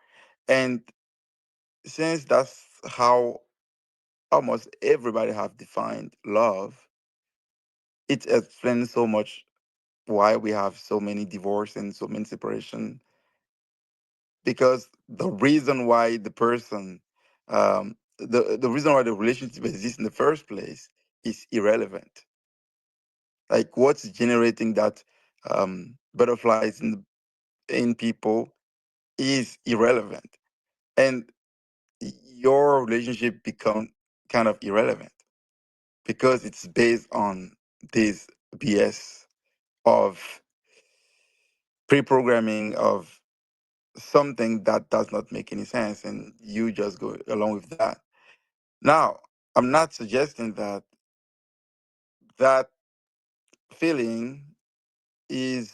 And since that's how almost everybody have defined love, it explains so much why we have so many divorce and so many separation. Because the reason why the reason why the relationship exists in the first place is irrelevant. Like what's generating that butterflies in people is irrelevant, and your relationship become kind of irrelevant because it's based on this BS of pre-programming of something that does not make any sense, and you just go along with that. Now, I'm not suggesting that that feeling is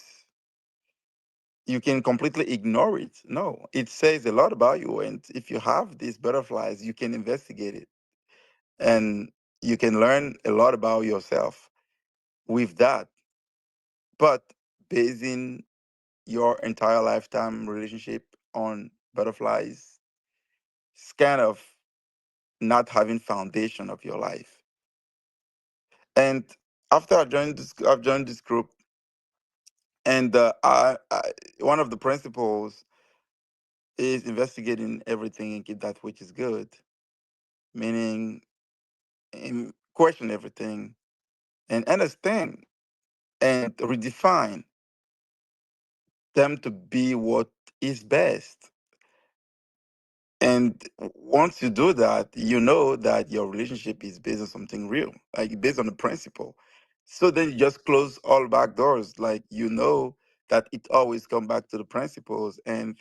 you can completely ignore it. No, it says a lot about you, and if you have these butterflies, you can investigate it, and you can learn a lot about yourself with that. But basing your entire lifetime relationship on butterflies, it's kind of not having foundation of your life. And after I've joined this group, and one of the principles is investigating everything and keep that which is good, meaning question everything and understand and redefine them to be what is best. And once you do that, you know that your relationship is based on something real, like based on a principle. So then you just close all back doors. Like you know that it always come back to the principles. And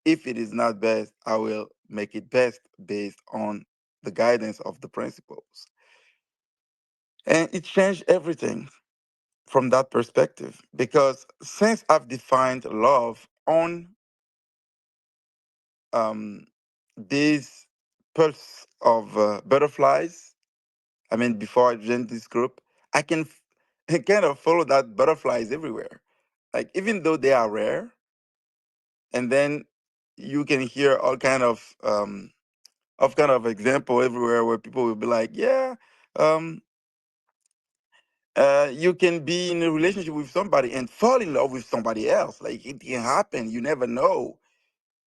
if it is not best, I will make it best based on the guidance of the principles. And it changed everything from that perspective. Because since I've defined love on um, these pulse of butterflies, I mean, before I joined this group, I can kind of follow that butterflies everywhere. Like even though they are rare, and then you can hear all kind of example everywhere where people will be like, yeah, um, you can be in a relationship with somebody and fall in love with somebody else. Like it can happen. You never know.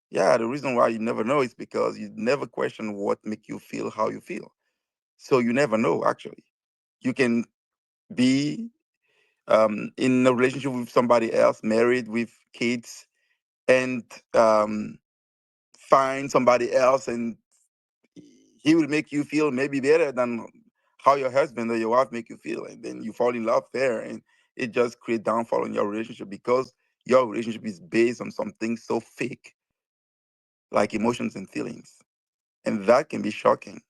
Yeah, the reason why you never know is because you never question what make you feel how you feel. So you never know. Actually, you can be in a relationship with somebody else, married with kids, and find somebody else, and he will make you feel maybe better than how your husband or your wife make you feel, and then you fall in love there, and it just create downfall in your relationship because your relationship is based on something so fake, like emotions and feelings, and that can be shocking.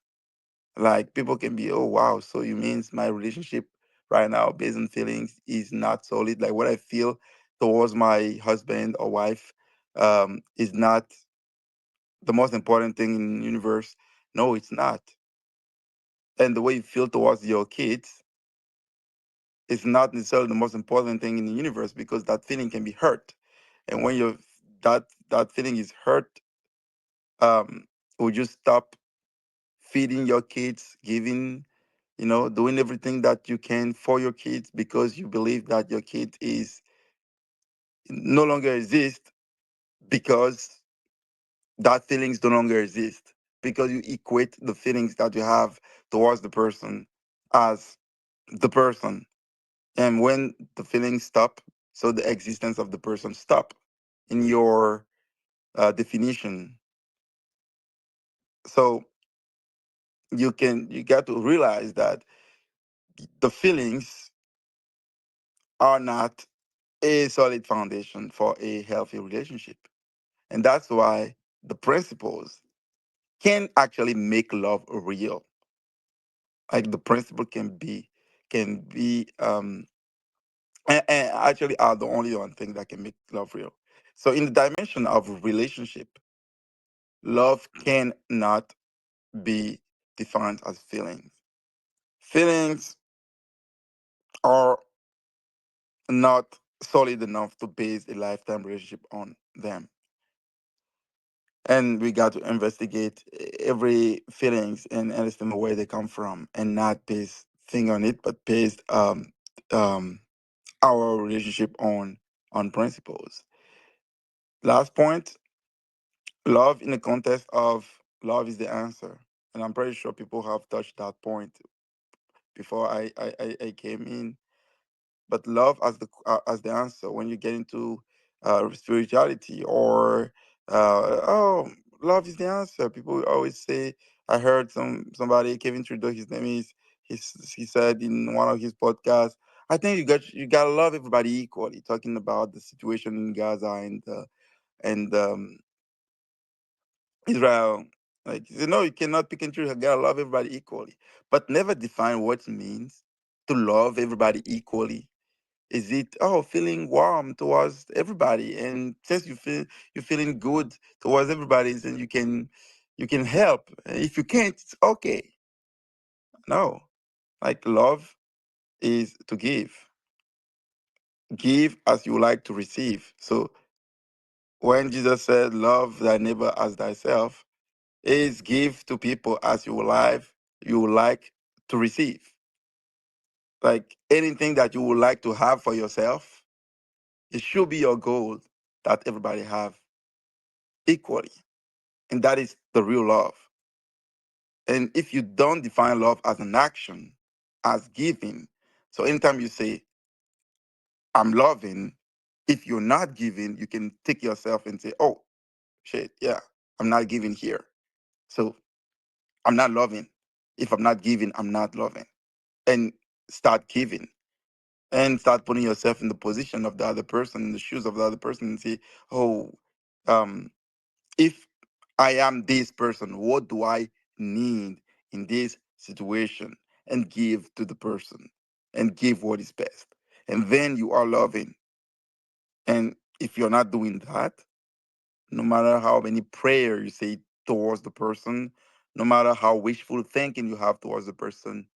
Like people can be, oh wow, so you means my relationship right now based on feelings is not solid. Like what I feel towards my husband or wife is not the most important thing in the universe. No, it's not. And the way you feel towards your kids is not necessarily the most important thing in the universe because that feeling can be hurt. And when you that feeling is hurt, would you stop feeding your kids, giving, doing everything that you can for your kids because you believe that your kid is no longer exist because that feelings no longer exist because you equate the feelings that you have towards the person as the person. And when the feelings stop, so the existence of the person stop in your definition. So you got to realize that the feelings are not a solid foundation for a healthy relationship. And that's why the principles can actually make love real. Like the principle can be and actually are the only one thing that can make love real. So in the dimension of relationship, love cannot be defined as feelings. Feelings are not solid enough to base a lifetime relationship on them. And we got to investigate every feelings and understand where they come from and not base thing on it, but based um our relationship on principles. Last point, love in the context of love is the answer. And I'm pretty sure people have touched that point before I came in. But love as the answer when you get into spirituality or oh, love is the answer. People always say. I heard somebody Kevin Trudeau. His name is. He said in one of his podcasts. I think you gotta love everybody equally. Talking about the situation in Gaza and Israel. Like you cannot pick and choose. You gotta love everybody equally, but never define what it means to love everybody equally. Is it feeling warm towards everybody, and since you're feeling good towards everybody, then you can help. If you can't, it's okay. No, like love is to give as you like to receive. So when Jesus said, "Love thy neighbor as thyself," is give to people as you would like to receive. Like anything that you would like to have for yourself, it should be your goal that everybody have equally. And that is the real love. And if you don't define love as an action, as giving, so anytime you say, I'm loving, if you're not giving, you can take yourself and say, oh, shit, yeah, I'm not giving here. So I'm not loving. If I'm not giving, I'm not loving. And start giving and start putting yourself in the position of the other person, in the shoes of the other person, and say, oh, um, if I am this person, what do I need in this situation? And give to the person and give what is best. And then you are loving. And if you're not doing that, no matter how many prayer you say towards the person, no matter how wishful thinking you have towards the person,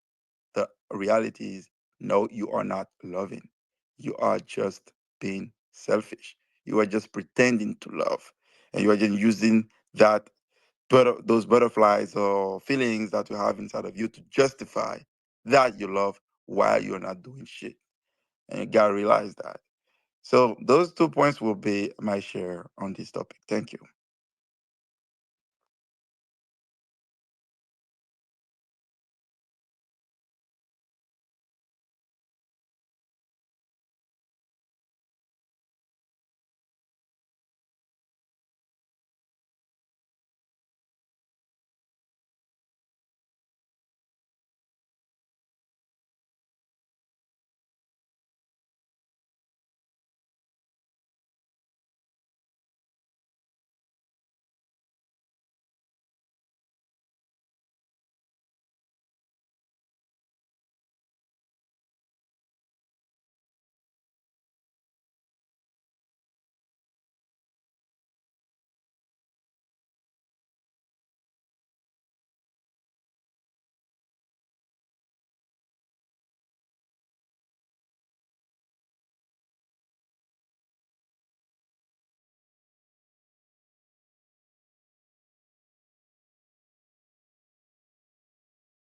the reality is no, you are not loving. You are just being selfish. You are just pretending to love. And you are just using that those butterflies or feelings that you have inside of you to justify that you love while you're not doing shit. And you gotta realize that. So those 2 points will be my share on this topic. Thank you.